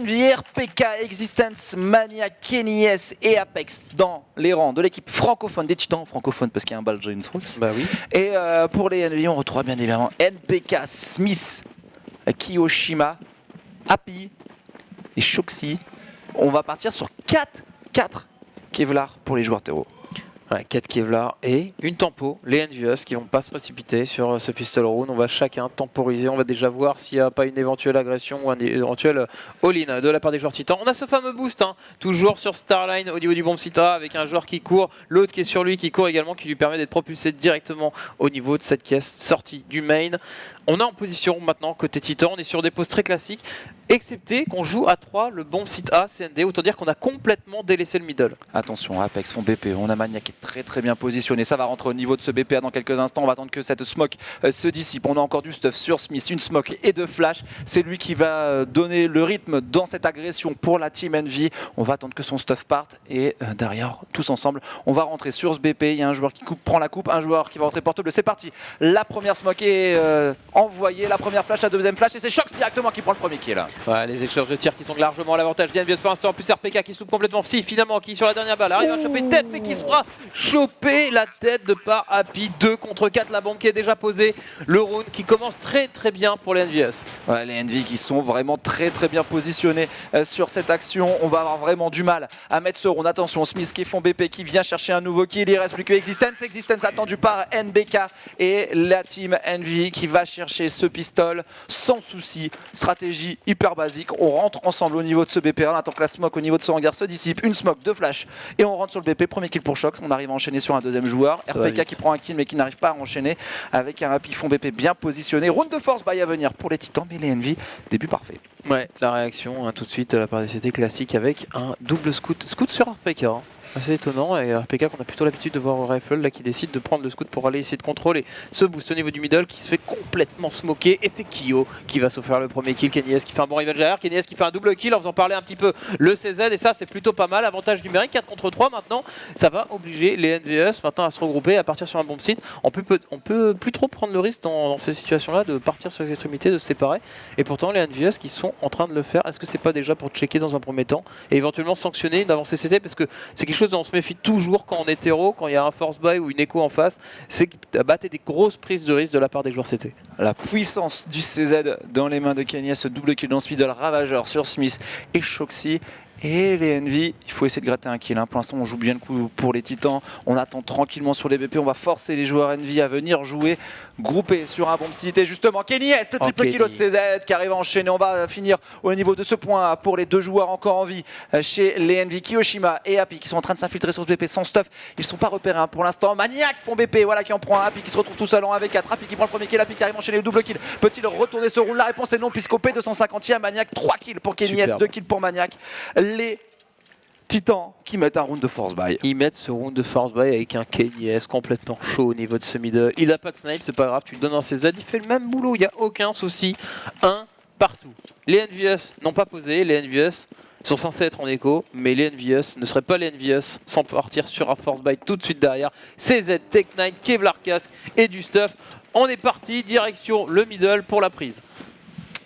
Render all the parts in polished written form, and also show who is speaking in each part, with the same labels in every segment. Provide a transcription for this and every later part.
Speaker 1: NV, RPK, Existence, Mania, Kenny S et Apex dans les rangs de l'équipe francophone des Titans, francophone parce qu'il y a un Baljo in France.
Speaker 2: Bah oui.
Speaker 1: Et pour les NV, on retrouve bien évidemment NPK, Smith, Kiyoshima, Happy et Shoxi. On va partir sur 4 Kevlar pour les joueurs terreau.
Speaker 2: Ouais, 4 Kevlar et une tempo, les Envious qui vont pas se précipiter sur ce pistol round. On va chacun temporiser, on va déjà voir s'il n'y a pas une éventuelle agression ou un éventuel all-in de la part des joueurs titans. On a ce fameux boost, toujours sur Starline au niveau du bomb Sita avec un joueur qui court, l'autre qui est sur lui qui court également, qui lui permet d'être propulsé directement au niveau de cette caisse sortie du main. On est en position maintenant côté titan, on est sur des poses très classiques, excepté qu'on joue à 3 le bomb site A, CND, autant dire qu'on a complètement délaissé le middle.
Speaker 1: Attention, Apex font BP, on a Mania qui est très bien positionné, ça va rentrer au niveau de ce BPA dans quelques instants, on va attendre que cette smoke se dissipe, on a encore du stuff sur Smith, une smoke et deux flash, c'est lui qui va donner le rythme dans cette agression pour la team Envy, on va attendre que son stuff parte et derrière, tous ensemble, on va rentrer sur ce BP, il y a un joueur qui prend la coupe, un joueur qui va rentrer portable, c'est parti, la première smoke est envoyée, la première flash, la deuxième flash et c'est Shox directement qui prend le premier kill.
Speaker 2: Ouais, les échanges de tir qui sont largement à l'avantage d'Envious pour l'instant, en plus RPK qui se loupe complètement, si finalement qui sur la dernière balle arrive à choper une tête mais qui se fera choper la tête de par Happy. 2 contre 4, la bombe qui est déjà posée, le round qui commence très bien pour les Envious.
Speaker 1: Ouais, les Envy qui sont vraiment très bien positionnés sur cette action, on va avoir vraiment du mal à mettre ce round. Attention, Smith qui font BP qui vient chercher un nouveau kill, il reste plus que Existence attendu par NBK et la team Envy qui va chercher ce pistol sans souci, stratégie hyper basique, on rentre ensemble au niveau de ce BP, on attend que la smoke au niveau de ce hangar se dissipe, une smoke, deux flash et on rentre sur le BP, premier kill pour Shox, on arrive à enchaîner sur un deuxième joueur, RPK qui prend un kill mais qui n'arrive pas à enchaîner avec un Happy fond BP bien positionné, round de force by à venir pour les Titans, mais les Envy, début parfait.
Speaker 2: Ouais, la réaction tout de suite de la part des CT classique avec un double scout sur RPK. Assez étonnant, et RPK qu'on a plutôt l'habitude de voir au rifle là qui décide de prendre le scout pour aller essayer de contrôler ce boost au niveau du middle qui se fait complètement smoker, et c'est Kyo qui va s'offrir le premier kill. Kenny S qui fait un bon revenge arrière, Kenny S qui fait un double kill en faisant parler un petit peu le CZ, et ça c'est plutôt pas mal, avantage numérique 4 contre 3 maintenant, ça va obliger les NVS maintenant à se regrouper, à partir sur un bomb site. On peut plus trop prendre le risque dans ces situations là de partir sur les extrémités, de se séparer, et pourtant les NVS qui sont en train de le faire, est-ce que c'est pas déjà pour checker dans un premier temps et éventuellement sanctionner une avancée CT, parce que c'est quelque chose dont on se méfie toujours quand on est héros, quand il y a un force buy ou une écho en face, c'est d'abattre des grosses prises de risque de la part des joueurs CT.
Speaker 1: La puissance du CZ dans les mains de Kenny, ce double kill dans ce middle, ravageur sur Smith et Shoxi. Et les Envy, il faut essayer de gratter un kill. Pour l'instant, on joue bien le coup pour les Titans. On attend tranquillement sur les BP. On va forcer les joueurs Envy à venir jouer groupés sur un bomb site. Et justement, Kenny S, le triple kill au CZ qui arrive à enchaîner. On va finir au niveau de ce point pour les deux joueurs encore en vie chez les Envy, Kiyoshima et Happy qui sont en train de s'infiltrer sur ce BP sans stuff. Ils ne sont pas repérés pour l'instant. Maniac font BP, voilà qui en prend un. Happy qui se retrouve tout seul en 1v4. Happy qui prend le premier kill. Happy qui arrive à enchaîner le double kill. Peut-il retourner ce round? La réponse est non, puisqu'au P250, Maniac 3 kills pour Kenny S, 2 kills pour Maniac. Les Titans qui mettent un round de force buy.
Speaker 2: Ils mettent ce round de force buy avec un Kenny S complètement chaud au niveau de ce middle. Il n'a pas de snipe, c'est pas grave, tu lui donnes un CZ, il fait le même boulot, il n'y a aucun souci. Un partout. Les NVS n'ont pas posé, les NVS sont censés être en écho, mais les NVS ne seraient pas les NVS sans partir sur un force buy tout de suite derrière. CZ, Tech 9, Kevlar Casque et du stuff. On est parti, direction le middle pour la prise.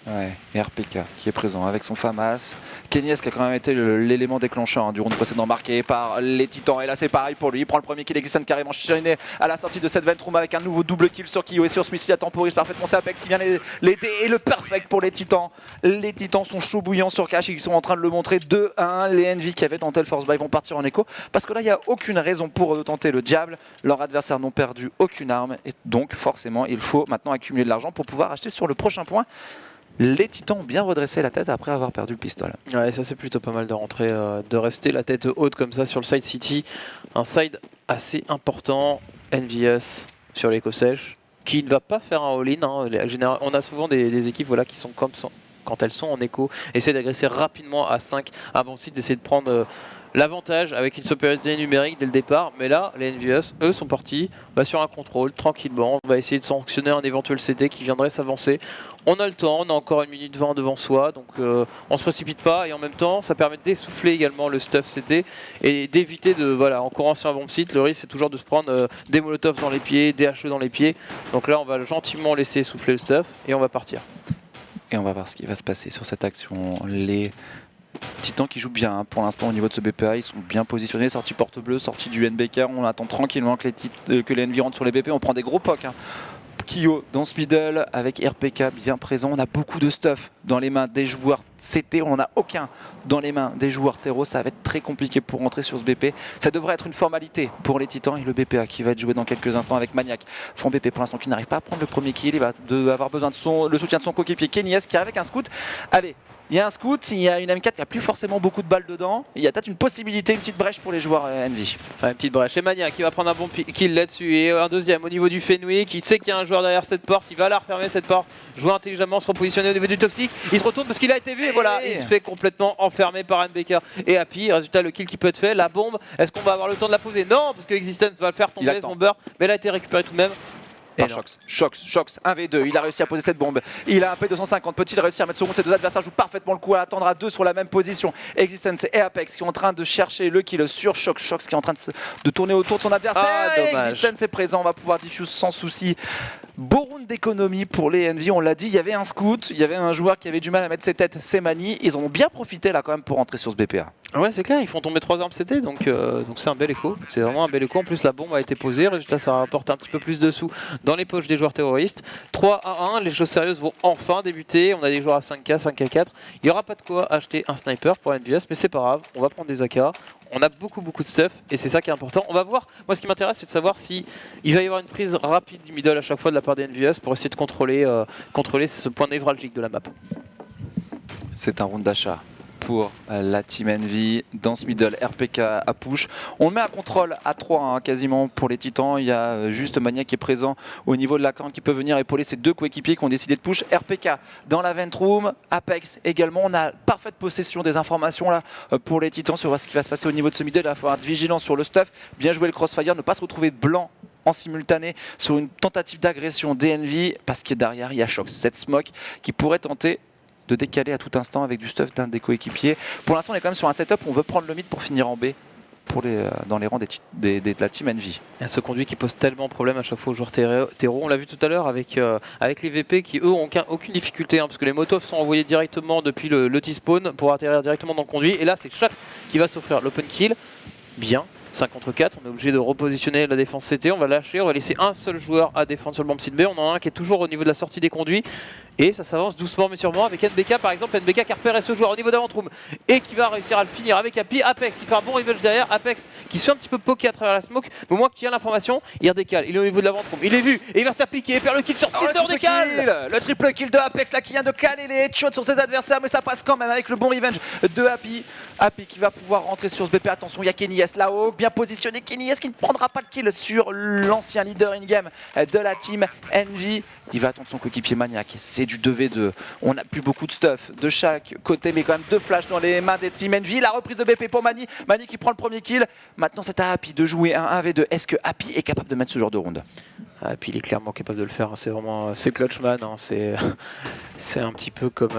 Speaker 1: Ouais, et RPK qui est présent avec son FAMAS. Kenny S qui a quand même été l'élément déclencheur du round précédent marqué par les Titans. Et là c'est pareil pour lui, il prend le premier kill, Existence carrément enchaîné à la sortie de cette ventroom avec un nouveau double kill sur Kyo et sur Smith. Il a temporise parfaitement, c'est Apex qui vient l'aider et le perfect pour les Titans. Les Titans sont chauds bouillants sur Cash et ils sont en train de le montrer 2-1. Les Envy qui avaient tenté le force buy vont partir en écho parce que là il n'y a aucune raison pour tenter le diable. Leurs adversaires n'ont perdu aucune arme et donc forcément il faut maintenant accumuler de l'argent pour pouvoir acheter sur le prochain point. Les Titans ont bien redressé la tête après avoir perdu le pistolet.
Speaker 2: Ouais, ça c'est plutôt pas mal de rentrer, de rester la tête haute comme ça sur le side city. Un side assez important, NVS sur l'éco sèche, qui ne va pas faire un all-in. On a souvent des équipes voilà, qui sont comme ça, quand elles sont en écho, essaient d'agresser rapidement à 5 à bon site, d'essayer de prendre l'avantage avec une supériorité numérique dès le départ. Mais là, les NVS, eux, sont partis sur un contrôle, tranquillement. On va essayer de sanctionner un éventuel CT qui viendrait s'avancer. On a le temps, on a encore 1 minute 20 devant soi, donc on se précipite pas, et en même temps ça permet d'essouffler également le stuff CT et d'éviter de, voilà, en courant sur un bomb site, le risque c'est toujours de se prendre des molotovs dans les pieds, des HE dans les pieds. Donc là on va gentiment laisser essouffler le stuff et on va partir.
Speaker 1: Et on va voir ce qui va se passer sur cette action. Les Titan qui joue bien pour l'instant au niveau de ce BPA, ils sont bien positionnés, sortie porte bleue, sortie du NBK, on attend tranquillement que les NV rentrent sur les BP, on prend des gros pocs. Kyo dans ce middle avec RPK bien présent, on a beaucoup de stuff dans les mains des joueurs CT, on n'en a aucun dans les mains des joueurs Terreau, ça va être très compliqué pour rentrer sur ce BP, ça devrait être une formalité pour les Titans et le BPA qui va être joué dans quelques instants avec Maniac, fond BP pour l'instant qui n'arrive pas à prendre le premier kill, il va avoir besoin de le soutien de son coéquipier Kenny S qui arrive avec un scout, allez. Il y a un scout, il y a une M4 qui a plus forcément beaucoup de balles dedans. Il y a peut-être une possibilité, une petite brèche pour les joueurs Envy.
Speaker 2: Ouais, une petite brèche. Et Maniac qui va prendre un bon kill là-dessus. Et un deuxième au niveau du Fenwick. Il sait qu'il y a un joueur derrière cette porte. Il va la refermer cette porte. Jouer intelligemment, se repositionner au niveau du toxique. Il se retourne parce qu'il a été vu. Et voilà, il se fait complètement enfermer par NBK et Happy. Résultat, le kill qui peut être fait. La bombe, est-ce qu'on va avoir le temps de la poser? Non, parce que Existence va le faire tomber ce bomber. Mais elle a été récupérée tout de même.
Speaker 1: Par Shox, 1v2, il a réussi à poser cette bombe, il a un P250, peut-il réussir à mettre sur route? Ses deux adversaires jouent parfaitement le coup à attendre à deux sur la même position. Existence et Apex qui sont en train de chercher le kill sur Shox qui est en train de tourner autour de son adversaire. Existence est présent, on va pouvoir diffuse sans souci. Beau round d'économie pour les Envy, on l'a dit, il y avait un scout, il y avait un joueur qui avait du mal à mettre ses têtes, c'est Mani, ils en ont bien profité là quand même pour rentrer sur ce BPA.
Speaker 2: Ouais, c'est clair, ils font tomber 3 armes CT, donc c'est un bel écho, c'est vraiment un bel écho. En plus la bombe a été posée, résultat ça rapporte un petit peu plus de sous dans les poches des joueurs terroristes. 3 à 1, les choses sérieuses vont enfin débuter, on a des joueurs à 5K, 5K4, il n'y aura pas de quoi acheter un sniper pour NVS, mais c'est pas grave, on va prendre des AK. On a beaucoup de stuff et c'est ça qui est important. On va voir, moi ce qui m'intéresse c'est de savoir si il va y avoir une prise rapide du middle à chaque fois de la part des NVS pour essayer de contrôler ce point névralgique de la map.
Speaker 1: C'est un round d'achat pour la team Envy dans ce middle RPK à push. On met un contrôle à 3 quasiment pour les Titans. Il y a juste Maniac qui est présent au niveau de la corne qui peut venir épauler ces deux coéquipiers qui ont décidé de push. RPK dans la vent room, Apex également. On a parfaite possession des informations là pour les Titans sur ce qui va se passer au niveau de ce middle. Il va falloir être vigilant sur le stuff, bien jouer le crossfire, ne pas se retrouver blanc en simultané sur une tentative d'agression d'Envy parce que derrière il y a Shox, cette smoke qui pourrait tenter de décaler à tout instant avec du stuff d'un des coéquipiers. Pour l'instant, on est quand même sur un setup où on veut prendre le mid pour finir en B dans les rangs de la team Envy.
Speaker 2: Il y a ce conduit qui pose tellement de problèmes à chaque fois aux joueurs terreau. On l'a vu tout à l'heure avec les VP qui eux ont aucune difficulté parce que les motos sont envoyés directement depuis le T-spawn pour atterrir directement dans le conduit. Et là, c'est Shox qui va s'offrir l'open kill. Bien. 5 contre 4, on est obligé de repositionner la défense CT, on va lâcher, on va laisser un seul joueur à défendre sur le bomb site B, on en a un qui est toujours au niveau de la sortie des conduits et ça s'avance doucement mais sûrement avec NBK par exemple, NBK qui a repéré ce joueur au niveau d'avant-room et qui va réussir à le finir avec Happy, Apex qui fait un bon revenge derrière, Apex qui se fait un petit peu poker à travers la smoke, mais au moins qui a l'information, il redécale, il est au niveau de l'avant-room, il est vu et il va se faire piquer et faire le kill sur Twister décale.
Speaker 1: Le triple kill de Apex là qui vient de caler les headshots sur ses adversaires mais ça passe quand même avec le bon revenge de Happy. Happy qui va pouvoir rentrer sur ce BP, attention il y a Kenny S là-haut, bien positionné Kenny S qui ne prendra pas le kill sur l'ancien leader in-game de la team Envy. Il va attendre son coéquipier Maniac, c'est du 2v2, on n'a plus beaucoup de stuff de chaque côté mais quand même 2 flashs dans les mains des team Envy. La reprise de BP pour Mani qui prend le premier kill, maintenant c'est à Happy de jouer un 1v2, est-ce que Happy est capable de mettre ce genre de round?
Speaker 2: Et puis il est clairement capable de le faire, c'est vraiment clutchman, hein. C'est un petit peu comme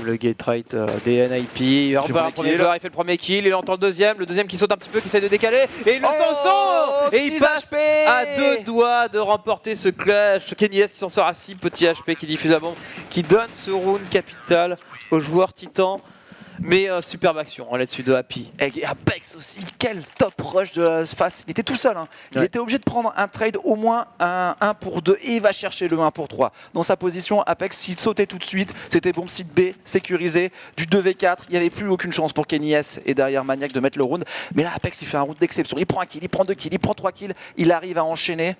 Speaker 2: le gate right des NIP. Il va repart un premier joueur, il fait le premier kill, il entend le deuxième qui saute un petit peu, qui essaie de décaler et il le sent et il passe à 2 doigts de remporter ce clash. Kenny S qui s'en sort à 6 petits HP, qui diffuse la bombe, qui donne ce round capital aux joueurs titans. Mais superbe action là-dessus de Happy.
Speaker 1: Et Apex aussi, quel stop rush de face. Il était tout seul, hein. Il était obligé de prendre un trade au moins un 1 pour 2 et il va chercher le 1 pour 3. Dans sa position, Apex, s'il sautait tout de suite, c'était bombe site B, sécurisé, du 2v4, il n'y avait plus aucune chance pour Kenny S et derrière Maniac de mettre le round. Mais là, Apex, il fait un round d'exception. Il prend un kill, il prend 2 kills, il prend 3 kills, il arrive à enchaîner.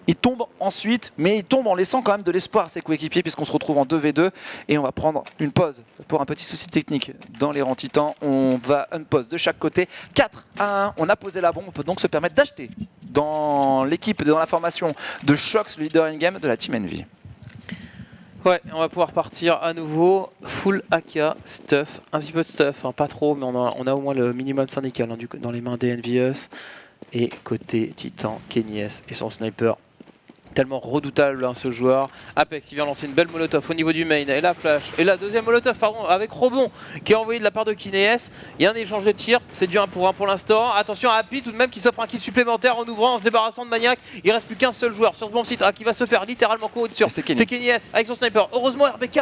Speaker 1: Il tombe ensuite, mais il tombe en laissant quand même de l'espoir à ses coéquipiers puisqu'on se retrouve en 2v2 et on va prendre une pause pour un petit souci technique dans les rangs titans. On va unpause de chaque côté, 4 à 1, on a posé la bombe, on peut donc se permettre d'acheter dans l'équipe, dans la formation de Shox, le leader in-game de la team Envy.
Speaker 2: Ouais, on va pouvoir partir à nouveau, full AK, stuff, un petit peu de stuff, hein, pas trop, mais on a au moins le minimum syndical hein, dans les mains des NVS. Et côté Titan, Kenny S et son sniper. Tellement redoutable hein, ce joueur. Apex il vient lancer une belle molotov au niveau du main et la flash et la deuxième molotov pardon avec Robon qui est envoyé de la part de Kenny S. Il y a un échange de tir, c'est du 1 pour l'instant. Attention à Happy tout de même qui s'offre un kill supplémentaire en ouvrant, en se débarrassant de Maniac. Il reste plus qu'un seul joueur sur ce bon site qui va se faire littéralement courir dessus. C'est Kenny S avec son sniper. Heureusement RBK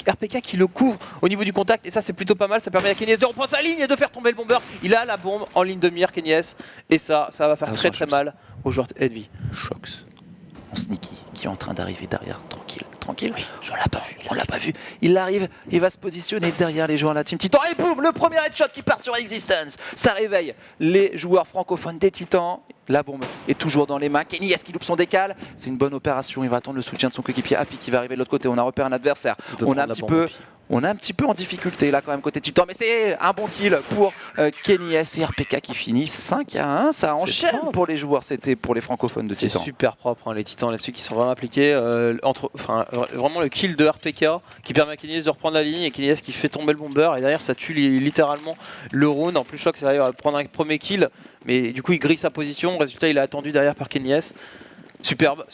Speaker 2: RPK qui le couvre au niveau du contact et ça c'est plutôt pas mal, ça permet à Kenyes de reprendre sa ligne et de faire tomber le bomber. Il a la bombe en ligne de mire Kenyes et ça va faire très mal au joueur Envy.
Speaker 1: Shox en sneaky qui est en train d'arriver derrière, tranquille. Oui, on l'a pas vu. Il arrive, il va se positionner derrière les joueurs de la Team Titan et boum, le premier headshot qui part sur Existence. Ça réveille les joueurs francophones des Titans. La bombe est toujours dans les mains. Kenyes qui loupe son décal. C'est une bonne opération. Il va attendre le soutien de son coéquipier Happy qui va arriver de l'autre côté. On a repéré un adversaire. On est un petit peu en difficulté là quand même côté Titan, mais c'est un bon kill pour Kenyes et RPK qui finit 5-1. Ça enchaîne pour les joueurs, c'était pour les francophones de Titan.
Speaker 2: C'est super propre les Titans là-dessus qui sont vraiment appliqués. Vraiment le kill de RPK qui permet à Kenyes de reprendre la ligne et Kenyes qui fait tomber le bomber et derrière ça tue littéralement le round. En plus Shox arrive à prendre un premier kill, mais du coup il grille sa position. Résultat il est attendu derrière par Kenyes. Superbe.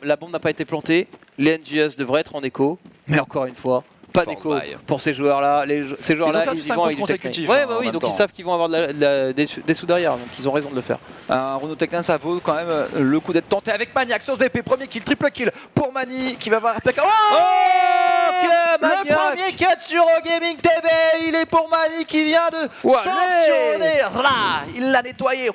Speaker 2: La bombe n'a pas été plantée. Les NGS devraient être en écho, mais encore une fois. Pas d'écho pour ces joueurs-là. Ces joueurs-là, ils vont avec
Speaker 1: consécutifs.
Speaker 2: Oui, donc ils savent qu'ils vont avoir des sous derrière, donc ils ont raison de le faire.
Speaker 1: Un Renault Tech 9, ça vaut quand même le coup d'être tenté avec Maniac sur ce VP. Premier kill, triple kill pour Mani qui va voir RPK. Le premier cut sur Gaming TV, il est pour Mani qui vient de sanctionner. Là, il l'a nettoyé,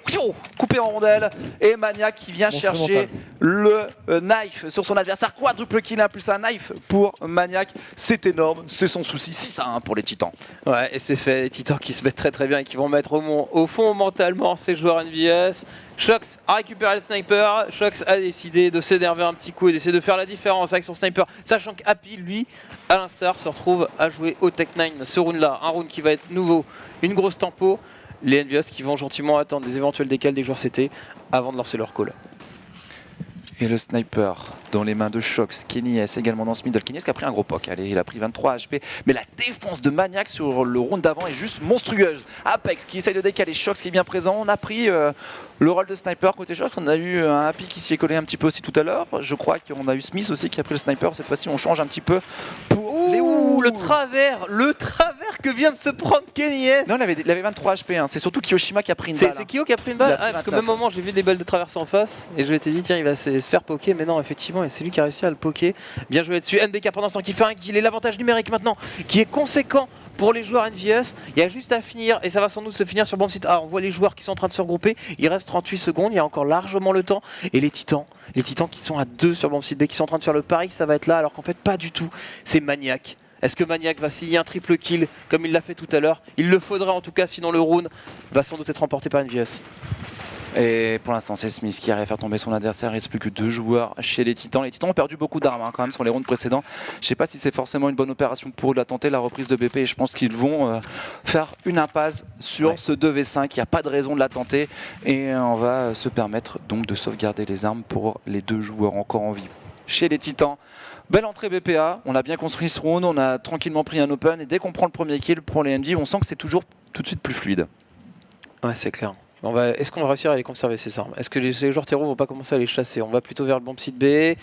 Speaker 1: coupé en rondelles. Et Maniac qui vient chercher le knife sur son adversaire. Quadruple kill, plus un knife pour Maniac. C'est énorme, c'est son souci. 6-1 pour les Titans.
Speaker 2: Ouais, et c'est fait. Les Titans qui se mettent très bien et qui vont mettre au fond mentalement ces joueurs NVS. Shox a récupéré le sniper. Shox a décidé de s'énerver un petit coup et d'essayer de faire la différence avec son sniper. Sachant qu'Happy, lui, à l'instar, se retrouve à jouer au Tech 9 ce round-là. Un round qui va être nouveau, une grosse tempo. Les NVS qui vont gentiment attendre des éventuels décals des joueurs CT avant de lancer leur call.
Speaker 1: Et le sniper dans les mains de Shox, Kenyes également dans ce middle. Kenyes qui a pris un gros poke, allez, il a pris 23 HP, mais la défense de Maniac sur le round d'avant est juste monstrueuse. Apex qui essaye de décaler, Shox qui est bien présent, on a pris le rôle de sniper côté Shox, on a eu un Happy qui s'y est collé un petit peu aussi tout à l'heure, je crois qu'on a eu Smith aussi qui a pris le sniper, cette fois-ci on change un petit peu pour
Speaker 2: le travers que vient de se prendre Kenyes.
Speaker 1: Non, il avait 23 HP, hein. C'est surtout Kiyoshima qui a pris une balle.
Speaker 2: C'est Kyo qui a pris une balle parce qu'au même moment j'ai vu des balles de traverse en face et je m'étais dit tiens il va se faire poker, mais non effectivement et c'est lui qui a réussi à le poker. Bien joué dessus. NBK pendant ce temps qui fait un kill et l'avantage numérique maintenant qui est conséquent pour les joueurs NVS. Il y a juste à finir et ça va sans doute se finir sur bomb site. On voit les joueurs qui sont en train de se regrouper, il reste 38 secondes, il y a encore largement le temps et les titans qui sont à 2 sur bomb site B qui sont en train de faire le pari que ça va être là alors qu'en fait pas du tout. C'est Maniac. Est-ce que Maniac va signer un triple kill comme il l'a fait tout à l'heure? Il le faudrait en tout cas, sinon le round va sans doute être remporté par NVS.
Speaker 1: Et pour l'instant c'est Smith qui arrive à faire tomber son adversaire, il ne reste plus que 2 joueurs chez les Titans. Les Titans ont perdu beaucoup d'armes quand même sur les rounds précédents. Je ne sais pas si c'est forcément une bonne opération pour la tenter, la reprise de BP, et je pense qu'ils vont faire une impasse sur ce 2v5, il n'y a pas de raison de la tenter et on va se permettre donc de sauvegarder les armes pour les 2 joueurs encore en vie chez les Titans. Belle entrée BPA, on a bien construit ce round, on a tranquillement pris un open et dès qu'on prend le premier kill pour les NV, on sent que c'est toujours tout de suite plus fluide.
Speaker 2: Ouais, c'est clair. Est-ce qu'on va réussir à les conserver ces armes? Est-ce que les joueurs terreaux vont pas commencer à les chasser? On va plutôt vers le bomb site B.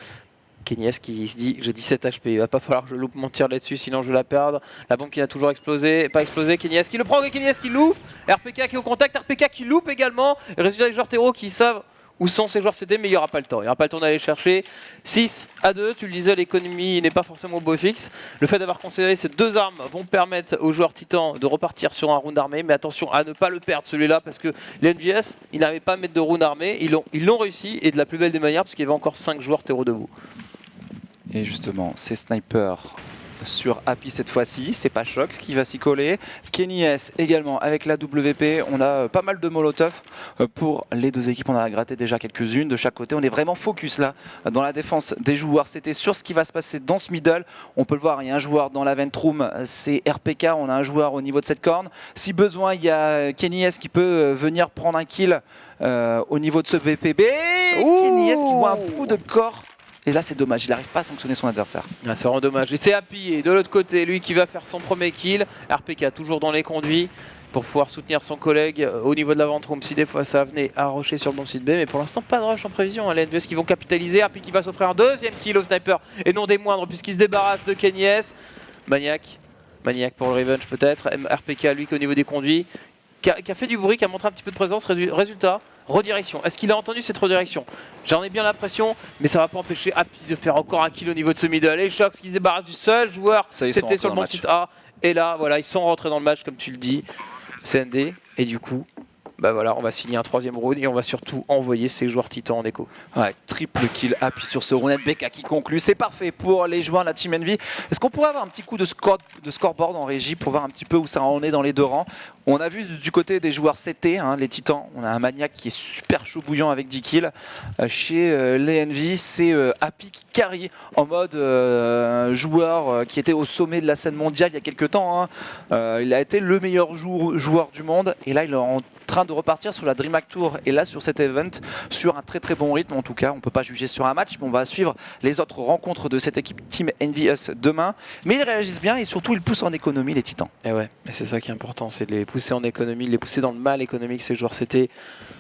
Speaker 2: Kenyes qui se dit j'ai 17 HP, il va pas falloir que je loupe mon tir là-dessus sinon je vais la perdre. La bombe qui a toujours explosé, pas explosé, Kenyes qui le prend et Kenyes qui loupe. RPK qui est au contact, RPK qui loupe également. Et résultat les joueurs terreaux qui savent où sont ces joueurs CT, mais il n'y aura pas le temps. Il n'y aura pas le temps d'aller chercher. 6-2, tu le disais, l'économie n'est pas forcément au beau fixe. Le fait d'avoir considéré ces 2 armes vont permettre aux joueurs titans de repartir sur un round armé, mais attention à ne pas le perdre celui-là, parce que les NVS, ils n'avaient pas à mettre de round armé, ils l'ont réussi, et de la plus belle des manières, parce qu'il y avait encore 5 joueurs terreaux debout.
Speaker 1: Et justement, ces snipers sur Happy cette fois-ci, c'est pas Shox qui va s'y coller. Kenyes également avec la WP, on a pas mal de molotov pour les 2 équipes, on a gratté déjà quelques-unes de chaque côté, on est vraiment focus là dans la défense des joueurs, c'était sur ce qui va se passer dans ce middle, on peut le voir, il y a un joueur dans la vent room, c'est RPK, on a un joueur au niveau de cette corne, si besoin il y a Kenyes qui peut venir prendre un kill au niveau de ce VPB, Kenyes qui voit un bout de corps. Et là c'est dommage, il n'arrive pas à sanctionner son adversaire.
Speaker 2: Ah, c'est vraiment dommage. Et c'est Happy, et de l'autre côté, lui qui va faire son premier kill. RPK toujours dans les conduits pour pouvoir soutenir son collègue au niveau de la vente room si des fois ça venait à rusher sur le bon site B. Mais pour l'instant pas de rush en prévision. Les NVS qui vont capitaliser. Happy qui va s'offrir un 2e kill au sniper et non des moindres puisqu'il se débarrasse de Kenyes. Maniac pour le revenge peut-être. RPK lui qu'au niveau des conduits. qui a fait du bruit, qui a montré un petit peu de présence. Résultat, redirection. Est-ce qu'il a entendu cette redirection? J'en ai bien l'impression, mais ça va pas empêcher Happy de faire encore un kill au niveau de ce middle. Et Shox qui se débarrasse du seul joueur, c'était sur le bon site A. Et là, voilà, ils sont rentrés dans le match, comme tu le dis, CND. Et du coup, bah voilà, on va signer un 3e round et on va surtout envoyer ces joueurs titans en écho.
Speaker 1: Ouais, triple kill Happy sur ce round. NBK qui conclut. C'est parfait pour les joueurs de la Team Envy. Est-ce qu'on pourrait avoir un petit coup de scoreboard en régie pour voir un petit peu où ça en est dans les deux rangs? On a vu du côté des joueurs CT, hein, les titans, on a un maniaque qui est super chaud bouillant avec 10 kills. Chez les Envy, c'est Happy qui carry en mode joueur qui était au sommet de la scène mondiale il y a quelques temps. Hein. Il a été le meilleur joueur du monde et là il est en train de repartir sur la DreamHack Tour et là sur cet event sur un très très bon rythme. En tout cas, on ne peut pas juger sur un match, mais on va suivre les autres rencontres de cette équipe Team Envious demain. Mais ils réagissent bien et surtout ils poussent en économie les titans.
Speaker 2: Et ouais, et c'est ça qui est important, c'est de les pousser en économie, de les pousser dans le mal économique ces joueurs.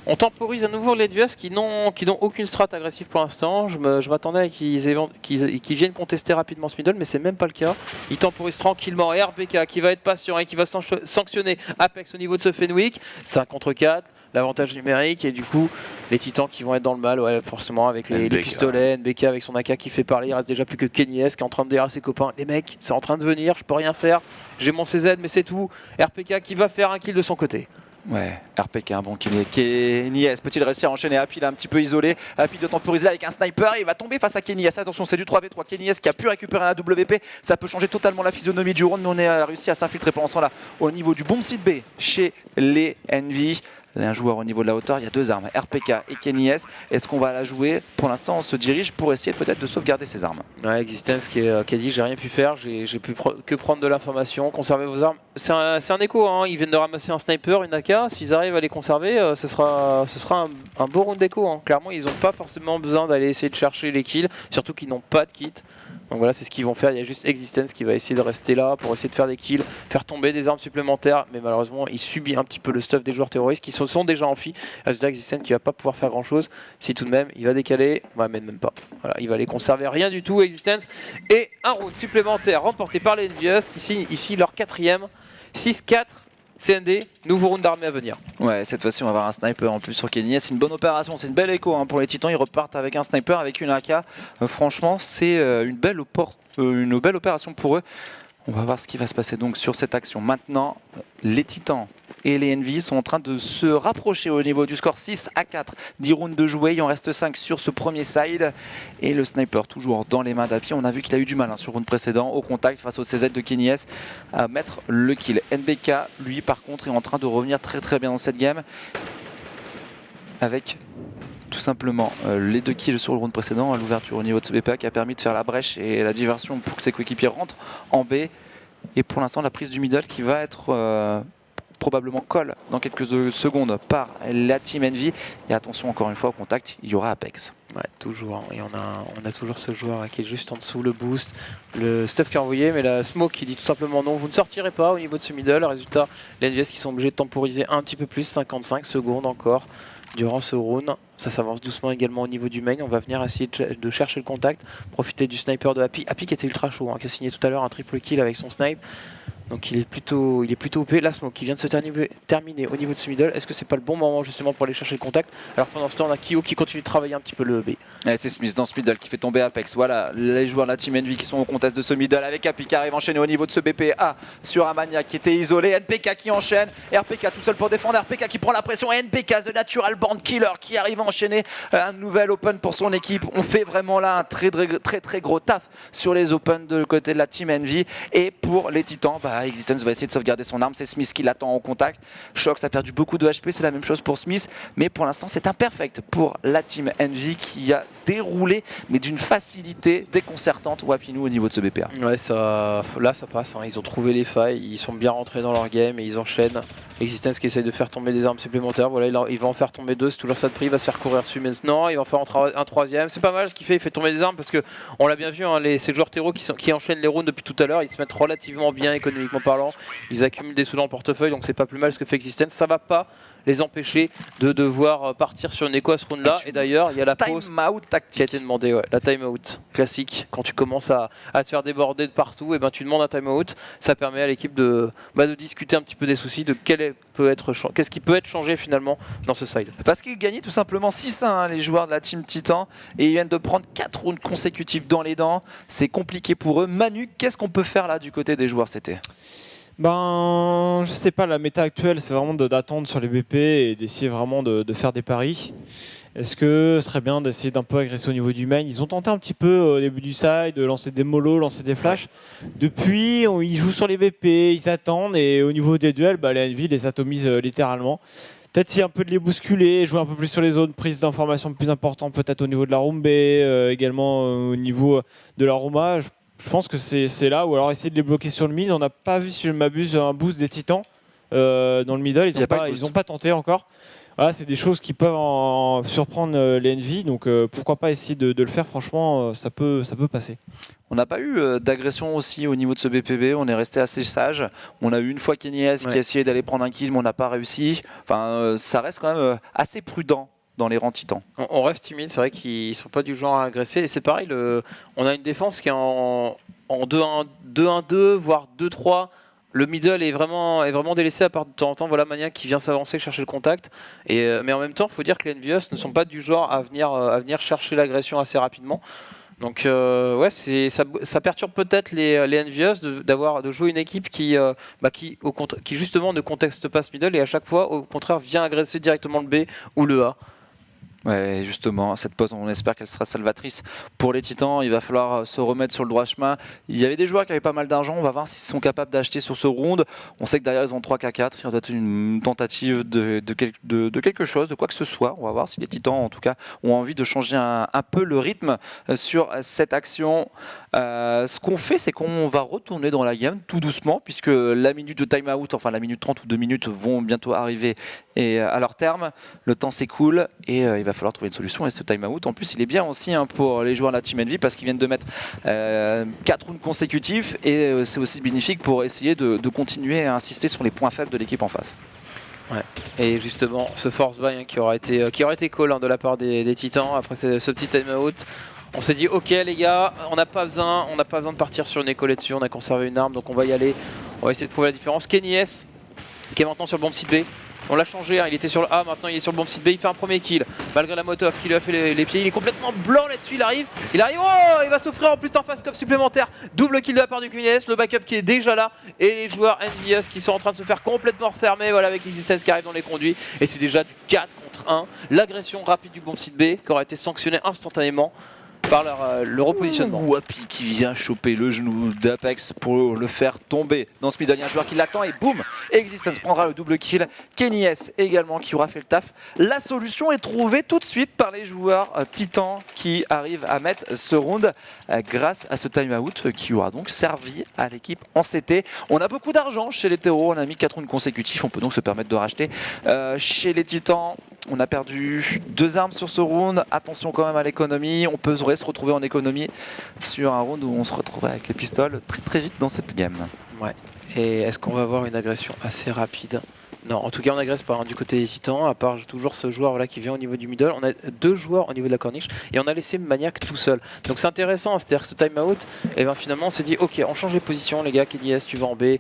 Speaker 2: On temporise à nouveau les Envious qui n'ont aucune strat agressive pour l'instant. Je m'attendais à qu'ils viennent contester rapidement ce middle, mais c'est même pas le cas. Ils temporisent tranquillement et RPK qui va être patient et qui va sanctionner Apex au niveau de ce Fenwick. 5 contre 4, l'avantage numérique et du coup les titans qui vont être dans le mal, ouais, forcément avec les pistolets, NBK avec son AK qui fait parler, il reste déjà plus que Kenny S qui est en train de dire à ses copains, les mecs c'est en train de venir, je peux rien faire, j'ai mon CZ mais c'est tout. RPK qui va faire un kill de son côté.
Speaker 1: Ouais, RPK, un bon kill. Kenny S peut-il réussir à enchaîner? Happy, il est un petit peu isolé. Happy de temporiser avec un sniper. Il va tomber face à Kenny S. Attention, c'est du 3v3. Kenny S qui a pu récupérer un AWP. Ça peut changer totalement la physionomie du round, mais on a réussi à s'infiltrer pendant ce temps-là au niveau du bomb site B chez les Envy. Un joueur au niveau de la hauteur, il y a 2 armes, RPK et Kenny S. Est-ce qu'on va la jouer? Pour l'instant, on se dirige pour essayer peut-être de sauvegarder ses armes.
Speaker 2: Ouais, Existence qui a dit j'ai rien pu faire, j'ai pu que prendre de l'information, conserver vos armes. C'est un écho, hein. Ils viennent de ramasser un sniper, une AK. S'ils arrivent à les conserver, ce sera un beau round d'écho. Hein. Clairement, ils n'ont pas forcément besoin d'aller essayer de chercher les kills, surtout qu'ils n'ont pas de kit. Donc voilà, c'est ce qu'ils vont faire. Il y a juste Existence qui va essayer de rester là pour essayer de faire des kills, faire tomber des armes supplémentaires. Mais malheureusement, il subit un petit peu le stuff des joueurs terroristes qui se sont déjà enfuis. Résultat, Existence qui va pas pouvoir faire grand chose. Si tout de même, il va décaler, ouais, mais même pas. Voilà, il va les conserver rien du tout, Existence. Et un round supplémentaire remporté par les Envious qui signe ici leur 4e. 6-4. CND, nouveau round d'armée à venir.
Speaker 1: Ouais, cette fois-ci on va avoir un sniper en plus sur Kenny. C'est une bonne opération, c'est une belle écho hein, pour les titans. Ils repartent avec un sniper, avec une AK. Franchement, c'est une belle opération pour eux. On va voir ce qui va se passer donc sur cette action. Maintenant, les titans et les Envy sont en train de se rapprocher au niveau du score 6-4. 10 rounds de jouer, il en reste 5 sur ce premier side. Et le sniper toujours dans les mains d'Happy. On a vu qu'il a eu du mal hein, sur le round précédent, au contact face au CZ de Kenny S, à mettre le kill. NBK, lui par contre, est en train de revenir très très bien dans cette game. Avec tout simplement les 2 kills sur le round précédent à l'ouverture au niveau de ce BPA qui a permis de faire la brèche et la diversion pour que ses coéquipiers rentrent en B. Et pour l'instant la prise du middle qui va être probablement call dans quelques secondes par la Team Envy. Et attention encore une fois au contact, il y aura Apex.
Speaker 2: Ouais, toujours. Et on a toujours ce joueur qui est juste en dessous, le boost, le stuff qui est envoyé, mais la smoke qui dit tout simplement non, vous ne sortirez pas au niveau de ce middle. Résultat, les NVS qui sont obligés de temporiser un petit peu plus, 55 secondes encore durant ce round. Ça s'avance doucement également au niveau du main. On va venir essayer de chercher le contact, profiter du sniper de Happy. Happy qui était ultra chaud, hein, qui a signé tout à l'heure un triple kill avec son snipe. Donc il est plutôt OP. La smoke qui vient de se terminer au niveau de ce middle. Est-ce que c'est pas le bon moment justement pour aller chercher le contact? Alors pendant ce temps, on a Kyo qui continue de travailler un petit peu le B.
Speaker 1: Ouais, c'est Smith dans ce middle qui fait tomber Apex. Voilà, les joueurs de la Team Envy qui sont au contest de ce middle avec Happy qui arrive enchaîné au niveau de ce BPA sur un maniac qui était isolé. NPK qui enchaîne. RPK tout seul pour défendre. RPK qui prend la pression. NPK, The Natural Born Killer, qui arrive à enchaîner un nouvel open pour son équipe. On fait vraiment là un très gros taf sur les opens de côté de la Team Envy. Et pour les titans, Existence va essayer de sauvegarder son arme. C'est Smith qui l'attend au contact. Shox a perdu beaucoup de HP, c'est la même chose pour Smith. Mais pour l'instant, c'est imperfect pour la Team Envy qui a déroulé, mais d'une facilité déconcertante Wapinou au niveau de ce BPA.
Speaker 2: Ouais, là ça passe. Hein. Ils ont trouvé les failles, ils sont bien rentrés dans leur game et ils enchaînent. Existence qui essaye de faire tomber des armes supplémentaires. Voilà, il va en faire tomber 2, c'est toujours ça de prix. Il va se faire courir dessus maintenant. Il va en faire un 3e. C'est pas mal ce qu'il fait. Il fait tomber des armes parce que on l'a bien vu. Hein, ces joueurs terreaux qui enchaînent les rounds depuis tout à l'heure, ils se mettent relativement bien économiquement parlant. Ils accumulent des sous dans le portefeuille, donc c'est pas plus mal ce que fait Existence. Ça va pas les empêcher de devoir partir sur une écho à ce round là. Et d'ailleurs il y a la pause
Speaker 1: Time-out
Speaker 2: qui a
Speaker 1: tactique.
Speaker 2: été demandée, ouais. La time-out classique, quand tu commences à te faire déborder de partout, et ben tu demandes un time-out, ça permet à l'équipe de discuter un petit peu des soucis, de qu'est-ce qui peut être changé finalement dans ce side.
Speaker 1: Parce qu'ils gagnaient tout simplement 6-1 hein, les joueurs de la Team Titan et ils viennent de prendre 4 rounds consécutifs dans les dents. C'est compliqué pour eux. Manu, qu'est-ce qu'on peut faire là du côté des joueurs CT?
Speaker 3: Ben, je sais pas, la méta actuelle, c'est vraiment d'attendre sur les BP et d'essayer vraiment de faire des paris. Est-ce que ce serait bien d'essayer d'un peu agresser au niveau du main? Ils ont tenté un petit peu au début du side, de lancer des molos, lancer des flashs. Depuis, ils jouent sur les BP, ils attendent et au niveau des duels, les NV les atomisent littéralement. Peut-être essayer un peu de les bousculer, jouer un peu plus sur les zones, prise d'informations plus importantes, peut-être au niveau de la room B, également au niveau de la Roma. Je pense que c'est là, ou alors essayer de les bloquer sur le mid. On n'a pas vu, si je ne m'abuse, un boost des Titans dans le middle. Ils n'ont pas tenté encore. Voilà, c'est des choses qui peuvent surprendre les NV, donc pourquoi pas essayer de le faire. Franchement, ça peut passer.
Speaker 1: On n'a pas eu d'agression aussi au niveau de ce BPB, on est resté assez sage. On a eu une fois Kenny S qui a essayé d'aller prendre un kill, mais on n'a pas réussi. Enfin, ça reste quand même assez prudent dans les rangs titans.
Speaker 2: On reste timide, c'est vrai qu'ils sont pas du genre à agresser. Et c'est pareil, on a une défense qui est en 2-1-2, voire 2-3. Le middle est vraiment délaissé à part de temps en temps. Voilà Maniac qui vient s'avancer, chercher le contact. Mais en même temps, il faut dire que les Envious ne sont pas du genre à venir chercher l'agression assez rapidement. Donc ça perturbe peut-être les Envious de jouer une équipe qui justement ne conteste pas ce middle et à chaque fois au contraire vient agresser directement le B ou le A.
Speaker 1: Ouais, justement, cette pause, on espère qu'elle sera salvatrice pour les Titans. Il va falloir se remettre sur le droit chemin. Il y avait des joueurs qui avaient pas mal d'argent. On va voir s'ils sont capables d'acheter sur ce round. On sait que derrière, ils ont 3K4. Il y aura peut-être une tentative de quelque chose, de quoi que ce soit. On va voir si les Titans, en tout cas, ont envie de changer un peu le rythme sur cette action. Ce qu'on fait, c'est qu'on va retourner dans la game tout doucement, puisque la minute de time-out, enfin la minute 30 ou 2 minutes, vont bientôt arriver et à leur terme. Le temps s'écoule et il va falloir trouver une solution. Et ce time-out, en plus, il est bien aussi pour les joueurs de la Team Envy parce qu'ils viennent de mettre 4 rounds consécutifs et c'est aussi bénéfique pour essayer de continuer à insister sur les points faibles de l'équipe en face.
Speaker 2: Ouais. Et justement, ce force buy qui aura été call de la part des Titans après ce petit time-out. On s'est dit ok les gars, on n'a pas besoin de partir sur une école dessus, on a conservé une arme donc on va y aller, on va essayer de prouver la différence. Kenny S qui est maintenant sur le bomb site B, on l'a changé, hein, il était sur le A, maintenant il est sur le bomb site B, il fait un premier kill malgré la Molotov qui lui a fait les pieds, il est complètement blanc là-dessus, il arrive, oh il va s'offrir en plus un fast-cup supplémentaire, double kill de la part du Kenny S, le backup qui est déjà là et les joueurs Envious qui sont en train de se faire complètement refermer, voilà avec Existence qui arrive dans les conduits et c'est déjà du 4 contre 1, l'agression rapide du bomb site B qui aura été sanctionnée instantanément par le repositionnement.
Speaker 1: Wapi qui vient choper le genou d'Apex pour le faire tomber dans ce middle. Il y a un joueur qui l'attend et boum, Existence prendra le double kill. Kenny S également qui aura fait le taf. La solution est trouvée tout de suite par les joueurs titans qui arrivent à mettre ce round grâce à ce timeout qui aura donc servi à l'équipe en CT. On a beaucoup d'argent chez les terreaux, on a mis 4 rounds consécutifs, on peut donc se permettre de racheter. Chez les titans, on a perdu 2 armes sur ce round. Attention quand même à l'économie. On peut se retrouver en économie sur un round où on se retrouverait avec les pistoles très très vite dans cette game.
Speaker 2: Ouais. Et est-ce qu'on va avoir une agression assez rapide? Non, en tout cas on n'agresse pas du côté des Titans, à part toujours ce joueur là qui vient au niveau du middle. On a 2 joueurs au niveau de la corniche et on a laissé Maniac tout seul. Donc c'est intéressant, c'est-à-dire que ce timeout, et ben finalement on s'est dit ok, on change les positions les gars, Kenny S tu vas en B,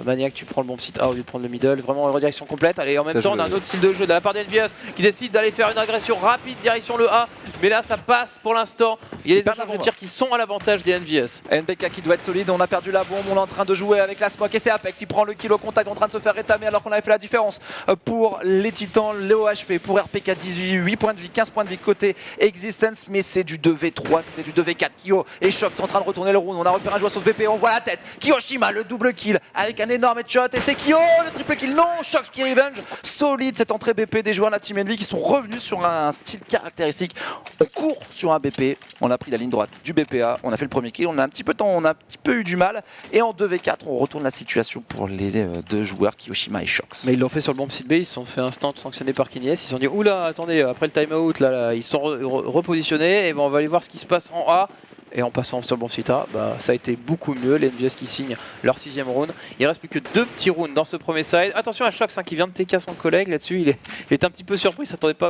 Speaker 2: Maniac tu prends le bon site A au lieu de prendre le middle, vraiment en redirection complète. Et en même temps on a un autre style de jeu de la part d'Envious qui décide d'aller faire une agression rapide direction le A, mais là ça passe pour l'instant. Il y a les échanges de tirs qui sont à l'avantage des Envious.
Speaker 1: NBK qui doit être solide, on a perdu la bombe, on est en train de jouer avec la smoke et c'est Apex, il prend le kill au contact en train de se faire rétamer alors qu'on avait fait la différence pour les Titans, le OHP pour RPK 18, 8 points de vie, 15 points de vie côté Existence, mais c'est du 2v3, c'était du 2v4. Kyo et Shox sont en train de retourner le round, on a repéré un joueur sur ce BP, on voit la tête, Kiyoshima le double kill avec un énorme headshot et c'est Kyo le triple kill, non, Shox qui revenge, solide cette entrée BP des joueurs de la Team Envy qui sont revenus sur un style caractéristique. On court sur un BP, on a pris la ligne droite du BPA, on a fait le premier kill, on a un petit peu eu du mal et en 2v4 on retourne la situation pour les 2 joueurs Kiyoshima et Shox.
Speaker 2: Mais ils l'ont fait sur le bomb site B, ils se sont fait instant sanctionné par Kenny S, ils se sont dit oula attendez, après le timeout là, ils sont repositionnés et ben on va aller voir ce qui se passe en A. et en passant sur le bon site A, ça a été beaucoup mieux. Les NVS qui signent leur 6ème round. Il reste plus que 2 petits rounds dans ce premier side. Attention à Shox qui vient de TK son collègue là-dessus. Il est un petit peu surpris. Il s'attendait pas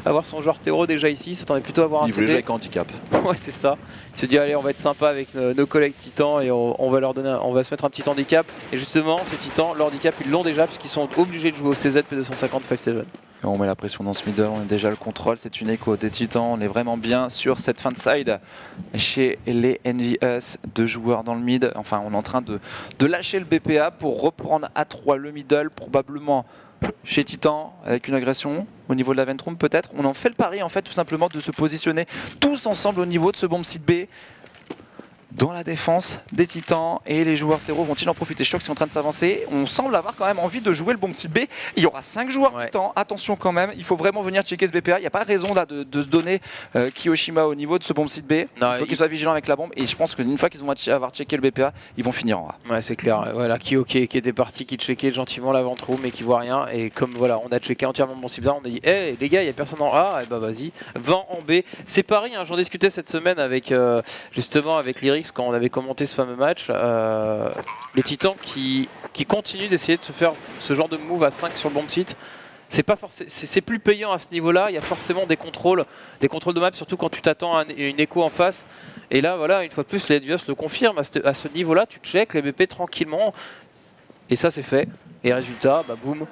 Speaker 2: à voir son joueur Théro déjà ici. Il s'attendait plutôt à avoir un
Speaker 1: Il voulait
Speaker 2: CD.
Speaker 1: jouer avec handicap.
Speaker 2: Ouais, c'est ça. Il se dit allez, on va être sympa avec nos collègues titans et on va leur donner, on va se mettre un petit handicap. Et justement, ces titans, leur handicap, ils l'ont déjà puisqu'ils sont obligés de jouer au CZ P250 5-7.
Speaker 1: On met la pression dans ce middle, on a déjà le contrôle, c'est une écho des titans, on est vraiment bien sur cette fin de side chez les NVS, 2 joueurs dans le mid, enfin on est en train de lâcher le BPA pour reprendre à 3 le middle, probablement chez Titan avec une agression au niveau de la Ventrum peut-être. On en fait le pari en fait tout simplement de se positionner tous ensemble au niveau de ce bomb site B. Dans la défense des Titans et les joueurs terreau vont-ils en profiter? Shox est en train de s'avancer. On semble avoir quand même envie de jouer le bon site B. Il y aura 5 joueurs Titans. Attention quand même, il faut vraiment venir checker ce BPA. Il n'y a pas raison là de se donner Kiyoshima au niveau de ce bomb site B. Il faut qu'ils soient vigilants avec la bombe. Et je pense qu'une fois qu'ils vont avoir checké le BPA, ils vont finir en A.
Speaker 2: Ouais, c'est clair. Voilà, Kyo qui était parti, qui checkait gentiment l'avant-room mais qui voit rien. Et comme voilà, on a checké entièrement le bon site B, on a dit hey, les gars, il n'y a personne en A. Et bah vas-y, va en B. C'est pareil, hein, j'en discutais cette semaine avec justement avec Lyrics quand on avait commenté ce fameux match, les Titans qui continuent d'essayer de se faire ce genre de move à 5 sur le bomb site. C'est plus payant à ce niveau-là. Il y a forcément des contrôles de map, surtout quand tu t'attends à une écho en face. Et là, voilà, une fois de plus, les Advios le confirment. À ce niveau-là, tu check les BP tranquillement. Et ça, c'est fait. Et résultat, boum.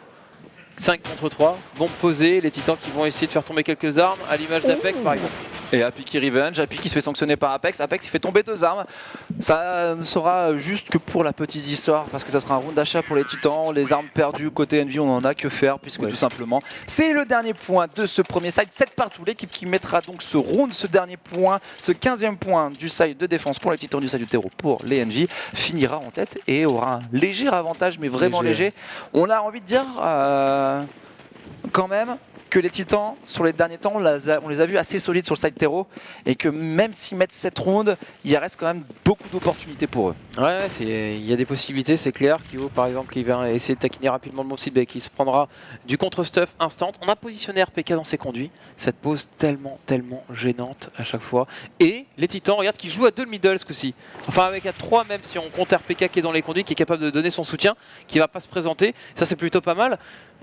Speaker 2: 5 contre 3, bombe posée, les Titans qui vont essayer de faire tomber quelques armes, à l'image d'Apex par exemple.
Speaker 1: Et Happy qui revenge, Happy qui se fait sanctionner par Apex, Apex qui fait tomber 2 armes. Ça ne sera juste que pour la petite histoire, parce que ça sera un round d'achat pour les Titans. Les armes perdues côté Envy, on en a que faire, puisque tout simplement, c'est le dernier point de ce premier side. 7 partout, l'équipe qui mettra donc ce round, ce dernier point, ce 15e point du side de défense pour les Titans, du side du terreau pour les NJ, finira en tête et aura un léger avantage, mais vraiment léger. On a envie de dire quand même que les Titans, sur les derniers temps, on les a vus assez solides sur le side terreau et que même s'ils mettent cette round, il reste quand même beaucoup d'opportunités pour eux.
Speaker 2: Ouais, il y a des possibilités, c'est clair. Kyo par exemple qui va essayer de taquiner rapidement le bon site, qui se prendra du contre-stuff instant. On a positionné RPK dans ses conduits, cette pose tellement gênante à chaque fois. Et les Titans, regarde, qui jouent à 2 le middle ce coup-ci. Enfin avec à 3 même si on compte RPK qui est dans les conduits, qui est capable de donner son soutien, qui va pas se présenter. Ça c'est plutôt pas mal.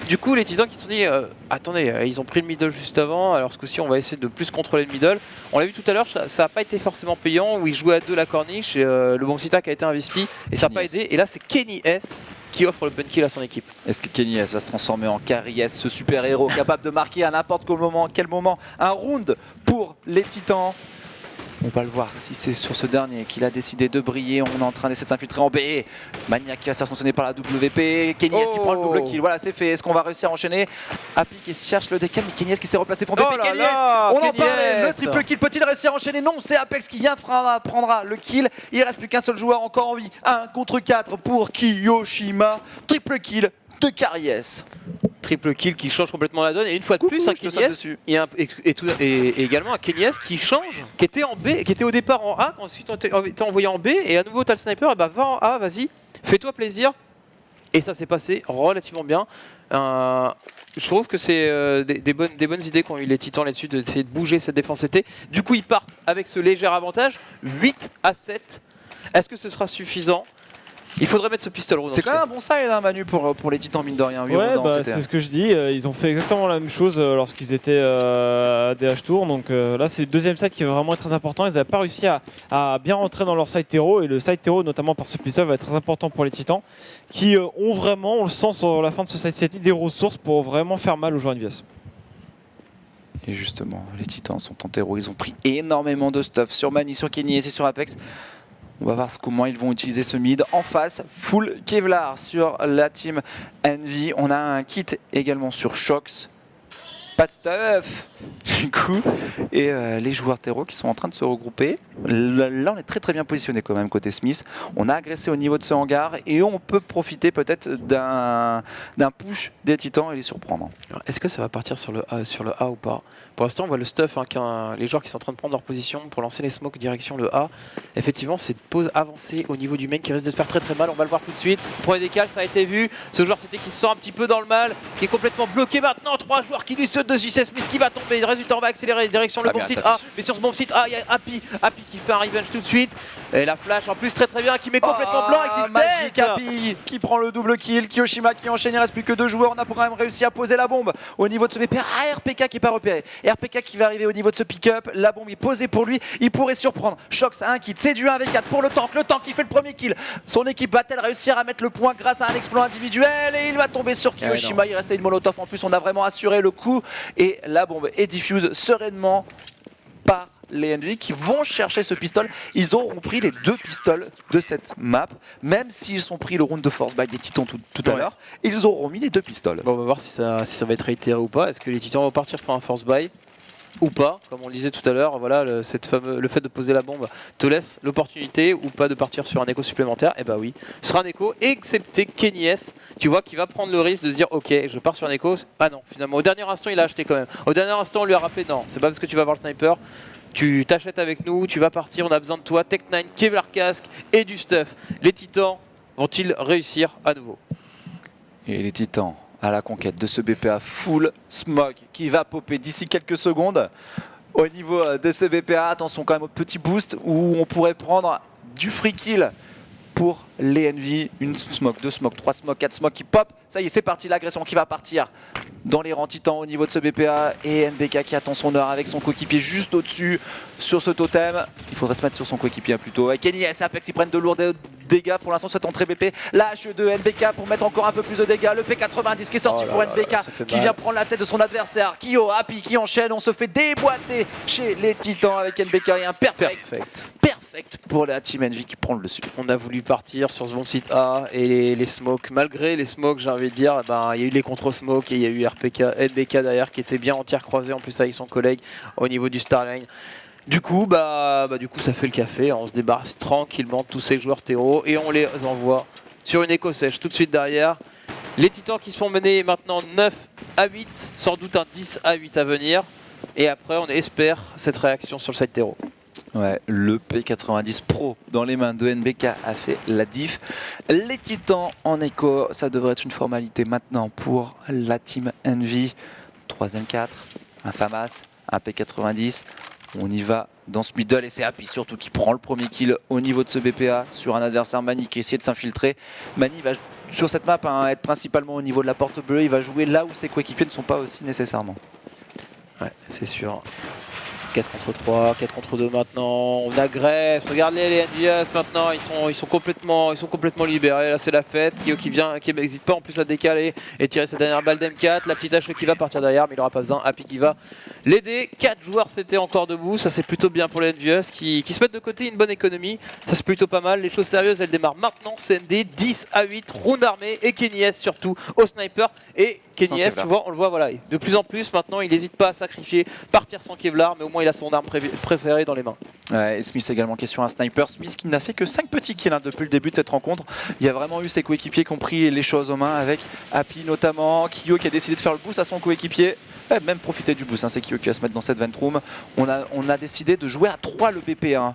Speaker 2: Du coup les Titans qui se sont dit, attendez, ils ont pris le middle juste avant, alors ce coup-ci on va essayer de plus contrôler le middle. On l'a vu tout à l'heure, ça n'a pas été forcément payant, où ils jouaient à 2 la corniche, et le bon site qui a été investi, et ça n'a pas aidé. Et là c'est Kenny S qui offre le punkill à son équipe.
Speaker 1: Est-ce que Kenny S va se transformer en Carrie S, ce super héros capable de marquer à n'importe quel moment un round pour les Titans? On va le voir si c'est sur ce dernier qu'il a décidé de briller. On est en train d'essayer de s'infiltrer en B. Maniac qui va se faire sanctionner par la WP. Kenny S qui prend le double kill. Voilà, c'est fait. Est-ce qu'on va réussir à enchaîner? Happy qui cherche le décal, mais Kenny S qui s'est replacé pour BP. Kenny S, on en parlait. Le triple kill peut-il réussir à enchaîner? Non, c'est Apex qui vient prendra le kill. Il reste plus qu'un seul joueur encore en vie. 1 contre 4 pour Kiyoshima. Triple kill de Carrie S.
Speaker 2: Triple kill qui change complètement la donne, et une fois de plus un Kenny S et également un Kenny S qui change, qui était en B, qui était au départ en A, ensuite était envoyé en B, et à nouveau t'as le sniper, et va en A, vas-y, fais-toi plaisir. Et ça s'est passé relativement bien. Je trouve que c'est des bonnes idées qu'ont eu les Titans là-dessus, d'essayer de bouger cette défense été. Du coup ils partent avec ce léger avantage, 8-7. Est-ce que ce sera suffisant? Il faudrait mettre ce pistol rouge.
Speaker 1: C'est quand même un bon side hein, Manu pour les Titans mine de rien.
Speaker 3: Ouais, c'est ce que je dis. Ils ont fait exactement la même chose lorsqu'ils étaient à DH Tour. Donc là c'est le deuxième side qui va vraiment être très important. Ils n'avaient pas réussi à bien rentrer dans leur side terreau. Et le side terreau notamment par ce pistol va être très important pour les Titans. Qui ont vraiment, on le sent sur la fin de ce side set, des ressources pour vraiment faire mal aux joueurs NVS.
Speaker 1: Et justement, les Titans sont en terreau. Ils ont pris énormément de stuff sur Mani, sur Kenny et sur Apex. On va voir comment ils vont utiliser ce mid. En face, full Kevlar sur la team Envy. On a un kit également sur Shox. Pas de stuff du coup. Et les joueurs terreau qui sont en train de se regrouper. Là, on est très bien positionné quand même côté Smith. On a agressé au niveau de ce hangar et on peut profiter peut-être d'un push des Titans et les surprendre.
Speaker 2: Est-ce que ça va partir sur le A ou pas? Pour l'instant, on voit le stuff, les joueurs qui sont en train de prendre leur position pour lancer les smokes direction le A. Effectivement, c'est une pause avancée au niveau du main qui risque de se faire très mal. On va le voir tout de suite. Premier décal, ça a été vu. Ce joueur, c'était qui se sent un petit peu dans le mal, qui est complètement bloqué maintenant. 3 joueurs qui lui se dessus, c'est Smith qui va tomber. Résultat, on va accélérer direction le
Speaker 1: Ah,
Speaker 2: bomb
Speaker 1: bien,
Speaker 2: site
Speaker 1: attention.
Speaker 2: A. Mais sur ce bomb site A, il y a Happy qui fait un revenge tout de suite. Et la flash en plus très bien qui met complètement blanc et qui se
Speaker 1: Magic
Speaker 2: baisse.
Speaker 1: Happy qui prend le double kill, Kiyoshima qui enchaîne, il reste plus que 2 joueurs, on a quand même réussi à poser la bombe au niveau de ce BP. Ah, RPK qui n'est pas repéré, RPK qui va arriver au niveau de ce pick-up, la bombe est posée pour lui, il pourrait surprendre. Shox a un kit, c'est du 1v4 pour le tank qui fait le premier kill. Son équipe va-t-elle réussir à mettre le point grâce à un exploit individuel et il va tomber sur Kiyoshima, il restait une molotov en plus, on a vraiment assuré le coup et la bombe est diffuse sereinement par les NV qui vont chercher ce pistolet. Ils auront pris les 2 pistolets de cette map, même s'ils ont pris le round de force by des titans tout à l'heure, ils auront mis les 2 pistolets.
Speaker 2: Bon, on va voir si ça va être réitéré ou pas. Est-ce que les titans vont partir pour un force buy ou pas? Comme on le disait tout à l'heure, voilà, le fait de poser la bombe te laisse l'opportunité ou pas de partir sur un écho supplémentaire. Et bah oui, ce sera un écho, excepté Kenny S, tu vois, qui va prendre le risque de se dire ok, je pars sur un écho. Ah non, finalement, au dernier instant, il a acheté quand même. Au dernier instant, on lui a rappelé non, c'est pas parce que tu vas voir le sniper. Tu t'achètes avec nous, tu vas partir, on a besoin de toi. Tech9, Kevlar casque et du stuff. Les titans vont-ils réussir à nouveau?
Speaker 1: Et les titans à la conquête de ce BPA full smoke qui va popper d'ici quelques secondes. Au niveau de ce BPA, attention quand même au petit boost où on pourrait prendre du free kill pour les NV. Une smoke, 2 smokes, 3 smokes, 4 smokes qui pop. Ça y est, c'est parti, l'agression qui va partir dans les rangs titans au niveau de ce BPA. Et NBK qui attend son heure avec son coéquipier juste au-dessus sur ce totem. Il faudrait se mettre sur son coéquipier plutôt. Et Kenny S, Apex, ils prennent de lourds dégâts pour l'instant cette entrée BP. La HE2 NBK pour mettre encore un peu plus de dégâts. Le P90 qui est sorti pour NBK qui vient prendre la tête de son adversaire. Kyo, Happy qui enchaîne. On se fait déboîter chez les titans avec NBK et un perfect pour la team NV qui prend le dessus.
Speaker 2: On a voulu partir sur ce bon site A et les smokes, malgré les smokes, j'ai envie de dire, ben, il y a eu les contre-smokes et il y a eu RPK, NBK derrière qui était bien en tir croisé en plus avec son collègue au niveau du Starline. Du coup, du coup, ça fait le café, on se débarrasse tranquillement de tous ces joueurs terreau et on les envoie sur une éco sèche tout de suite derrière. Les titans qui sont menés maintenant 9 à 8, sans doute un 10 à 8 à venir. Et après, on espère cette réaction sur le side terreau.
Speaker 1: Ouais, le P90 Pro dans les mains de NBK a fait la diff. Les titans en écho, ça devrait être une formalité maintenant pour la team Envy. 3ème 4, un FAMAS, un P90. On y va dans ce middle et c'est Happy surtout qui prend le premier kill au niveau de ce BPA sur un adversaire Mani qui essaie de s'infiltrer. Mani va sur cette map être principalement au niveau de la porte bleue. Il va jouer là où ses coéquipiers ne sont pas aussi nécessairement.
Speaker 2: Ouais, c'est sûr. 4 contre 3, 4 contre 2 maintenant, on agresse, regardez les NVS maintenant, ils sont complètement libérés, là c'est la fête, Kyo qui n'hésite pas en plus à décaler et tirer sa dernière balle d'M4, la petite H qui va partir derrière mais il n'aura pas besoin, Happy qui va l'aider, 4 joueurs c'était encore debout, ça c'est plutôt bien pour les NVS qui se mettent de côté une bonne économie, ça c'est plutôt pas mal, les choses sérieuses elles démarrent maintenant, CND 10 à 8, round armé et Kenny S surtout au sniper et Kenny S, tu vois, on le voit, voilà, de plus en plus maintenant il n'hésite pas à sacrifier, partir sans Kevlar mais au moins il a son arme préférée dans les mains.
Speaker 1: Ouais, et Smith également question un sniper. Smith qui n'a fait que 5 petits kills depuis le début de cette rencontre. Il y a vraiment eu ses coéquipiers qui ont pris les choses aux mains avec Happy notamment. Kyo qui a décidé de faire le boost à son coéquipier. Même profiter du boost, c'est Kyo qui va se mettre dans cette vent room. On a décidé de jouer à 3 le BP1.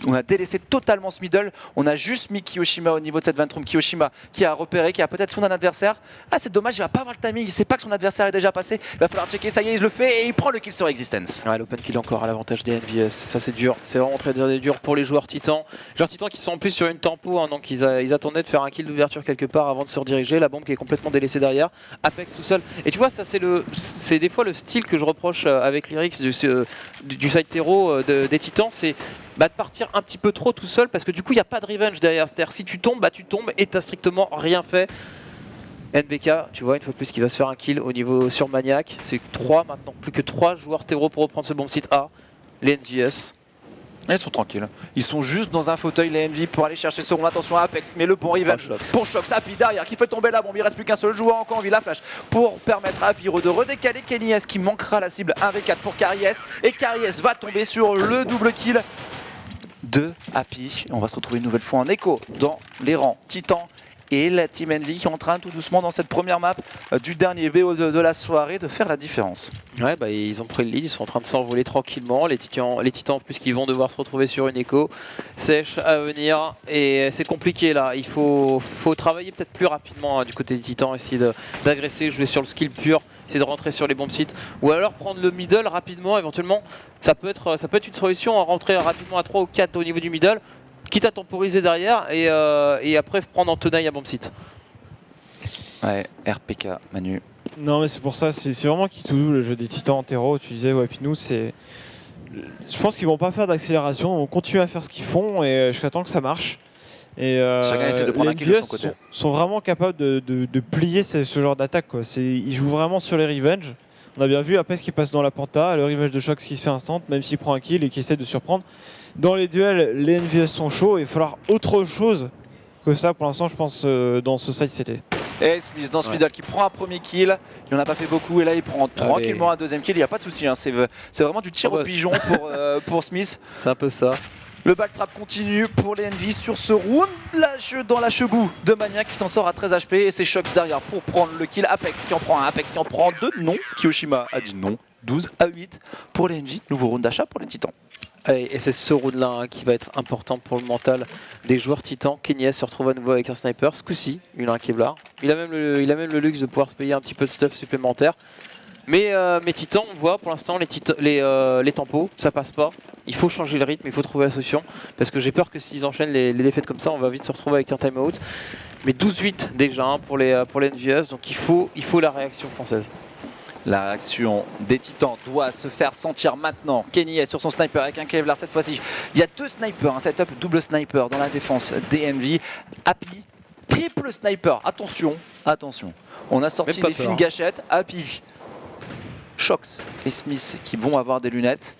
Speaker 1: On a délaissé totalement ce middle, on a juste mis Kiyoshima au niveau de cette vent room. Kiyoshima qui a repéré, qui a peut-être son adversaire. Ah c'est dommage, il va pas avoir le timing, il sait pas que son adversaire est déjà passé. Il va falloir checker, ça y est, il le fait et il prend le kill sur Existence.
Speaker 2: Ouais, l'open kill encore à l'avantage des NVS, ça c'est dur, c'est vraiment très dur pour les joueurs titans. Les joueurs titans qui sont en plus sur une tempo, donc ils attendaient de faire un kill d'ouverture quelque part avant de se rediriger. La bombe qui est complètement délaissée derrière, Apex tout seul. Et tu vois, ça c'est des fois le style que je reproche avec Lyrics du side terreau des titans, c'est de partir un petit peu trop tout seul parce que du coup il n'y a pas de revenge derrière. C'est-à-dire si tu tombes, tu tombes et t'as strictement rien fait. NBK, tu vois, une fois de plus qui va se faire un kill au niveau sur Maniac. C'est 3 maintenant, plus que 3 joueurs terreau pour reprendre ce bon site A. Les NVS.
Speaker 1: Ils sont tranquilles, ils sont juste dans un fauteuil les NV pour aller chercher ce rond. Attention à Apex, mais le bon revenge pour Shox. Happy derrière qui fait tomber la bombe, il reste plus qu'un seul joueur encore en vie, la flash pour permettre à Happy de redécaler Kenny S qui manquera la cible 1v4 pour Karius. Et Karius va tomber sur le double kill de Happy. On va se retrouver une nouvelle fois en écho dans les rangs titans et la team Envy qui est en train tout doucement dans cette première map du dernier BO de la soirée de faire la différence.
Speaker 2: Ouais, ils ont pris le lead, ils sont en train de s'envoler tranquillement. Les titans en plus qui vont devoir se retrouver sur une écho sèche à venir et c'est compliqué là. Il faut travailler peut-être plus rapidement du côté des titans, essayer d'agresser, jouer sur le skill pur. essayer de rentrer sur les bombes sites, ou alors prendre le middle rapidement, éventuellement. Ça peut être une solution, rentrer rapidement à 3 ou 4 au niveau du middle, quitte à temporiser derrière, et après prendre en tenaille à bombe site.
Speaker 1: Ouais, RPK, Manu.
Speaker 3: Non, mais c'est pour ça, c'est vraiment qui tout double le jeu des titans en terreau. Tu disais, ouais, puis nous, c'est. Je pense qu'ils vont pas faire d'accélération, ils vont continuer à faire ce qu'ils font et jusqu'à temps que ça marche. Et
Speaker 1: Chacun essaie de prendre
Speaker 3: les
Speaker 1: un kill de son
Speaker 3: NVS
Speaker 1: côté.
Speaker 3: sont vraiment capables de plier ce genre d'attaque, quoi. Ils jouent vraiment sur les revenge. On a bien vu Apex qui passe dans la penta, le revenge de Shox qui se fait instant, même s'il prend un kill et qui essaie de surprendre. Dans les duels, les NVS sont chauds et il va falloir autre chose que ça pour l'instant, je pense, dans ce side CT.
Speaker 1: Et Smith dans ce middle qui prend un premier kill, il n'en a pas fait beaucoup et là il prend tranquillement un deuxième kill, il n'y a pas de souci, hein. C'est vraiment du tir au pigeon pour Smith.
Speaker 2: C'est un peu ça.
Speaker 1: Le backtrap continue pour les Envy sur ce round dans la chegou de Maniac qui s'en sort à 13 HP et c'est Shox derrière pour prendre le kill. Apex qui en prend un, Apex qui en prend deux, non. Kiyoshima a dit non, 12 à 8 pour les Envy, nouveau round d'achat pour les Titans.
Speaker 2: Allez, et c'est ce round-là hein, qui va être important pour le mental des joueurs titans. Kenyes se retrouve à nouveau avec un sniper, ce coup-ci, il a un Kevlar. Il a même le luxe de pouvoir se payer un petit peu de stuff supplémentaire. Mais Titans, on voit pour l'instant les tempos, ça passe pas. Il faut changer le rythme, il faut trouver la solution. Parce que j'ai peur que s'ils enchaînent les défaites comme ça, on va vite se retrouver avec un timeout. Mais 12-8 déjà hein, pour les NVS, donc il faut la réaction française.
Speaker 1: La réaction des Titans doit se faire sentir maintenant. Kenny est sur son sniper avec un Kevlar cette fois-ci. Il y a deux snipers, un setup double sniper dans la défense des Envy. Happy, triple sniper. Attention, attention. On a sorti les fines gâchettes. Happy, Shox et Smith qui vont avoir des lunettes.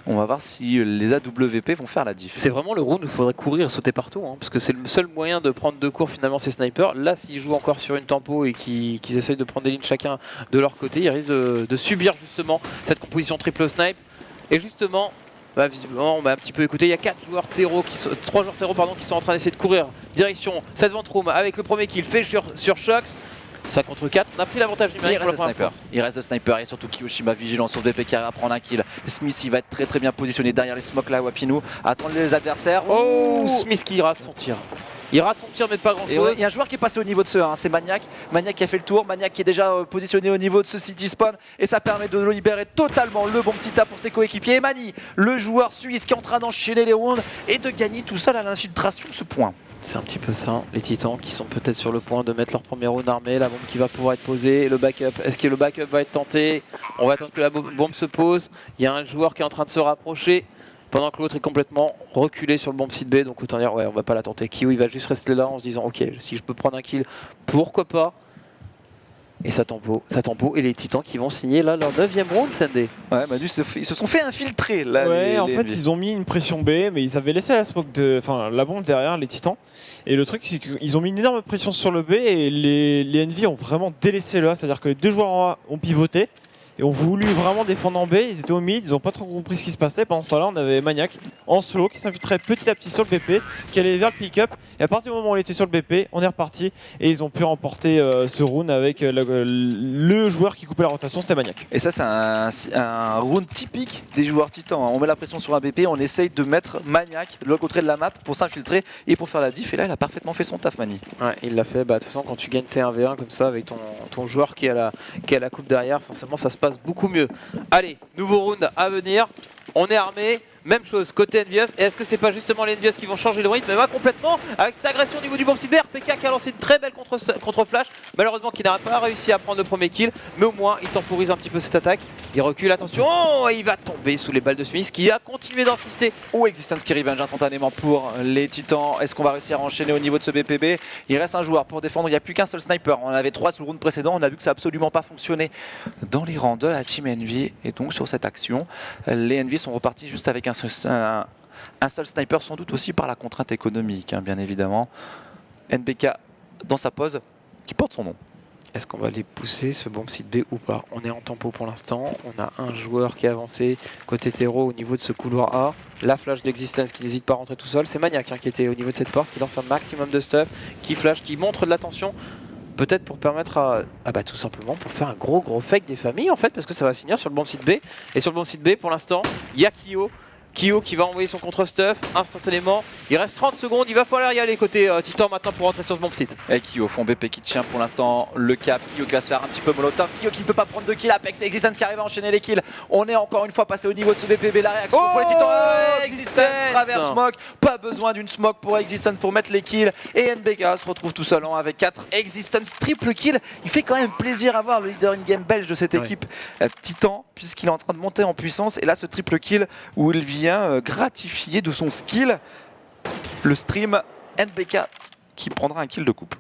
Speaker 1: On va voir si les AWP vont faire la diff.
Speaker 2: C'est vraiment le round où il faudrait courir et sauter partout, hein, parce que c'est le seul moyen de prendre deux cours finalement ces snipers. Là, s'ils jouent encore sur une tempo et qu'ils essayent de prendre des lignes chacun de leur côté, ils risquent de subir justement cette composition triple snipe. Et justement, visiblement, on va un petit peu écouter, il y a 3 joueurs terreau qui sont en train d'essayer de courir direction cette vente room avec le premier kill fait sur Shox. 5 contre 4, on a pris l'avantage numérique.
Speaker 1: Il reste de sniper et surtout Kiyoshima vigilant sur DP qui va prendre un kill. Smith il va être très bien positionné derrière les smokes là, Wapinou attend les adversaires.
Speaker 2: Oh, Smith qui rate son tir. Il rate son tir mais pas grand chose.
Speaker 1: Il y a un joueur qui est passé au niveau de ce 1, c'est Maniac. Maniac qui a fait le tour, Maniac qui est déjà positionné au niveau de ce city spawn et ça permet de libérer totalement le bomb sita pour ses coéquipiers. Et Mani, le joueur suisse qui est en train d'enchaîner les rounds et de gagner tout seul à l'infiltration ce point.
Speaker 2: C'est un petit peu ça, les Titans qui sont peut-être sur le point de mettre leur premier round armé, la bombe qui va pouvoir être posée, le backup, est-ce que le backup va être tenté? On va attendre que la bombe se pose, il y a un joueur qui est en train de se rapprocher, pendant que l'autre est complètement reculé sur le bomb site B, donc autant dire ouais on va pas la tenter. Kyo il va juste rester là en se disant ok si je peux prendre un kill, pourquoi pas? Et ça tempo, et les Titans qui vont signer là leur 9ème round, Sendé.
Speaker 1: Ouais, Manu, ils se sont fait infiltrer là.
Speaker 3: Ouais, en fait, ils ont mis une pression B, mais ils avaient laissé la bombe derrière les Titans. Et le truc, c'est qu'ils ont mis une énorme pression sur le B et les Envy ont vraiment délaissé le A. C'est-à-dire que les deux joueurs en A ont pivoté et ont voulu vraiment défendre en B. Ils étaient au mid, ils n'ont pas trop compris ce qui se passait. Pendant ce temps-là, on avait Maniac en solo qui s'infiltrait petit à petit sur le BP, qui allait vers le pick-up. Et à partir du moment où il était sur le BP, on est reparti et ils ont pu remporter ce round avec le joueur qui coupait la rotation, c'était Maniac.
Speaker 1: Et ça, c'est un round typique des joueurs titans. On met la pression sur un BP, on essaye de mettre Maniac de l'autre côté de la map pour s'infiltrer et pour faire la diff. Et là, il a parfaitement fait son taf, Mani.
Speaker 2: Ouais, il l'a fait. De toute façon, quand tu gagnes T1v1 comme ça avec ton joueur qui a la coupe derrière, forcément, ça se passe beaucoup mieux. Allez, nouveau round à venir. On est armé. Même chose côté NVS, et est-ce que c'est pas justement les NVS qui vont changer le rythme? Mais va complètement avec cette agression au niveau du bomb site B. RPK qui a lancé une très belle contre-flash, malheureusement qui n'a pas réussi à prendre le premier kill, mais au moins il temporise un petit peu cette attaque. Il recule, attention, et il va tomber sous les balles de Smith qui a continué d'insister.
Speaker 1: Ou Existence qui revenge instantanément pour les Titans. Est-ce qu'on va réussir à enchaîner au niveau de ce BPB? Il reste un joueur pour défendre, il n'y a plus qu'un seul sniper. On en avait 3 sur le round précédent, on a vu que ça n'a absolument pas fonctionné dans les rangs de la team Envy. Et donc sur cette action, les Envy sont repartis juste avec un seul sniper, sans doute aussi par la contrainte économique, hein, bien évidemment. NBK dans sa pose qui porte son nom.
Speaker 2: Est-ce qu'on va les pousser ce bomb site B ou pas? On est en tempo pour l'instant, on a un joueur qui est avancé côté terreau au niveau de ce couloir A. La flash d'Existence qui n'hésite pas à rentrer tout seul, c'est Maniac hein, qui était au niveau de cette porte, qui lance un maximum de stuff, qui flash, qui montre de l'attention. Peut-être pour permettre à... Ah bah tout simplement pour faire un gros fake des familles en fait, parce que ça va signer sur le bomb site B. Et sur le bomb site B pour l'instant, il y a Kyo. Kyo qui va envoyer son contre-stuff instantanément. Il reste 30 secondes, il va falloir y aller côté Titan maintenant pour rentrer sur ce bomb site.
Speaker 1: Et Kyo font BP qui tient pour l'instant le cap. Kyo qui va se faire un petit peu molotov. Kyo qui ne peut pas prendre de kill. Apex et Existence qui arrive à enchaîner les kills. On est encore une fois passé au niveau de ce BPB. La réaction pour les Titans. Existence travers smoke. Pas besoin d'une smoke pour Existence pour mettre les kills. Et NBK se retrouve tout seul avec 4. Existence triple kill. Il fait quand même plaisir à voir le leader in-game belge de cette équipe Titan, puisqu'il est en train de monter en puissance. Et là, ce triple kill où il vient gratifier de son skill le stream NBK qui prendra un kill de coupe.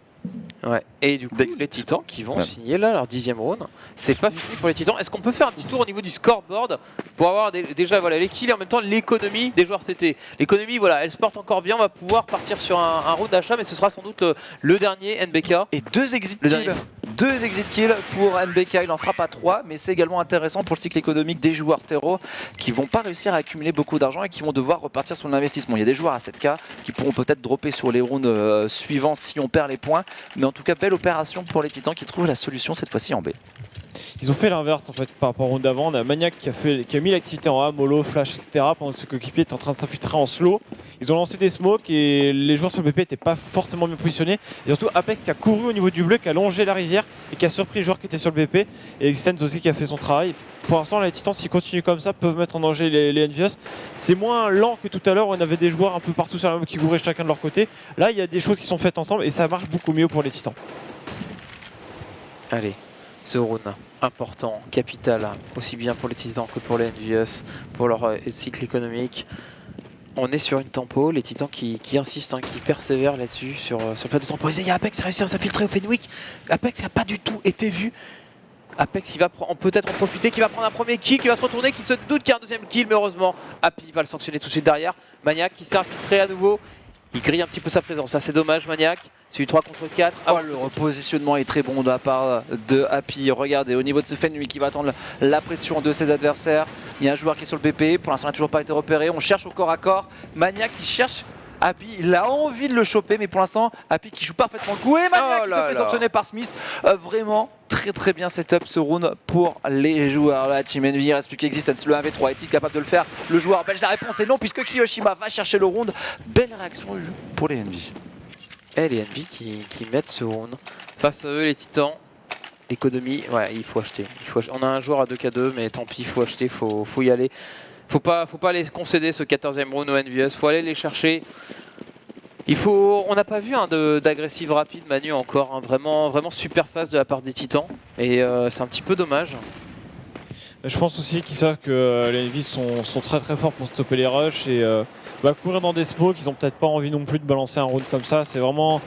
Speaker 2: Ouais. Et du coup, les Titans qui vont signer là leur 10e round. C'est pas fini pour les Titans. Est-ce qu'on peut faire un petit tour au niveau du scoreboard pour avoir déjà voilà, les kills et en même temps l'économie des joueurs CT. L'économie, voilà, elle se porte encore bien. On va pouvoir partir sur un round d'achat, mais ce sera sans doute le dernier NBK.
Speaker 1: Et 2 exit kills. 2 exit kills pour NBK. Il en fera pas 3, mais c'est également intéressant pour le cycle économique des joueurs terreau qui vont pas réussir à accumuler beaucoup d'argent et qui vont devoir repartir sur l'investissement. Il y a des joueurs à 7K qui pourront peut-être dropper sur les rounds suivants si on perd les points, mais en tout cas belle opération pour les Titans qui trouvent la solution cette fois-ci en B.
Speaker 3: Ils ont fait l'inverse en fait par rapport au round d'avant. On a Maniac qui a mis l'activité en A, mollo, flash, etc. pendant que ce coéquipier est en train de s'infiltrer en slow. Ils ont lancé des smokes et les joueurs sur le BP n'étaient pas forcément bien positionnés. Et surtout Apex qui a couru au niveau du bleu, qui a longé la rivière et qui a surpris les joueurs qui étaient sur le BP. Et Existence aussi qui a fait son travail. Pour l'instant, les Titans, s'ils continuent comme ça, peuvent mettre en danger les Envious. C'est moins lent que tout à l'heure où on avait des joueurs un peu partout sur la map qui couraient chacun de leur côté. Là, il y a des choses qui sont faites ensemble et ça marche beaucoup mieux pour les Titans.
Speaker 2: Allez, ce round important, capital, aussi bien pour les Titans que pour les Envious, pour leur cycle économique. On est sur une tempo, les Titans qui insistent, qui persévèrent là-dessus, sur le fait de temporiser. Il y a Apex qui a réussi à s'infiltrer au Fenwick. Apex n'a pas du tout été vu. Apex, il va peut-être en profiter, qui va prendre un premier kill, qui va se retourner, qui se doute qu'il y a un deuxième kill, mais heureusement, Happy va le sanctionner tout de suite derrière. Maniac qui s'est infiltré à nouveau. Il grille un petit peu sa présence, ça c'est dommage. Maniac, c'est du 3 contre 4.
Speaker 1: Le repositionnement est très bon de la part de Happy. Regardez, au niveau de ce Fenwick qui va attendre la pression de ses adversaires. Il y a un joueur qui est sur le BP, pour l'instant il n'a toujours pas été repéré. On cherche au corps à corps. Maniac qui cherche Happy, il a envie de le choper, mais pour l'instant Happy qui joue parfaitement le coup. Et Maniac qui se fait sanctionner par Smith. Vraiment très bien setup ce round pour les joueurs. La Team Envy, il reste plus qu'Existence. Le 1v3 est-il capable de le faire? Le joueur belge, la réponse est non, puisque Kiyoshima va chercher le round. Belle réaction pour les Envy.
Speaker 2: Et les Envy qui mettent ce round. Face à eux, les Titans, l'économie, ouais, il faut acheter. On a un joueur à 2k2, mais tant pis, il faut acheter, faut y aller. Faut pas les concéder ce 14e round aux Envious, faut aller les chercher. On n'a pas vu d'agressive rapide Manu encore, vraiment super fast de la part des Titans. Et c'est un petit peu dommage.
Speaker 3: Je pense aussi qu'ils savent que les Envy sont très forts pour stopper les rushs et courir dans des smokes, ils ont peut-être pas envie non plus de balancer un round comme ça. C'est vraiment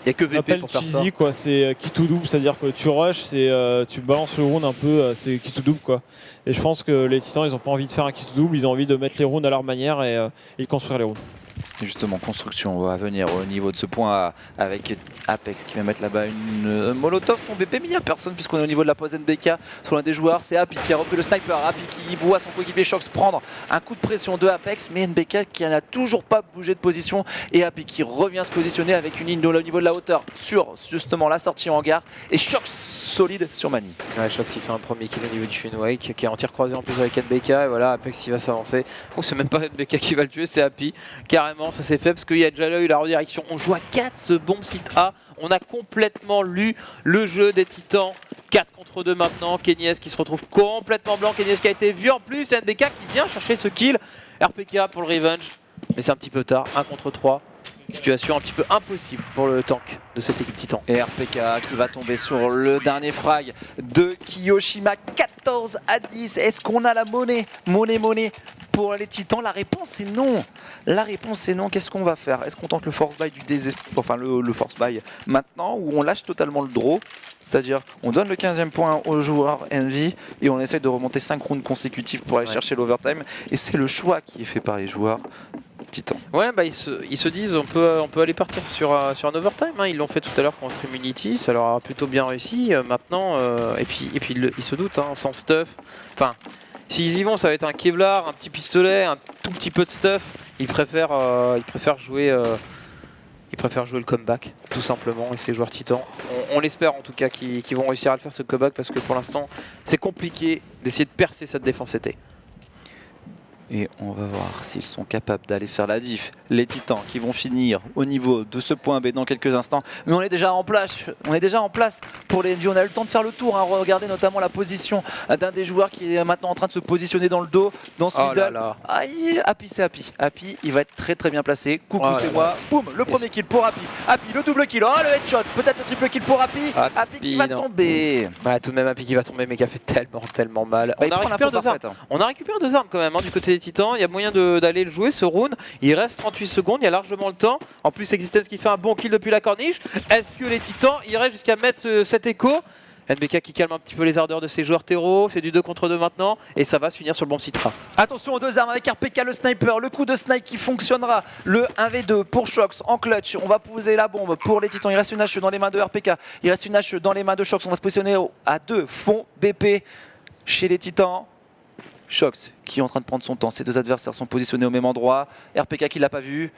Speaker 2: il n'y a que VP pour faire
Speaker 3: cheesy,
Speaker 2: ça.
Speaker 3: Quoi. C'est qui to double, c'est-à-dire que tu rush, tu balances le round un peu, c'est qui to double quoi. Et je pense que les Titans, ils ont pas envie de faire un qui to double, ils ont envie de mettre les rounds à leur manière et construire les rounds.
Speaker 1: Et justement, construction à venir au niveau de ce point avec Apex qui va mettre là-bas une molotov en BP, mais il n'y a personne puisqu'on est au niveau de la pause NBK sur l'un des joueurs. C'est Happy qui a repris le sniper, Happy qui voit son coéquipier Shox prendre un coup de pression de Apex, mais NBK qui n'a toujours pas bougé de position et Happy qui revient se positionner avec une ligne au niveau de la hauteur sur justement la sortie en hangar et Shox solide sur Mani.
Speaker 2: Ouais, Shox il fait un premier kill au niveau du Fenwick qui est en tir croisé en plus avec NBK et voilà Apex il va s'avancer. Oh, c'est même pas NBK qui va le tuer, c'est Happy carrément. Ça s'est fait parce qu'il y a déjà l'œil, la redirection. On joue à 4 ce bomb site A. On a complètement lu le jeu des Titans. 4 contre 2 maintenant. Kenyes qui se retrouve complètement blanc. Kenyes qui a été vu en plus. NBK qui vient chercher ce kill. RPK pour le revenge. Mais c'est un petit peu tard. 1 contre 3. Situation un petit peu impossible pour le tank de cette équipe Titan.
Speaker 1: Et RPK qui va tomber sur le dernier frag de Kiyoshima. 14-10. Est-ce qu'on a la monnaie pour les Titans? La réponse est non. La réponse est non. Qu'est-ce qu'on va faire? Est-ce qu'on tente le force buy du désespoir, enfin le force buy maintenant, ou on lâche totalement le draw? C'est-à-dire on donne le 15e point aux joueurs Envy et on essaie de remonter 5 rounds consécutifs pour aller chercher l'overtime. Et c'est le choix qui est fait par les joueurs Titan.
Speaker 2: Ouais, ils se disent on peut aller partir sur un overtime. Ils l'ont fait tout à l'heure contre Immunity, ça leur a plutôt bien réussi. Maintenant, et puis ils se doutent, sans stuff. Enfin, s'ils y vont, ça va être un Kevlar, un petit pistolet, un tout petit peu de stuff. Ils préfèrent jouer le comeback, tout simplement. Et ces joueurs Titans, on l'espère en tout cas qu'ils vont réussir à le faire ce comeback parce que pour l'instant, c'est compliqué d'essayer de percer cette défense été.
Speaker 1: Et on va voir s'ils sont capables d'aller faire la diff. Les Titans qui vont finir au niveau de ce point B dans quelques instants. Mais on est déjà en place. Pour les NV. On a eu le temps de faire le tour. Hein. Regardez notamment la position d'un des joueurs qui est maintenant en train de se positionner dans le dos, dans ce middle. Aïe, Happy, c'est Happy. Happy, il va être très très bien placé. Coucou, c'est moi. Boum, le premier kill pour Happy. Happy, le double kill. Oh, le headshot. Peut-être le triple kill pour Happy. Happy qui va tomber.
Speaker 2: Ouais, tout de même Happy qui va tomber, mais qui a fait tellement mal.
Speaker 1: Bah,
Speaker 2: On a récupéré 2 armes quand même hein, du côté des Titans. Il y a moyen d'aller le jouer ce round. Il reste 38 secondes, il y a largement le temps. En plus, Existence qui fait un bon kill depuis la corniche. Est-ce que les Titans iraient jusqu'à mettre cet écho? NBK qui calme un petit peu les ardeurs de ses joueurs terreau. C'est du 2 contre 2 maintenant. Et ça va se finir sur le bon Citra.
Speaker 1: Attention aux 2 armes avec RPK le sniper. Le coup de snipe qui fonctionnera. Le 1v2 pour Shox en clutch. On va poser la bombe pour les Titans. Il reste une hache dans les mains de RPK. Il reste une hache dans les mains de Shox. On va se positionner à 2 fonds BP chez les Titans. Shox qui est en train de prendre son temps. Ses 2 adversaires sont positionnés au même endroit. RPK qui l'a pas vu.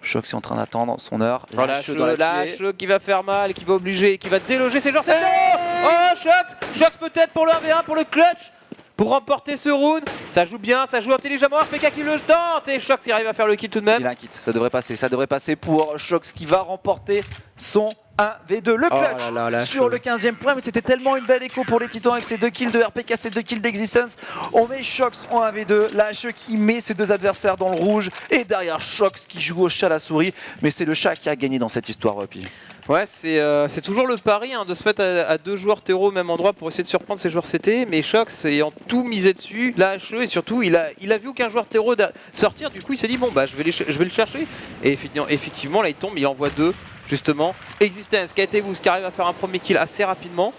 Speaker 1: Shox est en train d'attendre son heure.
Speaker 2: Lâche qui va faire mal, qui va obliger, qui va déloger ses joueurs. Oh, Shox peut-être pour le 1v1, pour le clutch, pour remporter ce round. Ça joue bien, ça joue intelligemment. RPK qui le tente et Shox il arrive à faire le kill tout de même.
Speaker 1: Il a un kit, ça devrait passer pour Shox qui va remporter son 1v2, le clutch sur le 15e point. Mais c'était tellement une belle écho pour les Titans avec ces 2 kills de RPK, ces 2 kills d'Existence. On met Shox en 1v2, la HE qui met ses 2 adversaires dans le rouge et derrière Shox qui joue au chat à la souris. Mais c'est le chat qui a gagné dans cette histoire, Pi.
Speaker 2: Ouais, c'est toujours le pari hein, de se mettre à 2 joueurs terreau au même endroit pour essayer de surprendre ces joueurs CT. Mais Shox ayant tout misé dessus, la HE et surtout il a vu aucun joueur terreau sortir. Du coup il s'est dit bon bah je vais le chercher. Et effectivement là il tombe, il envoie 2 justement. Existence qui a été qui arrive à faire un premier kill assez rapidement.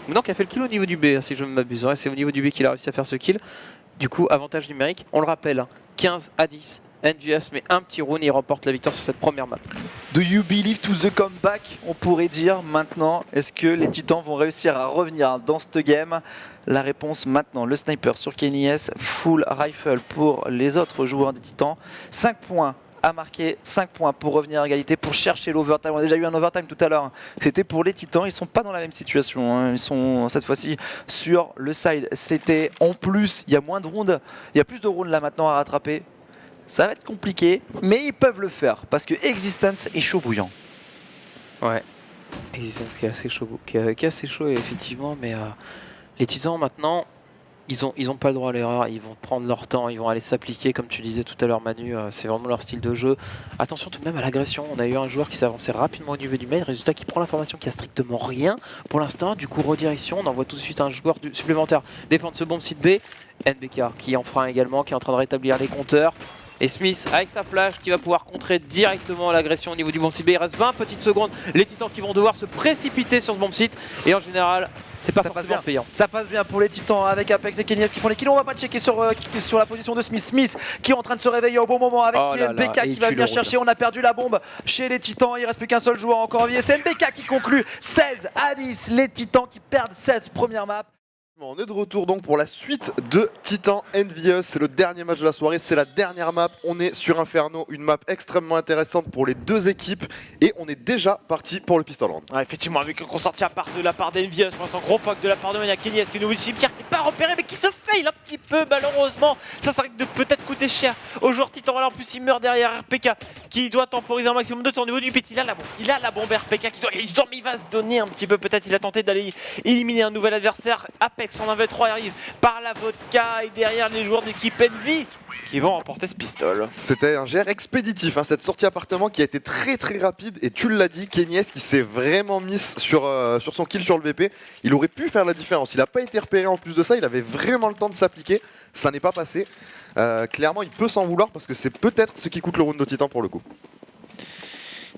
Speaker 2: Maintenant qui a fait le kill au niveau du B si je ne m'abuse. Ouais, c'est au niveau du B qu'il a réussi à faire ce kill. Du coup avantage numérique, on le rappelle, 15-10. NGS met un petit round et il remporte la victoire sur cette première map.
Speaker 1: Do you believe to the comeback? On pourrait dire maintenant, est-ce que les Titans vont réussir à revenir dans cette game? La réponse maintenant, le sniper sur Kenny S, full rifle pour les autres joueurs des Titans. 5 points à marquer, 5 points pour revenir à égalité, pour chercher l'overtime. On a déjà eu un overtime tout à l'heure, c'était pour les Titans, ils sont pas dans la même situation, hein. Ils sont cette fois-ci sur le side. C'était en plus, il y a moins de rounds, il y a plus de rounds là maintenant à rattraper. Ça va être compliqué, mais ils peuvent le faire parce que Existence est chaud bouillant.
Speaker 2: Ouais, Existence qui est assez chaud effectivement, mais les Titans maintenant, ils ont pas le droit à l'erreur, ils vont prendre leur temps, ils vont aller s'appliquer comme tu disais tout à l'heure Manu, c'est vraiment leur style de jeu. Attention tout de même à l'agression, on a eu un joueur qui s'est avancé rapidement au niveau du mail, résultat qui prend l'information qui a strictement rien pour l'instant, du coup redirection, on envoie tout de suite un joueur supplémentaire défendre ce bon site B, NBK qui en fera également, qui est en train de rétablir les compteurs. Et Smith avec sa flash qui va pouvoir contrer directement l'agression au niveau du bon site B. Il reste 20 petites secondes. Les Titans qui vont devoir se précipiter sur ce bon site. Et en général, c'est pas forcément payant.
Speaker 1: Ça passe bien pour les Titans avec Apex et Kenyes qui font les kills. On va pas checker sur la position de Smith. Smith qui est en train de se réveiller au bon moment avec NBK qui va venir chercher. On a perdu la bombe chez les Titans. Il reste plus qu'un seul joueur encore en vie. Et c'est NBK qui conclut 16-10. Les Titans qui perdent cette première map.
Speaker 4: On est de retour donc pour la suite de Titan Envious, c'est le dernier match de la soirée, c'est la dernière map, on est sur Inferno, une map extrêmement intéressante pour les 2 équipes et on est déjà parti pour le Pistol Round.
Speaker 3: Ouais, effectivement, avec un gros sorti à part de la part d'Envious, pour l'instant gros pack de la part de Mania Kenny, est-ce que nous Pierre qui n'est pas repéré mais qui se fail un petit peu malheureusement, ça risque de peut-être coûter cher au joueur Titan, en plus il meurt derrière RPK qui doit temporiser un maximum de temps au niveau du pit, il a la bombe RPK qui doit, il va se donner un petit peu peut-être, il a tenté d'aller éliminer un nouvel adversaire, Apex en 1v3 arrive par la vodka et derrière les joueurs d'équipe Envy qui vont remporter ce pistol.
Speaker 4: C'était un GR expéditif, hein, cette sortie appartement qui a été très rapide et tu l'as dit, Kenyes qui s'est vraiment mis sur son kill sur le BP, il aurait pu faire la différence, il n'a pas été repéré en plus de ça, il avait vraiment le temps de s'appliquer, ça n'est pas passé. Clairement il peut s'en vouloir parce que c'est peut-être ce qui coûte le round de Titan pour le coup.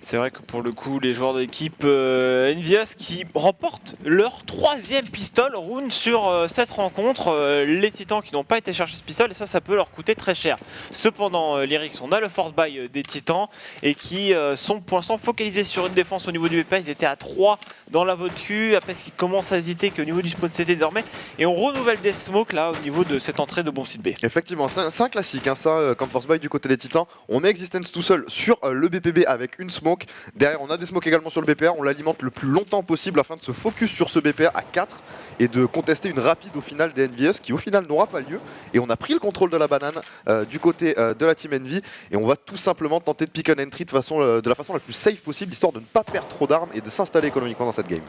Speaker 3: C'est vrai que pour le coup, les joueurs de l'équipe Envious qui remportent leur 3e pistol round sur cette rencontre. Les Titans qui n'ont pas été chercher ce pistol et ça peut leur coûter très cher. Cependant, Lyrix, on a le force buy des Titans et qui sont pour l'instant focalisés sur une défense au niveau du BP. Ils étaient à 3 dans la vote Q, après ce qu'ils commencent à hésiter qu'au niveau du spawn CT désormais. Et on renouvelle des smokes là au niveau de cette entrée de bon site B.
Speaker 4: Effectivement, c'est un classique, hein, ça, comme force buy du côté des Titans. On met Existence tout seul sur le BPB avec une smoke. Derrière, on a des smokes également sur le BPR. On l'alimente le plus longtemps possible afin de se focus sur ce BPR à 4 et de contester une rapide au final des Envious qui au final n'aura pas lieu. Et on a pris le contrôle de la banane du côté de la team Envy et on va tout simplement tenter de pick an entry de la façon la plus safe possible, histoire de ne pas perdre trop d'armes et de s'installer économiquement dans cette game.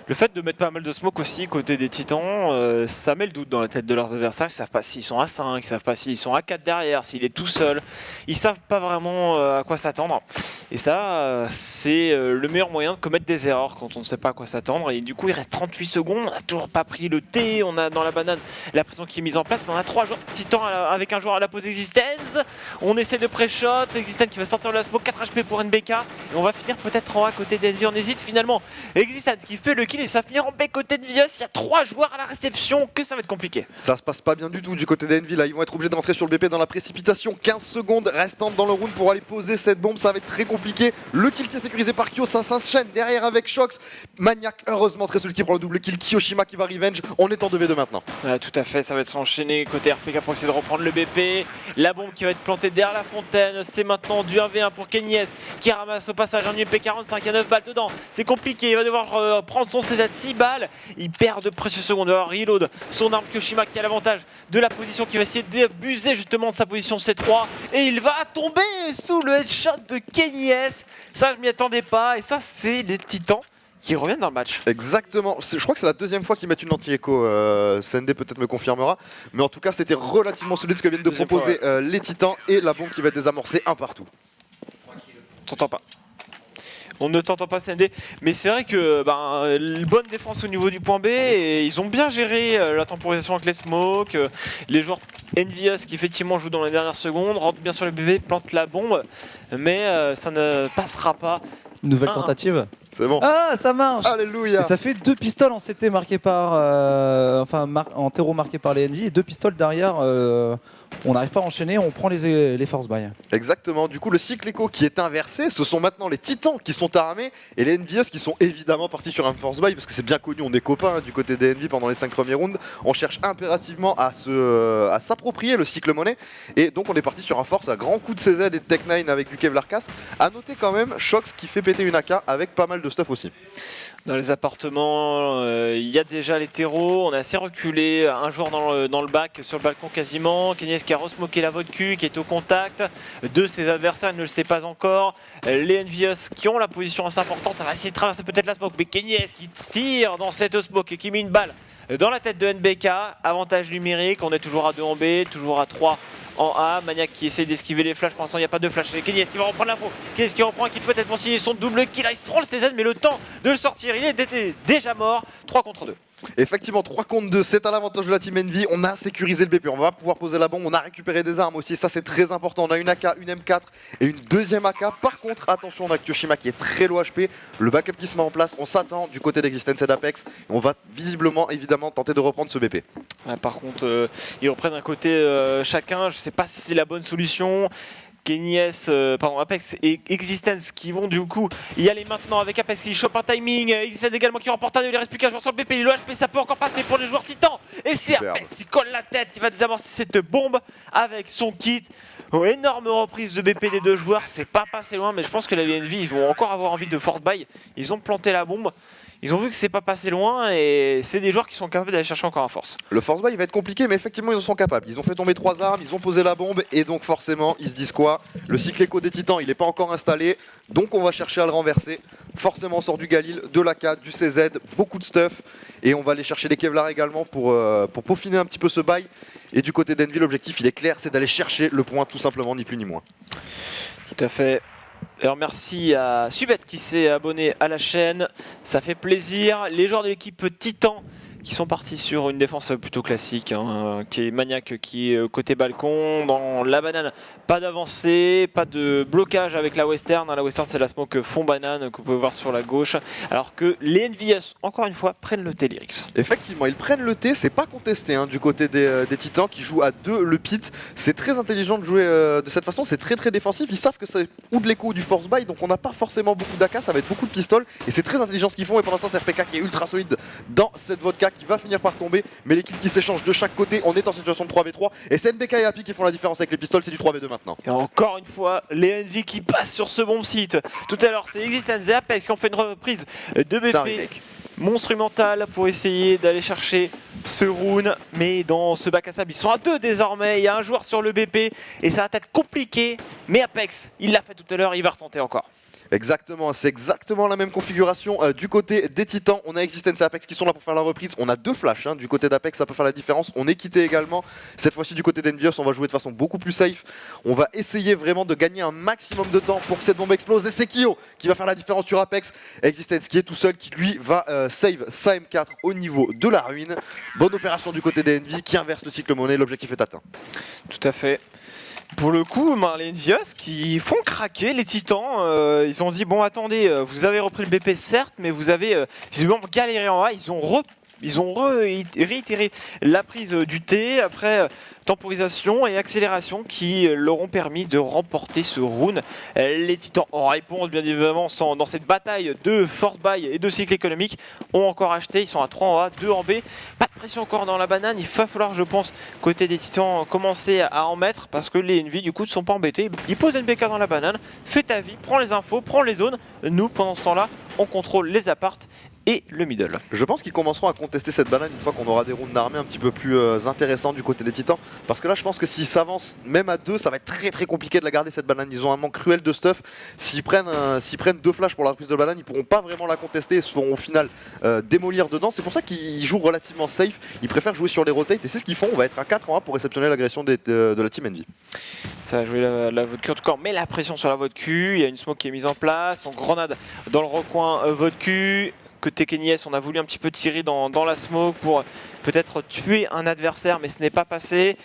Speaker 3: Le fait de mettre pas mal de smoke aussi côté des titans, ça met le doute dans la tête de leurs adversaires. Ils savent pas s'ils sont à 5, ils savent pas s'ils sont à 4 derrière, s'il est tout seul. Ils savent pas vraiment à quoi s'attendre. Et ça, c'est le meilleur moyen de commettre des erreurs quand on ne sait pas à quoi s'attendre. Et du coup, il reste 38 secondes, on n'a toujours pas pris le T, on a dans la banane la pression qui est mise en place, mais on a 3 joueurs titans avec un joueur à la pause Existence. On essaie de pré-shot, Existence qui va sortir de la smoke, 4 HP pour NBK. Et on va finir peut-être en A côté d'Envy, on hésite finalement. Existence qui fait le kill et ça va finir en B côté de Vios. Il y a 3 joueurs à la réception, que ça va être compliqué.
Speaker 4: Ça se passe pas bien du tout du côté d'Envy, là ils vont être obligés de rentrer sur le BP dans la précipitation. 15 secondes restantes dans le round pour aller poser cette bombe, ça va être très compliqué. Le kill qui est sécurisé par Kyo, ça s'enchaîne derrière avec Shox. Maniac, heureusement très solide qui prend le double kill. Kiyoshima qui va revenge, on est en 2v2 maintenant.
Speaker 3: Tout à fait, ça va être s'enchaîner côté RPK pour essayer de reprendre le BP. La bombe qui va être plantée derrière la fontaine, c'est maintenant du 1v1 pour Kenyes qui ramasse au passage un UMP45 à 9 balles dedans. C'est compliqué, il va devoir prendre son CZ 6 balles. Il perd de précieuses secondes, alors reload son arme. Kiyoshima qui a l'avantage de la position, qui va essayer d'abuser justement de sa position C3 et il va tomber sous le headshot de Kenyes. Ça je m'y attendais pas et ça c'est les titans qui reviennent dans le match.
Speaker 4: Exactement, je crois que c'est la deuxième fois qu'ils mettent une anti-écho, CND peut-être me confirmera, mais en tout cas c'était relativement solide ce que viennent de proposer les titans et la bombe qui va être désamorcée un partout.
Speaker 3: On t'entend pas. On ne t'entend pas CND, mais c'est vrai que bonne défense au niveau du point B et ils ont bien géré la temporisation avec les smokes. Les joueurs Envious qui effectivement jouent dans les dernières secondes, rentrent bien sur le BB, plantent la bombe, mais ça ne passera pas.
Speaker 5: Nouvelle tentative.
Speaker 4: C'est bon.
Speaker 5: Ah, ça marche.
Speaker 4: Alléluia.
Speaker 5: Et ça fait 2 pistoles en CT marqués par, en terreau marqués par les Envy et 2 pistoles derrière. On n'arrive pas à enchaîner, on prend les force buy.
Speaker 4: Exactement, du coup le cycle écho qui est inversé, ce sont maintenant les titans qui sont armés et les Envious qui sont évidemment partis sur un force buy parce que c'est bien connu, on est copains du côté des Envy pendant les 5 premiers rounds. On cherche impérativement à s'approprier le cycle monnaie et donc on est parti sur un force à grand coup de CZ et de Tech9 avec du Kevlar Cass. A noter quand même Shox qui fait péter une AK avec pas mal de stuff aussi.
Speaker 3: Dans les appartements, il y a déjà les terreaux, on est assez reculé, un joueur dans le bac, sur le balcon quasiment. Kenyes qui a resmoqué la vodka, qui est au contact de ses adversaires, il ne le sait pas encore. Les Envious qui ont la position assez importante, ça va essayer de traverser peut-être la smoke, mais Kenyes qui tire dans cette smoke et qui met une balle dans la tête de NBK. Avantage numérique, on est toujours à 2 en B, toujours à 3 en A. Maniac qui essaie d'esquiver les flashs, pour l'instant il n'y a pas de flash. Kenyes qui va reprendre l'info, Kenyes qui reprend, qui peut-être pour signer son double kill. Il se prend le CZ, mais le temps de le sortir, il est déjà mort. 3 contre 2.
Speaker 4: Effectivement 3 contre 2, c'est à l'avantage de la team Envy, on a sécurisé le BP, on va pouvoir poser la bombe, on a récupéré des armes aussi, ça c'est très important, on a une AK, une M4 et une deuxième AK. Par contre attention, on a Kiyoshima qui est très low HP, le backup qui se met en place, on s'attend du côté d'Existence et d'Apex, on va visiblement évidemment tenter de reprendre ce BP.
Speaker 3: Par contre ils reprennent un côté chacun, je sais pas si c'est la bonne solution. Apex et Existence qui vont du coup y aller maintenant avec Apex qui chope un timing, Existence également qui remporte un, il ne reste plus qu'un joueur sur le BP, le HP ça peut encore passer pour les joueurs titans et c'est Apex qui colle la tête, il va désamorcer cette bombe avec son kit. Énorme reprise de BP des deux joueurs, c'est pas passé loin mais je pense que la LNV ils vont encore avoir envie de fort buy, ils ont planté la bombe. Ils ont vu que c'est pas passé loin et c'est des joueurs qui sont capables d'aller chercher encore un force.
Speaker 4: Le force buy il va être compliqué mais effectivement ils en sont capables. Ils ont fait tomber 3 armes, ils ont posé la bombe et donc forcément ils se disent quoi? Le cycle écho des titans il n'est pas encore installé donc on va chercher à le renverser. Forcément on sort du Galil, de l'AK, du CZ, beaucoup de stuff et on va aller chercher les Kevlar également pour peaufiner un petit peu ce buy. Et du côté d'Envy l'objectif il est clair, c'est d'aller chercher le point tout simplement, ni plus ni moins.
Speaker 3: Tout à fait. Alors merci à Subet qui s'est abonné à la chaîne, ça fait plaisir. Les joueurs de l'équipe Titan qui sont partis sur une défense plutôt classique, qui est Maniac qui est côté balcon, dans la banane, pas d'avancée, pas de blocage avec la Western. La Western c'est la smoke fond banane que vous pouvez voir sur la gauche, alors que les NVS, encore une fois, prennent le T lyrics.
Speaker 4: Effectivement, ils prennent le T, c'est pas contesté du côté des Titans qui jouent à 2 le pit. C'est très intelligent de jouer de cette façon, c'est très très défensif. Ils savent que c'est ou de l'écho ou du force buy, donc on n'a pas forcément beaucoup d'AK, ça va être beaucoup de pistoles et c'est très intelligent ce qu'ils font. Et pendant ça, c'est RPK qui est ultra solide dans cette vodka qui va finir par tomber, mais les kills qui s'échangent de chaque côté. On est en situation de 3v3 et c'est NBK et Happy qui font la différence avec les pistoles, c'est du 3v2 maintenant.
Speaker 3: Et encore une fois, les NV qui passent sur ce bon site. Tout à l'heure, c'est Existence et Apex qui ont fait une reprise de BP.
Speaker 2: Monstrumental pour essayer d'aller chercher ce rune, mais dans ce bac à sable ils sont à 2 désormais, il y a un joueur sur le BP et ça va être compliqué, mais Apex il l'a fait tout à l'heure, il va retenter encore.
Speaker 4: Exactement, c'est exactement la même configuration du côté des Titans. On a Existence et Apex qui sont là pour faire la reprise. On a 2 flashs du côté d'Apex, ça peut faire la différence. On est quitté également. Cette fois-ci du côté d'Envious, on va jouer de façon beaucoup plus safe. On va essayer vraiment de gagner un maximum de temps pour que cette bombe explose. Et c'est Kyo qui va faire la différence sur Apex. Existence qui est tout seul, qui lui va save sa M4 au niveau de la ruine. Bonne opération du côté des Envy qui inverse le cycle monnaie. L'objectif est atteint.
Speaker 2: Tout à fait. Pour le coup, les Envious qui font craquer les Titans, ils ont dit bon attendez, vous avez repris le BP certes, mais vous avez visiblement galéré en A, ils ont réitéré la prise du T après temporisation et accélération qui leur ont permis de remporter ce round. Les Titans en réponse bien évidemment dans cette bataille de force buy et de cycle économique ont encore acheté, ils sont à 3 en A, 2 en B. Pas de pression encore dans la banane, il va falloir je pense côté des Titans commencer à en mettre parce que les Envy du coup ne sont pas embêtés. Ils posent NBK dans la banane, fais ta vie, prends les infos, prends les zones. Nous pendant ce temps là on contrôle les appartes et le middle.
Speaker 4: Je pense qu'ils commenceront à contester cette banane une fois qu'on aura des rounds d'armée un petit peu plus intéressants du côté des Titans. Parce que là, je pense que s'ils s'avancent même à 2, ça va être très très compliqué de la garder cette banane. Ils ont un manque cruel de stuff. S'ils prennent 2 flashs pour la reprise de banane, ils pourront pas vraiment la contester et se feront au final démolir dedans. C'est pour ça qu'ils jouent relativement safe. Ils préfèrent jouer sur les rotates et c'est ce qu'ils font. On va être à 4 en A pour réceptionner l'agression de la team Envy.
Speaker 2: Ça va jouer la vodka tout corps, mais la pression sur la vodka. Il y a une smoke qui est mise en place. On grenade dans le recoin vodka. Côté Kenyes, on a voulu un petit peu tirer dans la smoke pour peut-être tuer un adversaire, mais ce n'est pas passé.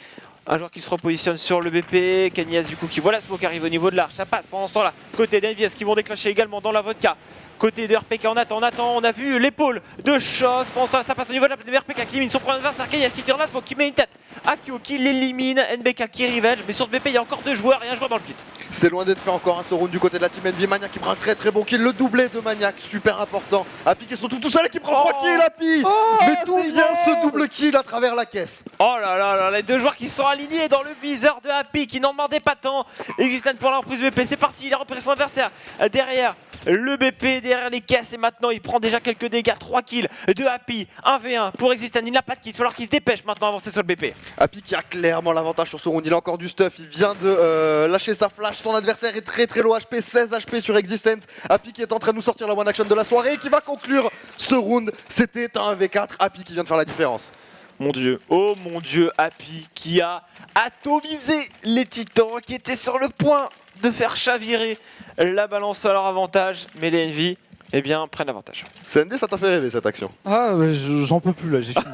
Speaker 2: Un joueur qui se repositionne sur le BP, Kenyes du coup qui voit la smoke arrive au niveau de l'arche, ça passe pendant ce temps-là. Côté d'Envious qui vont déclencher également dans la vodka. Côté de RPK, on attend, on a vu l'épaule de Shox, pendant ce temps-là ça passe au niveau de la RPK qui élimine son premier adversaire, Kenyes qui tire dans la smoke, qui met une tête. Akio qui l'élimine, NBK qui revenge, mais sur ce BP il y a encore 2 joueurs et un joueur dans le pit.
Speaker 4: C'est loin d'être fait encore un ce round du côté de la team Envy. Maniac qui prend un très très bon kill, le doublé de Maniac, super important. Happy qui se retrouve tout seul et qui prend 3 kills, Happy. Mais d'où vient ce double kill à travers la caisse?
Speaker 2: Oh là là là, les 2 joueurs qui sont alignés dans le viseur de Happy qui n'en demandait pas tant. Existence pour la reprise BP, c'est parti, il a repris son adversaire derrière le BP, derrière les caisses et maintenant il prend déjà quelques dégâts, 3 kills de Happy, 1v1 pour Existence, il n'a pas de kill, il va falloir qu'il se dépêche maintenant d'avancer sur le BP.
Speaker 4: Happy qui a clairement l'avantage sur ce round, il a encore du stuff, il vient de lâcher sa flash, son adversaire est très très low HP, 16 HP sur Existence. Happy qui est en train de nous sortir la one action de la soirée et qui va conclure ce round, c'était un V4, Happy qui vient de faire la différence.
Speaker 2: Mon dieu, oh mon dieu, Happy qui a atomisé les Titans, qui étaient sur le point de faire chavirer la balance à leur avantage, mais les Envy eh bien, prennent l'avantage.
Speaker 4: CND, ça t'a fait rêver cette action?
Speaker 5: Ah, mais j'en peux plus là, j'ai fini.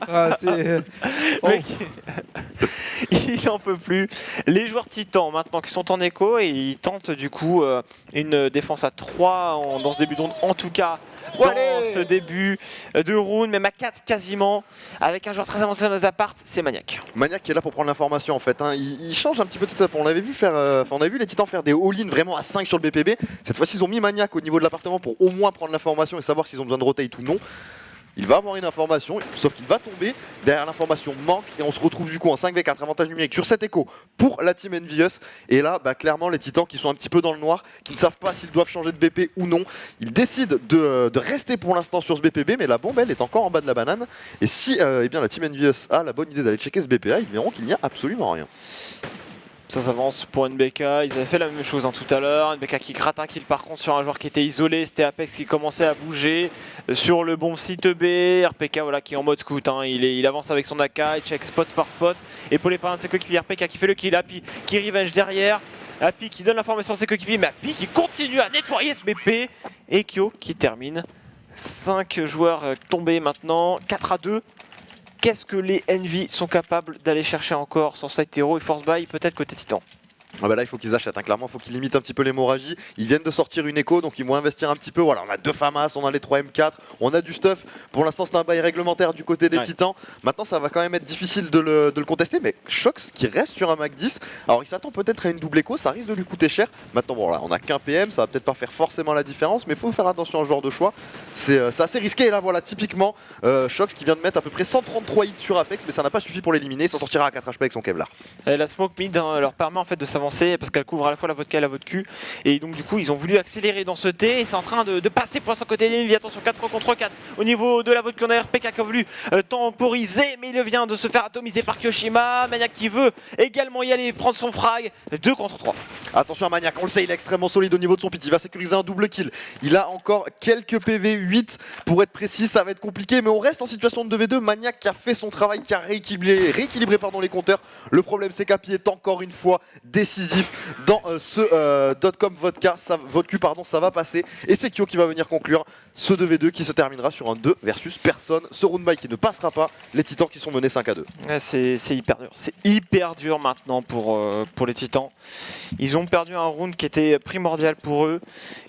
Speaker 5: Ah,
Speaker 2: Mec, il en peut plus. Les joueurs Titans maintenant qui sont en écho et ils tentent du coup une défense à 3 dans ce début de round. En tout cas, dans ce début de round, même à 4 quasiment, avec un joueur très avancé dans les apparts, c'est Maniac.
Speaker 4: Maniac qui est là pour prendre l'information en fait. Il change un petit peu de setup. On avait vu on a vu les Titans faire des all-in vraiment à 5 sur le BPB. Cette fois-ci, ils ont mis Maniac au niveau de l'appartement pour au moins prendre l'information et savoir s'ils ont besoin de rotate ou non. Il va avoir une information, sauf qu'il va tomber. Derrière l'information manque et on se retrouve du coup en 5v4 avantage numérique sur cet écho pour la team Envious. Et là, clairement, les Titans qui sont un petit peu dans le noir, qui ne savent pas s'ils doivent changer de BP ou non, ils décident de rester pour l'instant sur ce BPB, mais la bombe elle est encore en bas de la banane. Et si eh bien, la team Envious a la bonne idée d'aller checker ce BPA, ils verront qu'il n'y a absolument rien.
Speaker 2: Ça s'avance pour NBK, ils avaient fait la même chose tout à l'heure. NBK qui gratte un kill par contre sur un joueur qui était isolé, c'était Apex qui commençait à bouger sur le bon site B. RPK voilà, qui est en mode scout, il avance avec son AK, il check spot par spot, épaulé par un de ses coéquipiers. RPK qui fait le kill, Happy qui revenge derrière, Happy qui donne l'information à ses coéquipiers, mais Happy qui continue à nettoyer ce BP. Et Kyo qui termine. 5 joueurs tombés maintenant, 4-2. Qu'est-ce que les Envy sont capables d'aller chercher encore sur site hero et force buy peut-être côté Titan?
Speaker 4: Là il faut qu'ils achètent, clairement il faut qu'ils limitent un petit peu l'hémorragie. Ils viennent de sortir une écho donc ils vont investir un petit peu. Voilà, on a 2 FAMAS, on a les 3 M4, on a du stuff. Pour l'instant c'est un bail réglementaire du côté des Titans. Maintenant ça va quand même être difficile de le contester, mais Shox qui reste sur un Mac 10. Alors il s'attend peut-être à une double écho, ça risque de lui coûter cher. Maintenant bon là on a qu'un PM, ça va peut-être pas faire forcément la différence, mais il faut faire attention à ce genre de choix. C'est assez risqué et là voilà typiquement Shox qui vient de mettre à peu près 133 hits sur Apex, mais ça n'a pas suffi pour l'éliminer, il s'en sortira à 4 HP avec son Kevlar.
Speaker 2: Et la smoke mid leur permet en fait de savoir s'avancer parce qu'elle couvre à la fois la vodka et la vodka. Et donc du coup ils ont voulu accélérer dans ce T et c'est en train de passer pour l'instant côté d'Envy. Attention 4 contre 4 au niveau de la vodka. On a RPK qui a voulu temporiser mais il vient de se faire atomiser par Kyoshima. Maniac qui veut également y aller prendre son frag. 2 contre 3.
Speaker 4: Attention à Maniac, on le sait, il est extrêmement solide au niveau de son pit. Il va sécuriser un double kill. Il a encore quelques PV, 8 pour être précis. Ça va être compliqué, mais on reste en situation de 2v2. Maniac qui a fait son travail, qui a rééquilibré les compteurs. Le problème, c'est qu'Api est encore une fois décisif dans ce .com vodka. Ça va passer. Et c'est Kyo qui va venir conclure ce 2v2 qui se terminera sur un 2 versus personne. Ce round by qui ne passera pas. Les Titans qui sont menés 5-2.
Speaker 2: Ouais, c'est hyper dur. C'est hyper dur maintenant pour les Titans. Ils ont perdu un round qui était primordial pour eux.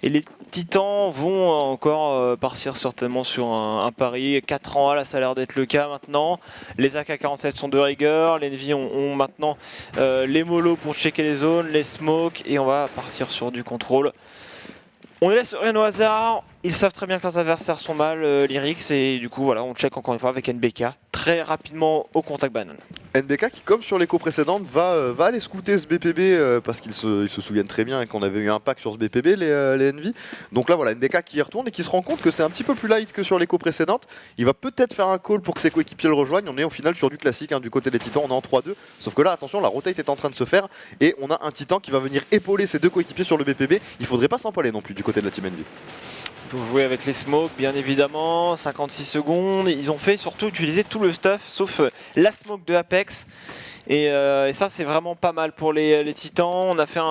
Speaker 2: Et les Titans vont encore partir certainement sur un pari. 4 en A, là ça a l'air d'être le cas maintenant. Les AK-47 sont de rigueur. Les Navy ont maintenant les molos pour checker les zones, les smokes. Et on va partir sur du contrôle. On ne laisse rien au hasard. Ils savent très bien que leurs adversaires sont mal, Lyrics. Et du coup, voilà, on check encore une fois avec NBK. Très rapidement au contact banane.
Speaker 4: NBK qui, comme sur l'écho précédente, va aller scouter ce BPB parce qu'ils se souviennent très bien qu'on avait eu un pack sur ce BPB, les Envy. Donc là, voilà, NBK qui y retourne et qui se rend compte que c'est un petit peu plus light que sur l'écho précédente. Il va peut-être faire un call pour que ses coéquipiers le rejoignent. On est au final sur du classique, hein, du côté des Titans, on est en 3-2. Sauf que là, attention, la rotate est en train de se faire et on a un Titan qui va venir épauler ses deux coéquipiers sur le BPB. Il faudrait pas s'empaler non plus du côté de la Team Envy.
Speaker 2: Pour jouer avec les smokes, bien évidemment, 56 secondes. Ils ont fait surtout utiliser tout le stuff, sauf la smoke de Apex. Et ça, c'est vraiment pas mal pour les Titans. On a fait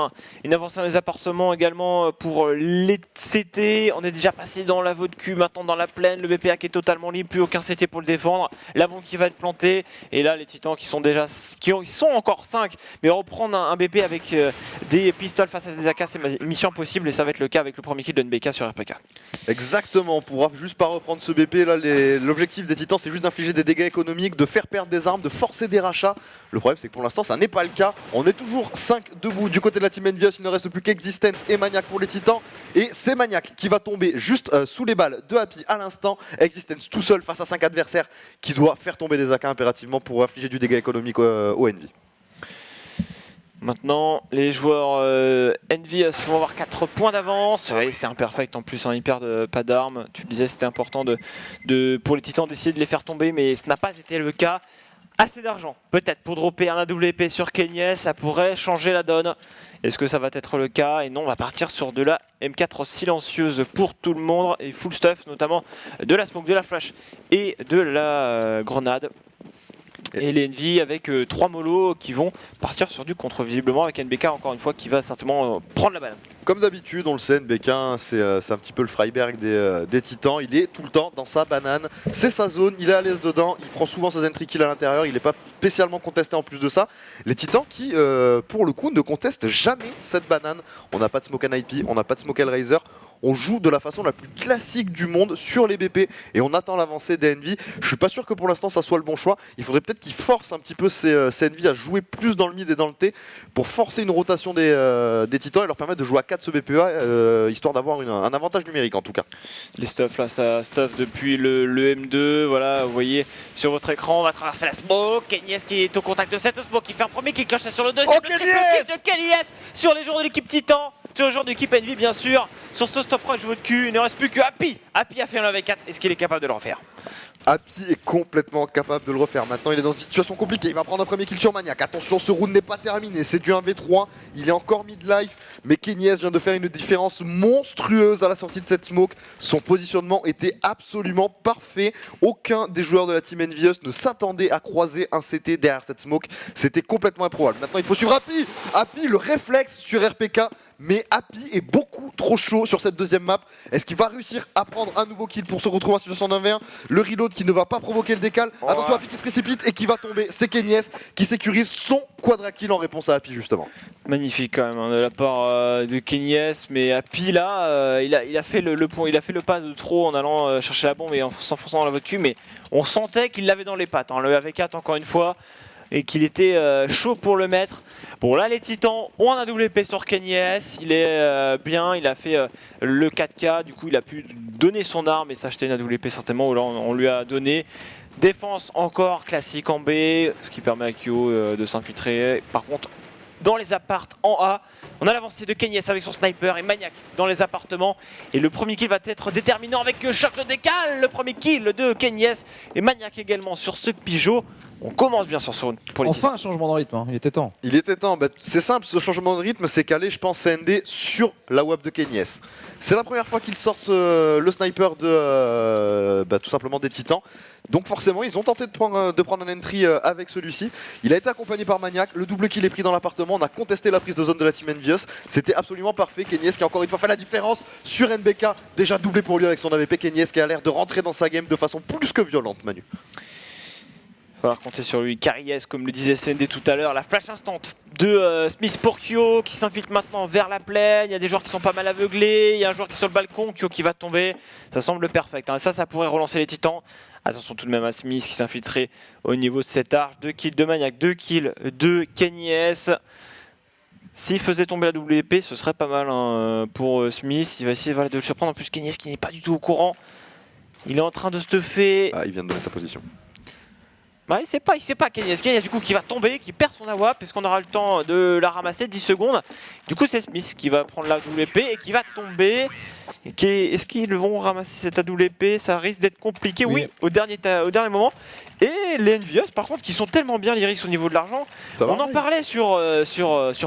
Speaker 2: une avancée dans les appartements également pour les CT. On est déjà passé dans la vodka, maintenant dans la plaine. Le BPA qui est totalement libre, plus aucun CT pour le défendre. La bombe qui va être plantée. Et là, les Titans qui sont déjà, ils sont encore 5. Mais reprendre un BP avec des pistoles face à des AK, c'est mission impossible. Et ça va être le cas avec le premier kill de NBK sur RPK.
Speaker 4: Exactement, on pourra juste pas reprendre ce BP. Là, l'objectif des Titans, c'est juste d'infliger des dégâts économiques, de faire perdre des armes, de forcer des rachats. Le problème, c'est que pour l'instant, ça n'est pas le cas. On est toujours 5 debout du côté de la Team Envious. Il ne reste plus qu'Existence et Maniac pour les Titans. Et c'est Maniac qui va tomber juste sous les balles de Happy à l'instant. Existence tout seul face à 5 adversaires qui doit faire tomber des AK impérativement pour infliger du dégât économique au Envy.
Speaker 2: Maintenant, les joueurs Envy vont avoir 4 points d'avance. Oui, c'est imperfect en plus, hein, ils perdent pas d'armes. Tu le disais, c'était important pour les Titans d'essayer de les faire tomber, mais ce n'a pas été le cas. Assez d'argent, peut-être pour dropper un AWP sur Kenyes, ça pourrait changer la donne. Est-ce que ça va être le cas? Et non, on va partir sur de la M4 silencieuse pour tout le monde et full stuff, notamment de la smoke, de la flash et de la grenade. Et les Envy avec 3 molos qui vont partir sur du contre, visiblement avec NBK encore une fois qui va certainement prendre la balle.
Speaker 4: Comme d'habitude, on le sait, NBK, c'est un petit peu le Freiberg des Titans. Il est tout le temps dans sa banane. C'est sa zone, il est à l'aise dedans. Il prend souvent ses entry kills à l'intérieur. Il n'est pas spécialement contesté en plus de ça. Les Titans qui, pour le coup, ne contestent jamais cette banane. On n'a pas de smoke and IP, on n'a pas de smoke Hellraiser. On joue de la façon la plus classique du monde sur les BP et on attend l'avancée des Envy. Je suis pas sûr que pour l'instant ça soit le bon choix. Il faudrait peut-être qu'ils forcent un petit peu ces Envy à jouer plus dans le mid et dans le T pour forcer une rotation des Titans et leur permettre de jouer à 4 ce BPA histoire d'avoir un avantage numérique en tout cas.
Speaker 2: Les stuff là, ça stuff depuis le M2. Voilà, vous voyez sur votre écran, on va traverser la smoke. Kenyes qui est au contact de cette smoke, qui fait un premier kick cloche sur le deuxième.
Speaker 4: Oh,
Speaker 2: le triple kick de Kenyes sur les joueurs de l'équipe Titan. Sur les joueurs de l'équipe Envy bien sûr. Sur ce stop rush votre cul, il ne reste plus que Happy. Happy a fait un 1v4. Est-ce qu'il est capable de le refaire?
Speaker 4: Happy est complètement capable de le refaire. Maintenant, il est dans une situation compliquée. Il va prendre un premier kill sur Maniac. Attention, ce round n'est pas terminé. C'est du 1v3. Il est encore mid-life. Mais Kenyes vient de faire une différence monstrueuse à la sortie de cette smoke. Son positionnement était absolument parfait. Aucun des joueurs de la Team Envious ne s'attendait à croiser un CT derrière cette smoke. C'était complètement improbable. Maintenant, il faut suivre Happy. Happy, le réflexe sur RPK. Mais Happy est beaucoup trop chaud sur cette deuxième map. Est-ce qu'il va réussir à prendre un nouveau kill pour se retrouver en situation 1v1? Le reload qui ne va pas provoquer le décal. Attention, Happy qui se précipite et qui va tomber. C'est Kenyes qui sécurise son quadra kill en réponse à Happy justement.
Speaker 2: Magnifique quand même hein, de la part de Kenyes, mais Happy là, il a fait le point, il a fait le pas de trop en allant chercher la bombe et en s'enfonçant dans la voiture, mais on sentait qu'il l'avait dans les pattes. Hein, le AV4 encore une fois. Et qu'il était chaud pour le mettre. Bon là les Titans ont un AWP sur Kenyes, il est bien, il a fait le 4K, du coup il a pu donner son arme et s'acheter une AWP certainement, où là on lui a donné. Défense encore classique en B, ce qui permet à Kyo de s'infiltrer. Par contre, dans les apparts en A. On a l'avancée de Kenyes avec son sniper et Maniac dans les appartements. Et le premier kill va être déterminant avec Choc le décale. Le premier kill de Kenyes et Maniac également sur ce Pigeot. On commence bien sur ce round pour les
Speaker 5: Enfin un changement de rythme, hein. Il était temps.
Speaker 4: Il était temps. Bah, c'est simple, ce changement de rythme, c'est calé, je pense, CND sur la WAP de Kenyes. C'est la première fois qu'ils sortent le sniper de tout simplement des Titans. Donc forcément, ils ont tenté de prendre un entry avec celui-ci. Il a été accompagné par Maniac. Le double kill est pris dans l'appartement. On a contesté la prise de zone de la team Envious. C'était absolument parfait. Kenyes qui a encore une fois fait la différence sur NBK. Déjà doublé pour lui avec son AVP. Kenyes qui a l'air de rentrer dans sa game de façon plus que violente, Manu.
Speaker 2: Il va falloir compter sur lui. Caries, comme le disait CND tout à l'heure, la flash instant de Smith pour Kyo qui s'infiltre maintenant vers la plaine. Il y a des joueurs qui sont pas mal aveuglés. Il y a un joueur qui est sur le balcon, Kyo qui va tomber. Ça semble perfect, hein. Ça pourrait relancer les Titans. Attention tout de même à Smith qui s'infiltrait au niveau de cette arche. 2 kills de Maniac, 2 kills de Kenyes. S'il faisait tomber la double épée, ce serait pas mal, hein, pour Smith. Il va essayer de le surprendre. En plus, Kenyes qui n'est pas du tout au courant. Il est en train de stuffer.
Speaker 4: Ah, il vient de donner sa position.
Speaker 2: Bah, il sait pas Kenyes du coup qui va tomber, qui perd son AWP parce qu'on aura le temps de la ramasser 10 secondes. Du coup c'est Smith qui va prendre la double épée et qui va tomber. Est-ce qu'ils vont ramasser cette double épée? Ça risque d'être compliqué, oui, au dernier moment. Et les Envious par contre qui sont tellement bien lyriques au niveau de l'argent. On en parlait sur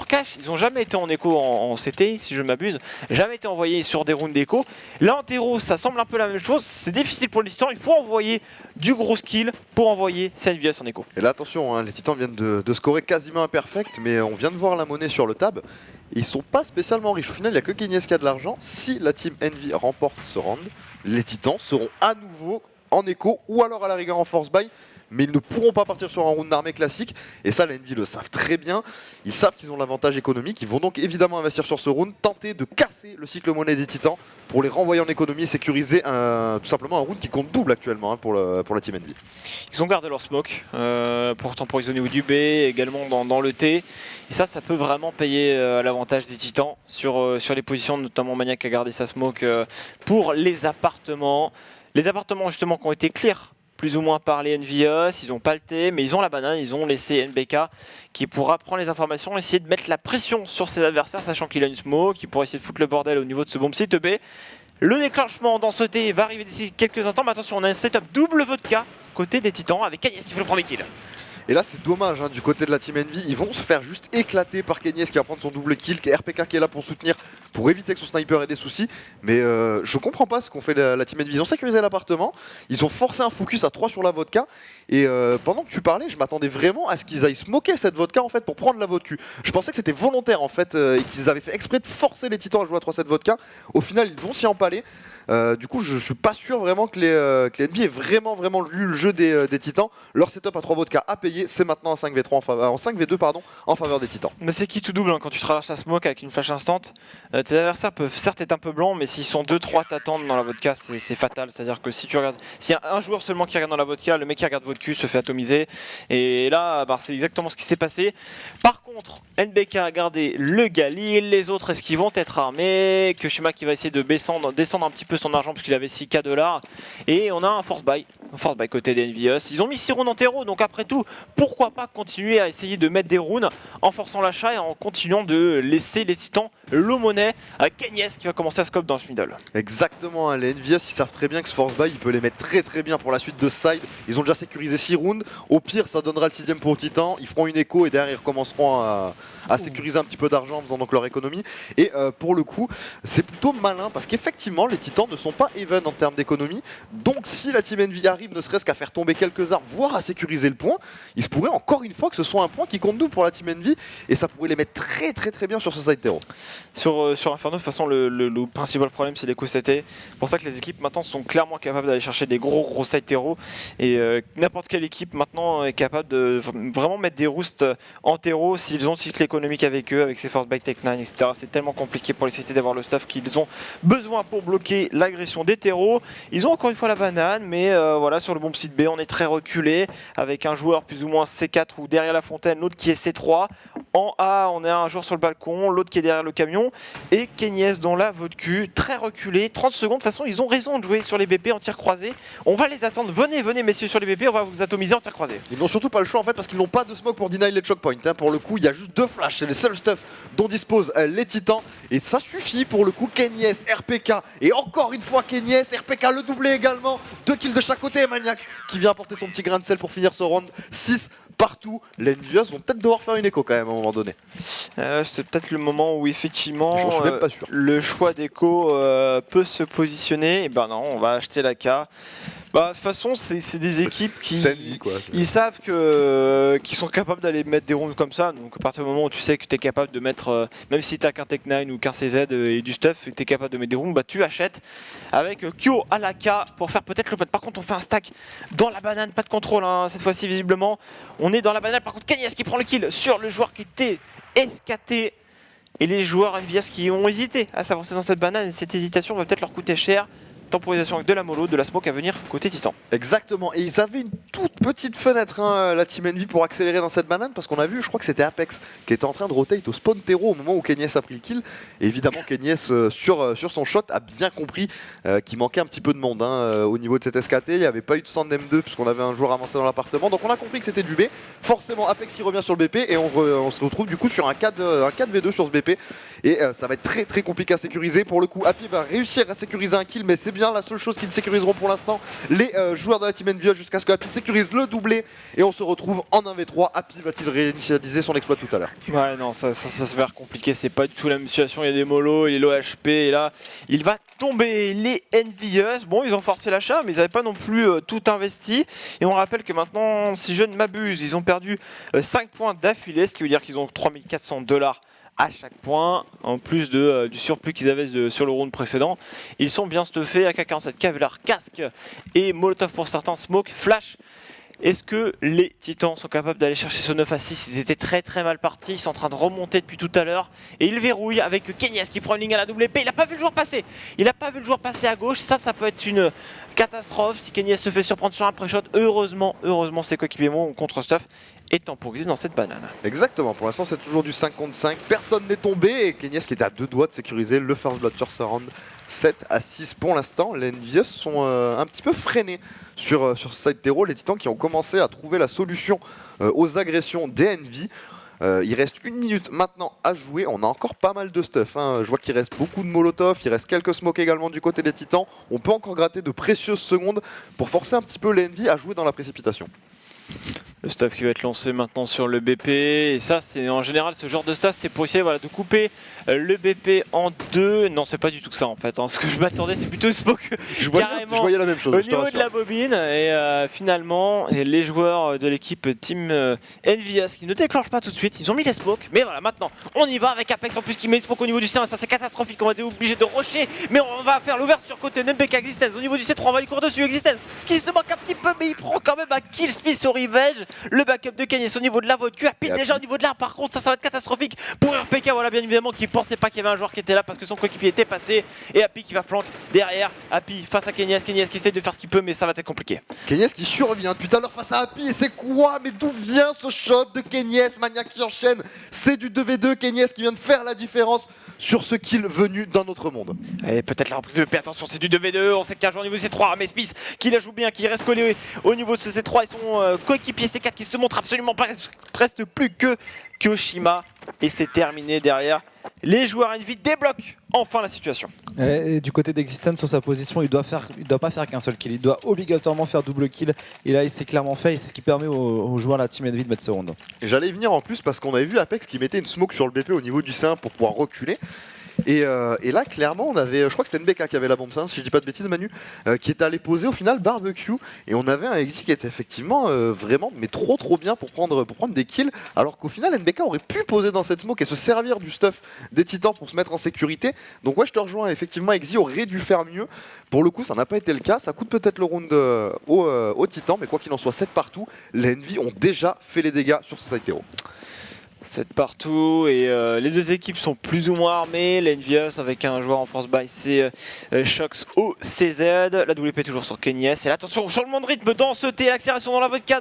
Speaker 2: Cash, ils n'ont jamais été en écho en CT si je ne m'abuse, jamais été envoyés sur des rounds d'écho. Là en terreau ça semble un peu la même chose, c'est difficile pour les Titans, il faut envoyer du gros skill pour envoyer ces Envious en écho.
Speaker 4: Et là attention, hein, les Titans viennent de scorer quasiment un perfect, mais on vient de voir la monnaie sur le tab. Ils sont pas spécialement riches. Au final, il n'y a que Kenyes qui a de l'argent. Si la team Envy remporte ce round, les Titans seront à nouveau en écho ou alors à la rigueur en force buy. Mais ils ne pourront pas partir sur un round d'armée classique. Et ça, les Envy le savent très bien. Ils savent qu'ils ont l'avantage économique. Ils vont donc évidemment investir sur ce round, tenter de casser le cycle monnaie des Titans pour les renvoyer en économie et sécuriser tout simplement un round qui compte double actuellement, hein, pour la team Envy.
Speaker 2: Ils ont gardé leur smoke pour temporiser au niveau du B, également dans le T. Et ça peut vraiment payer l'avantage des Titans sur les positions, notamment Maniac a gardé sa smoke pour les appartements. Les appartements justement qui ont été clear plus ou moins par les Envious, ils n'ont pas le T, mais ils ont la banane, ils ont laissé NBK qui pourra prendre les informations, essayer de mettre la pression sur ses adversaires, sachant qu'il a une smoke, qui pourra essayer de foutre le bordel au niveau de ce bomb site B. Le déclenchement dans ce T va arriver d'ici quelques instants, mais attention, on a un setup double vodka côté des Titans avec Kenyes qui fait le premier kill.
Speaker 4: Et là c'est dommage, hein, du côté de la team Envy, ils vont se faire juste éclater par Kenyes qui va prendre son double kill, qui est RPK qui est là pour soutenir, pour éviter que son sniper ait des soucis. Mais je comprends pas ce qu'ont fait la team Envy. Ils ont sécurisé l'appartement, ils ont forcé un focus à 3 sur la vodka. Et pendant que tu parlais, je m'attendais vraiment à ce qu'ils aillent smoker cette vodka en fait pour prendre la vodka. Je pensais que c'était volontaire en fait et qu'ils avaient fait exprès de forcer les Titans à jouer à 3 cette vodka. Au final ils vont s'y empaler. Du coup je suis pas sûr vraiment que les Envy aient vraiment lu le jeu des Titans. Leur setup à 3 vodka a payé, c'est maintenant en 5v3 en 5v2 en faveur des Titans.
Speaker 2: Mais c'est qui tout double, hein, quand tu traverses la smoke avec une flash instant. Tes adversaires peuvent certes être un peu blancs, mais s'ils sont 2-3 t'attendent dans la vodka, c'est fatal. C'est-à-dire que si tu regardes, s'il y a un joueur seulement qui regarde dans la vodka, le mec qui regarde votre cul se fait atomiser. Et là, c'est exactement ce qui s'est passé. Par contre, NBK a gardé le Galil, les autres est-ce qu'ils vont être armés? Que Shima qui va essayer de descendre un petit peu son argent parce qu'il avait 6K $. Et on a un force buy côté des Envious. Ils ont mis 6 rounds en terreau, donc après tout, pourquoi pas continuer à essayer de mettre des rounds en forçant l'achat et en continuant de laisser les Titans l'aumôner à Kenyes qui va commencer à scope dans ce middle.
Speaker 4: Exactement, hein, les Envious ils savent très bien que ce force buy il peut les mettre très bien pour la suite de side. Ils ont déjà sécurisé 6 rounds, au pire ça donnera le 6ème pour Titan, ils feront une écho et derrière ils recommenceront à sécuriser un petit peu d'argent en faisant donc leur économie. Et pour le coup c'est plutôt malin parce qu'effectivement les Titans ne sont pas even en termes d'économie, donc si la team Envy arrive ne serait-ce qu'à faire tomber quelques armes, voire à sécuriser le point, il se pourrait encore une fois que ce soit un point qui compte double pour la team Envy et ça pourrait les mettre très bien sur ce side terreau.
Speaker 2: Sur Inferno, de toute façon, le principal problème c'est l'éco CT. C'est pour ça que les équipes maintenant sont clairement capables d'aller chercher des gros side terreau. Et n'importe quelle équipe maintenant est capable de vraiment mettre des roosts en terreau s'ils ont le cycle économique avec eux, avec ses force by Tech 9, etc. C'est tellement compliqué pour les CT d'avoir le stuff qu'ils ont besoin pour bloquer l'agression des terreaux. Ils ont encore une fois la banane, mais voilà,
Speaker 6: voilà, sur le bon site B, on est très reculé avec un joueur plus ou moins C4 ou derrière la fontaine, l'autre qui est C3. En A, on a un joueur sur le balcon, l'autre qui est derrière le camion. Et Kenyes dans la vodka, très reculé, 30 secondes. De toute façon, ils ont raison de jouer sur les BP en tir croisé. On va les attendre. Venez messieurs sur les BP, on va vous atomiser en tir croisé.
Speaker 4: Ils n'ont surtout pas le choix en fait parce qu'ils n'ont pas de smoke pour deny les choke points. Pour le coup, il y a juste 2 flashs, c'est les seuls stuff dont disposent les titans. Et ça suffit pour le coup. Kenyes, RPK et encore une fois Kenyes, RPK le doublé également. 2 kills de chaque côté. Maniac qui vient apporter son petit grain de sel pour finir ce round. 6 partout. Les Envious vont peut-être devoir faire une écho quand même à un moment donné.
Speaker 6: C'est peut-être le moment où effectivement
Speaker 4: J'en suis même pas sûr.
Speaker 6: le choix d'écho peut se positionner. Et ben non, on va acheter la K. Bah, de toute façon, c'est des équipes qui ils savent qu'ils sont capables d'aller mettre des rounds comme ça. Donc à partir du moment où tu sais que tu es capable de mettre, même si tu n'as qu'un Tech 9 ou qu'un CZ et du stuff, et tu es capable de mettre des rounds, bah tu achètes avec Kyo à la K pour faire peut-être le pot. Par contre, on fait un stack dans la banane, pas de contrôle hein, cette fois-ci visiblement. On est dans la banane, par contre Kenyes qui prend le kill sur le joueur qui était escaté. Et les joueurs Envious qui ont hésité à s'avancer dans cette banane, et cette hésitation va peut-être leur coûter cher. Temporisation avec de la mollo, de la smoke à venir côté Titan.
Speaker 4: Exactement, et ils avaient une toute petite fenêtre, hein, la Team Envy, pour accélérer dans cette banane, parce qu'on a vu, je crois que c'était Apex qui était en train de rotate au spawn terreau au moment où Kenyes a pris le kill. Et évidemment, Kenyes sur son shot a bien compris qu'il manquait un petit peu de monde hein, au niveau de cette SKT. Il n'y avait pas eu de sand M2 puisqu'on avait un joueur avancé dans l'appartement, donc on a compris que c'était du B. Forcément, Apex qui revient sur le BP et on se retrouve du coup sur un 4v2 sur ce BP. Et ça va être très très compliqué à sécuriser. Pour le coup, Happy va réussir à sécuriser un kill, mais c'est bien la seule chose qu'ils sécuriseront pour l'instant les joueurs de la Team Envy jusqu'à ce que Happy sécurise le doublé et on se retrouve en 1v3. Happy va-t-il réinitialiser son exploit tout à l'heure?
Speaker 6: Ouais non, ça se fait compliqué, c'est pas du tout la même situation, il y a des mollos, il est low HP et là il va tomber. Les Envious, bon ils ont forcé l'achat mais ils n'avaient pas non plus tout investi et on rappelle que maintenant, si je ne m'abuse, ils ont perdu 5 points d'affilée, ce qui veut dire qu'ils ont 3400 $ à chaque point, en plus du surplus qu'ils avaient sur le round précédent. Ils sont bien stuffés, AK-47, Kevlar, casque et Molotov pour certains, smoke, flash. Est-ce que les Titans sont capables d'aller chercher ce 9 à 6? Ils étaient très très mal partis, ils sont en train de remonter depuis tout à l'heure. Et ils verrouillent avec Kenyes qui prend une ligne à la double épée. Il n'a pas vu le joueur passer. Il n'a pas vu le joueur passer à gauche. Ça peut être une catastrophe si Kenyes se fait surprendre sur un pré-shot. Heureusement ses coéquipiers ont contre-stuff et temporisé dans cette banane.
Speaker 4: Exactement, pour l'instant c'est toujours du 5 contre 5, personne n'est tombé et Kenyes qui était à 2 doigts de sécuriser le first blood sur ce round. 7 à 6 pour l'instant. Les Envious sont un petit peu freinés sur side terreau, les Titans qui ont commencé à trouver la solution aux agressions des Envy. Il reste 1 minute maintenant à jouer, on a encore pas mal de stuff hein. Je vois qu'il reste beaucoup de molotov, il reste quelques smokes également du côté des Titans. On peut encore gratter de précieuses secondes pour forcer un petit peu les Envy à jouer dans la précipitation.
Speaker 6: Le stuff qui va être lancé maintenant sur le BP, et ça c'est en général ce genre de stuff, c'est pour essayer de couper le BP en deux. Non, c'est pas du tout que ça en fait hein. Ce que je m'attendais c'est plutôt smoke
Speaker 4: je
Speaker 6: carrément
Speaker 4: voyais la même chose,
Speaker 6: au niveau de la bobine. Et finalement les joueurs de l'équipe Team Envious qui ne déclenchent pas tout de suite, ils ont mis les smokes, mais voilà, maintenant on y va avec Apex en plus qui met une smoke au niveau du C1. Ça c'est catastrophique, on va être obligé de rusher, mais on va faire l'ouverture côté NMPK Existence. Au niveau du C3 on va lui courir dessus, Existence qui se manque un petit peu, mais il prend quand même un kill Smith au revenge. Le backup de Kenyes au niveau de la vodka, Happy déjà au niveau de l'arbre. Par contre ça va être catastrophique pour RPK, voilà, bien évidemment, qui pensait pas qu'il y avait un joueur qui était là parce que son coéquipier était passé. Et Happy qui va flank derrière, Happy face à Kenyes qui essaie de faire ce qu'il peut, mais ça va être compliqué.
Speaker 4: Kenyes qui survient depuis tout à l'heure face à Happy, et c'est quoi? Mais d'où vient ce shot de Kenyes? Maniac qui enchaîne, c'est du 2v2, Kenyes qui vient de faire la différence sur ce kill venu d'un autre monde.
Speaker 6: Et peut-être la reprise de paix, attention, c'est du 2v2, on sait qu'il y a un joueur au niveau de C3, mais Smith qui la joue bien, qui reste collé au niveau de ce C3 et son coéquipier C4 qui se montre absolument pas, reste plus que Kyoshima, et c'est terminé derrière. Les joueurs Envy débloquent enfin la situation.
Speaker 5: Et du côté d'Existence sur sa position, il doit pas faire qu'un seul kill, il doit obligatoirement faire double kill. Et là il s'est clairement fait, et c'est ce qui permet aux joueurs de la Team Envy de mettre ce round.
Speaker 4: J'allais y venir en plus parce qu'on avait vu Apex qui mettait une smoke sur le BP au niveau du C1 pour pouvoir reculer. Et là clairement on avait, je crois que c'était NBK qui avait la bombe, ça, si je dis pas de bêtises Manu, qui est allé poser au final barbecue, et on avait un exit qui était effectivement vraiment mais trop bien pour prendre des kills, alors qu'au final NBK aurait pu poser dans cette smoke et se servir du stuff des Titans pour se mettre en sécurité. Donc ouais, je te rejoins, effectivement Exi aurait dû faire mieux. Pour le coup ça n'a pas été le cas, ça coûte peut-être le round aux Titans, mais quoi qu'il en soit 7 partout, les Envy ont déjà fait les dégâts sur ce side hero.
Speaker 6: 7 partout et les deux équipes sont plus ou moins armées. L'Envious avec un joueur en force buy, c'est Shox au CZ. La WP toujours sur Kenny S. Et là, attention, changement de rythme dans ce T, l'accélération dans la vodka.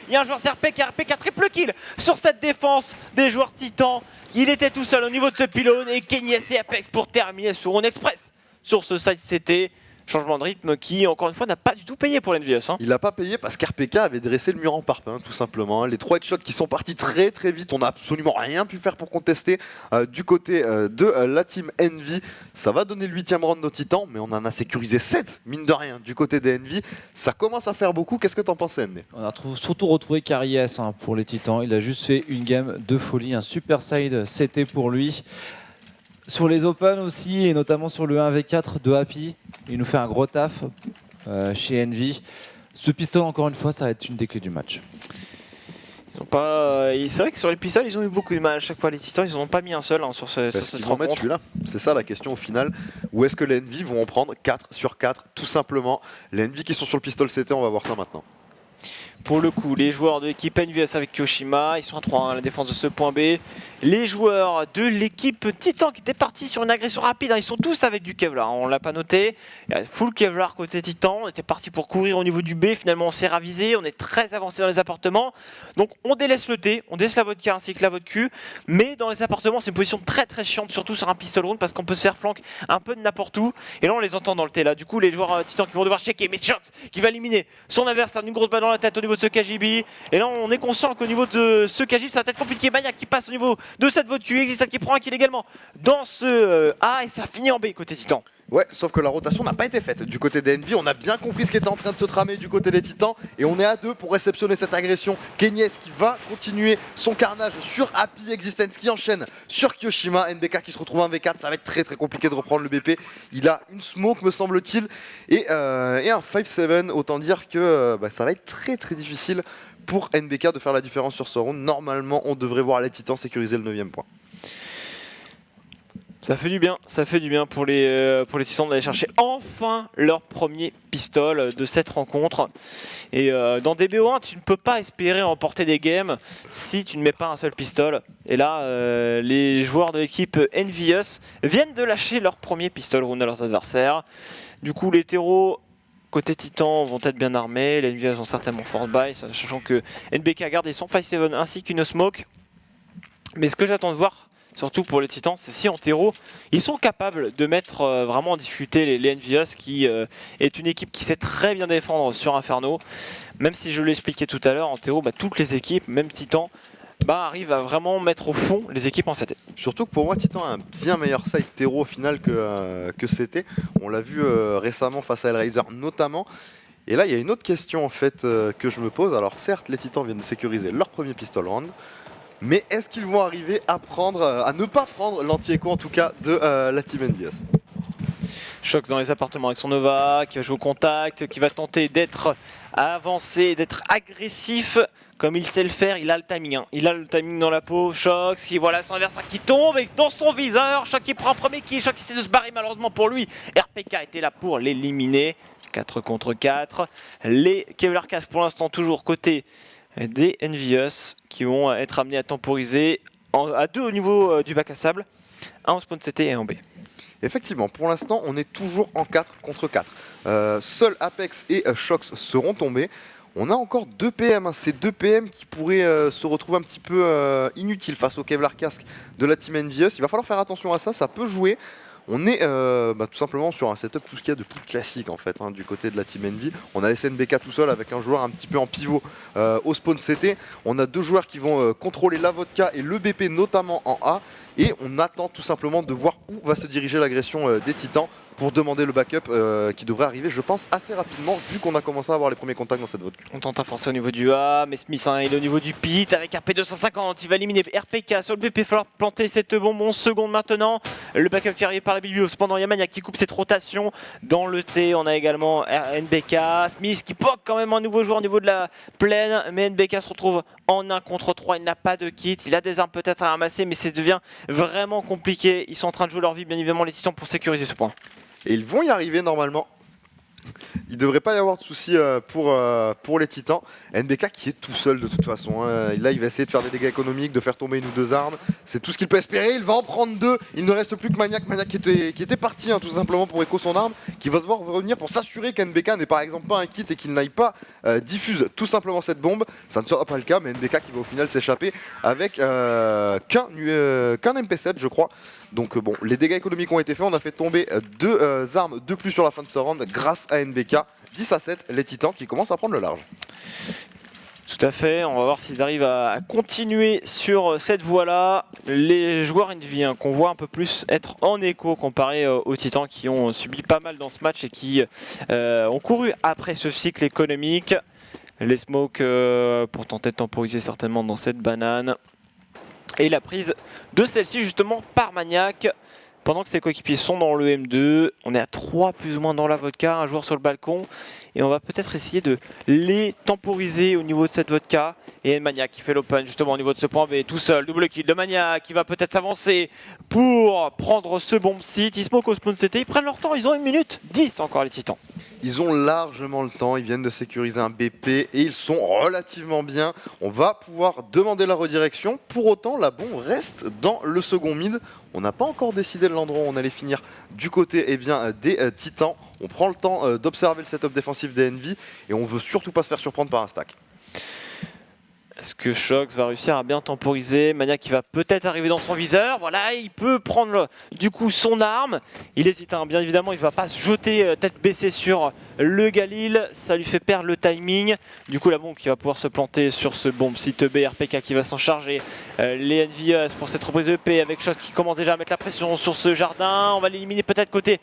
Speaker 6: Il y a un joueur CRPK, RPK triple kill sur cette défense des joueurs titans. Il était tout seul au niveau de ce pylône et Kenny S et Apex pour terminer sur Rune Express sur ce side CT. Changement de rythme qui, encore une fois, n'a pas du tout payé pour l'Envious.
Speaker 4: Il n'a pas payé parce qu'RPK avait dressé le mur en parpaing, tout simplement. Les 3 headshots qui sont partis très très vite, on n'a absolument rien pu faire pour contester du côté de la team Envy. Ça va donner le 8ème round aux Titans, mais on en a sécurisé 7, mine de rien, du côté des Envy. Ça commence à faire beaucoup. Qu'est-ce que t'en penses, ND?
Speaker 5: On a surtout retrouvé Karius pour les Titans. Il a juste fait une game de folie, un super side CT pour lui. Sur les Open aussi, et notamment sur le 1v4 de Happy, il nous fait un gros taf chez Envy. Ce pistolet, encore une fois, ça va être une des clés du match.
Speaker 6: Ils ont pas. C'est vrai que sur les pistolets, ils ont eu beaucoup de mal à chaque fois. Les Titans, ils n'en ont pas mis un seul sur cette
Speaker 4: Ils vont mettre
Speaker 6: rencontre.
Speaker 4: celui-là. C'est ça la question au final. Où est-ce que les Envy vont en prendre 4 sur 4, tout simplement. Les Envy qui sont sur le pistolet CT, on va voir ça maintenant.
Speaker 6: Pour le coup, les joueurs de l'équipe NVS avec Kyoshima, ils sont à 3 à la défense de ce point B. Les joueurs de l'équipe Titan qui étaient partis sur une agression rapide, ils sont tous avec du Kevlar, on l'a pas noté. Il y a full Kevlar côté Titan, on était parti pour courir au niveau du B, finalement on s'est ravisé, on est très avancé dans les appartements. Donc on délaisse le T, on délaisse la vodka ainsi que la vodka, mais dans les appartements c'est une position très très chiante, surtout sur un pistol round parce qu'on peut se faire flank un peu de n'importe où. Et là on les entend dans le T là, du coup les joueurs Titan qui vont devoir checker, mais Shox qui va éliminer son adversaire d'une grosse balle dans la tête au niveau de ce KGB. Et là on est conscient qu'au niveau de ce KGB ça va être compliqué. Maniac qui passe au niveau de cette vodka, Existat qui prend un kill également dans ce A et ça finit en B côté Titan.
Speaker 4: Ouais, sauf que la rotation n'a pas été faite du côté des Envy. On a bien compris ce qui était en train de se tramer du côté des Titans. Et on est à 2 pour réceptionner cette agression. Kenyes qui va continuer son carnage sur Happy, Existence qui enchaîne sur Kyoshima. NBK qui se retrouve en V4. Ça va être très très compliqué de reprendre le BP. Il a une smoke me semble-t-il. Et un 5-7. Autant dire que ça va être très très difficile pour NBK de faire la différence sur ce round. Normalement, on devrait voir les Titans sécuriser le 9ème point.
Speaker 6: Ça fait du bien pour les Titans d'aller chercher enfin leur premier pistol de cette rencontre. Et dans des BO1, tu ne peux pas espérer remporter des games si tu ne mets pas un seul pistol. Et là, les joueurs de l'équipe Envious viennent de lâcher leur premier pistol round à leurs adversaires. Du coup, les terreaux côté Titan vont être bien armés. Les Envious ont certainement force buy, sachant que NBK a gardé son 5-7 ainsi qu'une smoke. Mais ce que j'attends de voir, surtout pour les Titans, c'est si en terreau, ils sont capables de mettre vraiment en difficulté les Envious, qui est une équipe qui sait très bien défendre sur Inferno. Même si je l'expliquais tout à l'heure, en terreau, toutes les équipes, même Titan, arrivent à vraiment mettre au fond les équipes en CT.
Speaker 4: Surtout que pour moi, Titan a un bien meilleur side terreau au final que CT. On l'a vu récemment face à Hellraiser notamment. Et là, il y a une autre question en fait que je me pose. Alors certes, les Titans viennent de sécuriser leur premier pistol round. Mais est-ce qu'ils vont arriver à ne pas prendre l'anti-écho en tout cas de la team Envious?
Speaker 6: Shox dans les appartements avec son Nova, qui va jouer au contact, qui va tenter d'être avancé, d'être agressif comme il sait le faire. Il a le timing, il a le timing dans la peau. Shox qui voilà son adversaire qui tombe et dans son viseur. Shox qui prend un premier kill, Shox qui essaie de se barrer malheureusement pour lui. RPK était là pour l'éliminer. 4 contre 4. Les Kevlar Cast pour l'instant toujours côté des Envious qui vont être amenés à temporiser à 2 au niveau du bac à sable, 1 au spawn CT et 1 en B.
Speaker 4: Effectivement, pour l'instant, on est toujours en 4 contre 4. Seuls Apex et Shox seront tombés. On a encore 2 PM, ces 2 PM qui pourraient se retrouver un petit peu inutiles face au Kevlar Casque de la team Envious. Il va falloir faire attention à ça, ça peut jouer. On est tout simplement sur un setup tout ce qu'il y a de plus classique en fait du côté de la team Envy. On a laissé NBK tout seul avec un joueur un petit peu en pivot au spawn CT. On a 2 joueurs qui vont contrôler la vodka et le BP notamment en A. Et on attend tout simplement de voir où va se diriger l'agression des Titans pour demander le backup qui devrait arriver, je pense, assez rapidement vu qu'on a commencé à avoir les premiers contacts dans cette vodka.
Speaker 6: On tente à forcer au niveau du A, mais Smith il est au niveau du pit avec un P250, il va éliminer RPK sur le BP, il va falloir planter cette bombe 11 secondes maintenant. Le backup qui arrive par la Biblio, cependant il y a Maniac qui coupe cette rotation dans le T. On a également NBK, Smith qui poque quand même un nouveau joueur au niveau de la plaine, mais NBK se retrouve en 1 contre 3, il n'a pas de kit, il a des armes peut-être à ramasser, mais ça devient vraiment compliqué. Ils sont en train de jouer leur vie bien évidemment les Titans pour sécuriser ce point.
Speaker 4: Et ils vont y arriver normalement. Il devrait pas y avoir de soucis pour les titans. NBK qui est tout seul de toute façon. Là, il va essayer de faire des dégâts économiques, de faire tomber une ou deux armes. C'est tout ce qu'il peut espérer. Il va en prendre deux. Il ne reste plus que Maniac. Maniac qui était parti tout simplement pour écho son arme, qui va devoir revenir pour s'assurer qu'NBK n'est par exemple pas un kit et qu'il n'aille pas diffuse tout simplement cette bombe. Ça ne sera pas le cas, mais NBK qui va au final s'échapper avec qu'un MP7, je crois. Donc bon, les dégâts économiques ont été faits, on a fait tomber deux armes de plus sur la fin de ce round grâce à NBK. 10-7, les titans qui commencent à prendre le large.
Speaker 6: Tout à fait, on va voir s'ils arrivent à continuer sur cette voie-là. Les joueurs Envy qu'on voit un peu plus être en écho comparé aux titans qui ont subi pas mal dans ce match et qui ont couru après ce cycle économique. Les smokes pour tenter de temporiser certainement dans cette banane. Et la prise de celle-ci justement par Maniac. Pendant que ses coéquipiers sont dans le M2, on est à 3 plus ou moins dans la vodka, un joueur sur le balcon. Et on va peut-être essayer de les temporiser au niveau de cette vodka. Et Maniac qui fait l'open justement au niveau de ce point B, tout seul, double kill de Maniac qui va peut-être s'avancer pour prendre ce bomb site. Ils smoke au spawn CT, ils prennent leur temps, ils ont 1 minute 10 encore les titans.
Speaker 4: Ils ont largement le temps, ils viennent de sécuriser un BP et ils sont relativement bien. On va pouvoir demander la redirection. Pour autant, la bombe reste dans le second mid. On n'a pas encore décidé de l'endroit où on allait finir du côté des titans. On prend le temps d'observer le setup défensif des Envy et on veut surtout pas se faire surprendre par un stack.
Speaker 6: Est-ce que Shox va réussir à bien temporiser? Maniac qui va peut-être arriver dans son viseur. Voilà, il peut prendre du coup son arme. Il hésite, bien évidemment, il ne va pas se jeter tête baissée sur le Galil. Ça lui fait perdre le timing. Du coup, la bombe qui va pouvoir se planter sur ce bombe site B. RPK qui va s'en charger. Les Envious pour cette reprise de EP avec Shox qui commence déjà à mettre la pression sur ce jardin. On va l'éliminer peut-être côté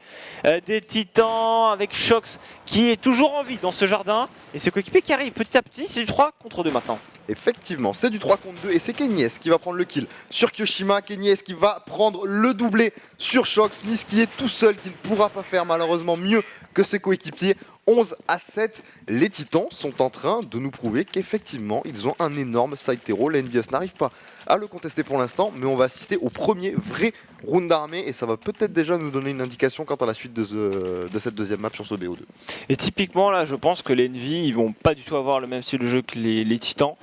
Speaker 6: des Titans avec Shox qui est toujours en vie dans ce jardin. Et ce coéquipier qui arrive petit à petit. C'est du 3 contre 2 maintenant.
Speaker 4: Effectivement, c'est du 3 contre 2 et c'est Kenyes qui va prendre le kill sur Kyoshima. Kenyes qui va prendre le doublé sur Shox. Smith qui est tout seul, qui ne pourra pas faire malheureusement mieux que ses coéquipiers. 11-7, les Titans sont en train de nous prouver qu'effectivement ils ont un énorme side terreau. La NVS n'arrive pas à le contester pour l'instant, mais on va assister au premier vrai round d'armée et ça va peut-être déjà nous donner une indication quant à la suite de cette deuxième map sur ce BO2.
Speaker 6: Et typiquement là, je pense que les Envy ils vont pas du tout avoir le même style de jeu que les Titans.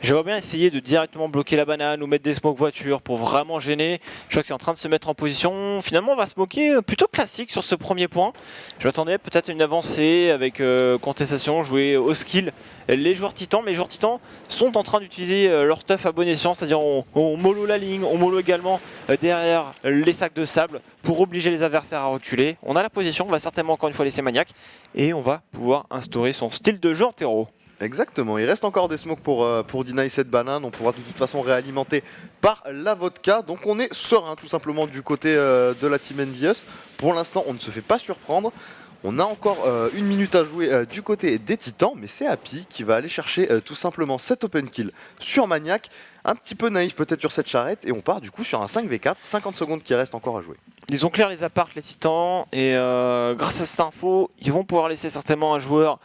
Speaker 6: J'aimerais bien essayer de directement bloquer la banane ou mettre des smokes voitures pour vraiment gêner. Je crois qu'il est en train de se mettre en position. Finalement, on va smoker plutôt classique sur ce premier point. Je m'attendais peut-être à une avancée avec contestation, jouer au skill les joueurs titans. Mais les joueurs titans sont en train d'utiliser leur stuff à bon escient, c'est-à-dire on mollo la ligne, on mollo également derrière les sacs de sable pour obliger les adversaires à reculer. On a la position, on va certainement encore une fois laisser Maniac et on va pouvoir instaurer son style de jeu en terreau.
Speaker 4: Exactement, il reste encore des smokes pour deny cette banane, on pourra de toute façon réalimenter par la vodka, donc on est serein tout simplement du côté de la team Envious. Pour l'instant on ne se fait pas surprendre, on a encore 1 minute à jouer du côté des Titans, mais c'est Happy qui va aller chercher tout simplement cet open kill sur Maniac, un petit peu naïf peut-être sur cette charrette, et on part du coup sur un 5v4, 50 secondes qui restent encore à jouer.
Speaker 6: Ils ont clair les apparts les Titans et grâce à cette info ils vont pouvoir laisser certainement un joueur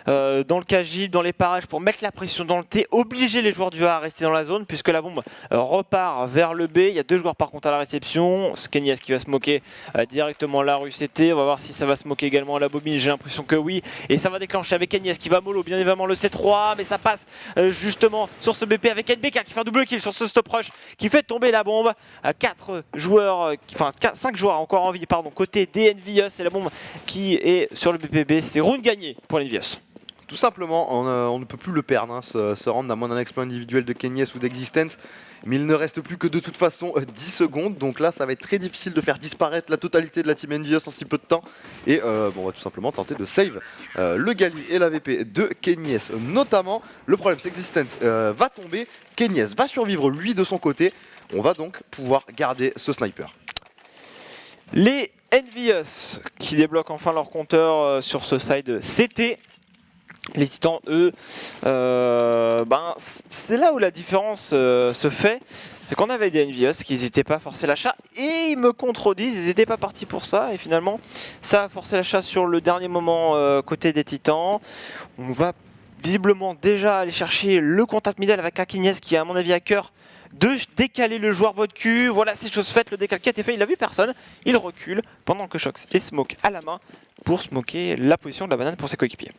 Speaker 6: dans le cagib, dans les parages pour mettre la pression dans le T, obliger les joueurs du A à rester dans la zone puisque la bombe repart vers le B. Il y a 2 joueurs par contre à la réception. Kenyes qui va se moquer directement la rue CT, on va voir si ça va se moquer également à la bobine, j'ai l'impression que oui, et ça va déclencher avec Kenyes qui va mollo bien évidemment le C3, mais ça passe justement sur ce BP avec NBK qui fait un double kill sur ce stop rush qui fait tomber la bombe. 4 joueurs, enfin 5 joueurs encore en vie, côté des Envious, c'est la bombe qui est sur le BPB, c'est round gagné pour les Envious.
Speaker 4: Tout simplement, on ne peut plus le perdre, ce round, à moins d'un exploit individuel de Kenyes ou d'Existence. Mais il ne reste plus que de toute façon 10 secondes, donc là ça va être très difficile de faire disparaître la totalité de la team Envious en si peu de temps. Et on va tout simplement tenter de save le Gali et la VP de Kenyes notamment. Le problème c'est qu'Existence va tomber, Kenyes va survivre lui de son côté. On va donc pouvoir garder ce sniper.
Speaker 6: Les Envious qui débloquent enfin leur compteur sur ce side CT. Les Titans, eux, c'est là où la différence se fait. C'est qu'on avait des Envious qui n'hésitaient pas à forcer l'achat et ils me contredisent, ils n'étaient pas partis pour ça. Et finalement, ça a forcé l'achat sur le dernier moment côté des Titans. On va visiblement déjà aller chercher le contact middle avec Kenyes qui, à mon avis, à cœur de décaler le joueur votre cul. Voilà, c'est chose faite, le décal qui a été fait, il a vu personne, il recule pendant que Shox et Smoke à la main pour smoker la position de la banane pour ses coéquipiers.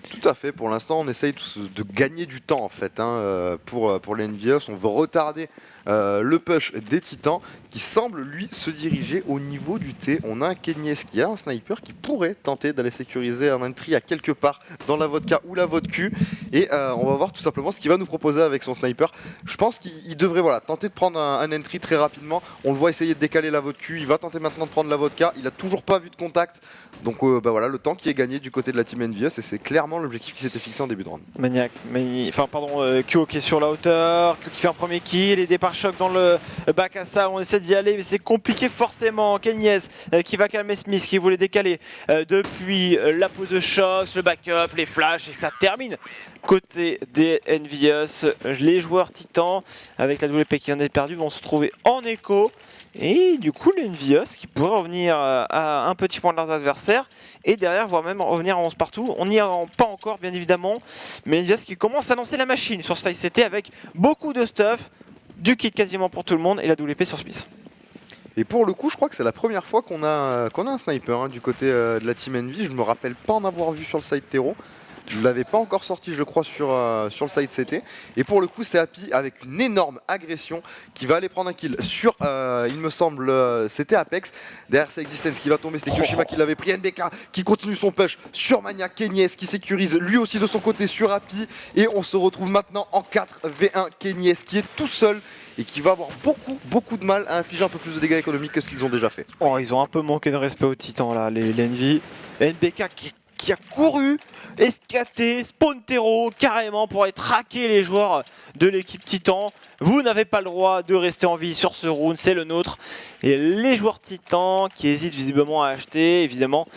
Speaker 4: Tout à fait, pour l'instant on essaye de gagner du temps en fait pour les Envious. On veut retarder le push des Titans qui semble lui se diriger au niveau du T. On a un Kenyes qui a un sniper qui pourrait tenter d'aller sécuriser un entry à quelque part dans la vodka ou la vodka et on va voir tout simplement ce qu'il va nous proposer avec son sniper. Je pense qu'il devrait tenter de prendre un entry très rapidement. On le voit essayer de décaler la vodka, il va tenter maintenant de prendre la vodka, il a toujours pas vu de contact. Donc voilà, le temps qui est gagné du côté de la team Envious et c'est clairement l'objectif qui s'était fixé en début de round.
Speaker 6: Maniac, Kyo qui est sur la hauteur, Kyo qui fait un premier kill, aidé par Shock dans le bac à ça, on essaie d'y aller mais c'est compliqué forcément. Kenyes qui va calmer Smith qui voulait décaler depuis la pose de Shock, le backup, les flashs et ça termine. Côté des Envious, les joueurs titans avec la WP qui en est perdu vont se trouver en écho. Et du coup les Envious qui pourraient revenir à un petit point de leurs adversaires et derrière voire même revenir en 11 partout. On n'y est pas encore bien évidemment, mais les Envious qui commencent à lancer la machine sur Side CT avec beaucoup de stuff, du kit quasiment pour tout le monde et la WP sur Smith.
Speaker 4: Et pour le coup je crois que c'est la première fois qu'on a un sniper du côté de la team Envy. Je me rappelle pas en avoir vu sur le side Terro. Je ne l'avais pas encore sorti je crois sur le side CT. Et pour le coup c'est Happy avec une énorme agression qui va aller prendre un kill sur il me semble c'était Apex. Derrière c'est Existence qui va tomber, c'était Kyoshima qui l'avait pris, NBK qui continue son push sur Maniac, Kenyes qui sécurise lui aussi de son côté sur Happy. Et on se retrouve maintenant en 4v1, Kenyes qui est tout seul et qui va avoir beaucoup de mal à infliger un peu plus de dégâts économiques que ce qu'ils ont déjà fait.
Speaker 6: Oh, ils ont un peu manqué de respect aux titans là, les Envy. NBK qui a couru, escaté, spawn terreau carrément pour aller traquer les joueurs de l'équipe Titan. Vous n'avez pas le droit de rester en vie sur ce round, c'est le nôtre. Et les joueurs Titans qui hésitent visiblement à acheter, évidemment,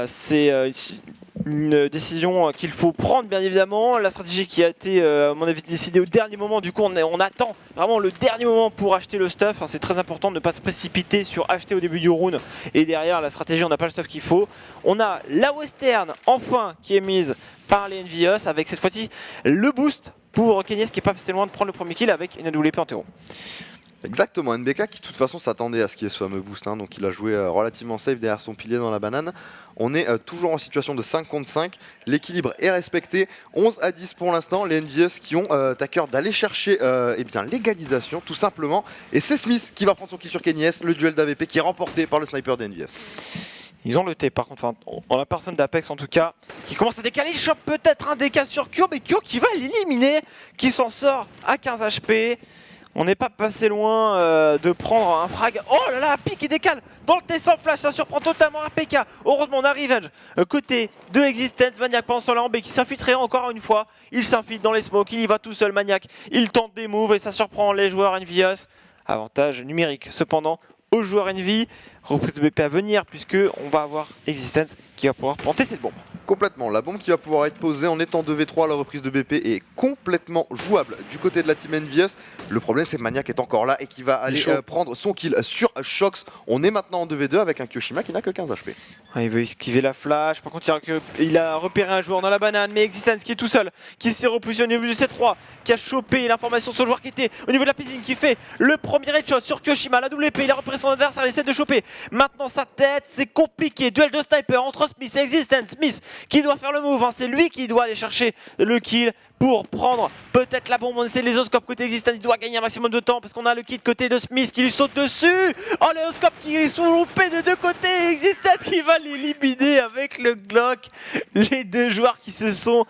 Speaker 6: c'est une décision qu'il faut prendre bien évidemment. La stratégie qui a été à mon avis décidée au dernier moment, du coup on attend vraiment le dernier moment pour acheter le stuff. C'est très important de ne pas se précipiter sur acheter au début du round et derrière la stratégie on n'a pas le stuff qu'il faut. On a la western enfin qui est mise par les Envious avec cette fois-ci le boost pour Kenyes qui est pas assez loin de prendre le premier kill avec une WP en terreau.
Speaker 4: Exactement, NBK qui de toute façon s'attendait à ce qu'il y ait ce fameux boost, donc il a joué relativement safe derrière son pilier dans la banane. On est toujours en situation de 5 contre 5, l'équilibre est respecté, 11-10 pour l'instant, les Envious qui ont à cœur d'aller chercher l'égalisation tout simplement. Et c'est Smith qui va prendre son kill sur Kenyes, le duel d'AVP qui est remporté par le sniper des Envious.
Speaker 6: Ils ont le T par contre, on a personne d'Apex en tout cas, qui commence à décaler, il chope peut-être un décal sur Kyo, mais Kyo qui va l'éliminer, qui s'en sort à 15 HP. On n'est pas passé loin de prendre un frag. Oh là là, Happy qui décale dans le T sans flash, ça surprend totalement APK. Heureusement on a Revenge côté de Existence, Maniac pendant ce temps-là en B qui s'infiltrait encore une fois. Il s'infiltre dans les smokes, il y va tout seul Maniac. Il tente des moves et ça surprend les joueurs Envious. Avantage numérique cependant aux joueurs Envy. Reprise de BP à venir puisque on va avoir Existence qui va pouvoir planter cette bombe.
Speaker 4: Complètement, la bombe qui va pouvoir être posée en étant 2v3 à la reprise de BP est complètement jouable du côté de la team Envious. Le problème c'est que Maniac est encore là et qui va aller prendre son kill sur Shox. On est maintenant en 2v2 avec un Kyoshima qui n'a que 15 HP.
Speaker 6: Il veut esquiver la flash, par contre il a repéré un joueur dans la banane, mais Existence qui est tout seul, qui s'est repositionné au niveau du C3, qui a chopé l'information sur le joueur qui était au niveau de la piscine, qui fait le premier headshot sur Kyoshima, la WP, il a repéré son adversaire, il essaie de choper maintenant sa tête, c'est compliqué, duel de sniper entre Smith et Existence, Smith qui doit faire le move, c'est lui qui doit aller chercher le kill pour prendre peut-être la bombe. On essaie les oscopes côté Existence, il doit gagner un maximum de temps parce qu'on a le kit côté de Smith qui lui saute dessus. Oh les oscopes qui sont loupés de deux côtés, Existence qui va l'éliminer avec le Glock. Les deux joueurs qui se sont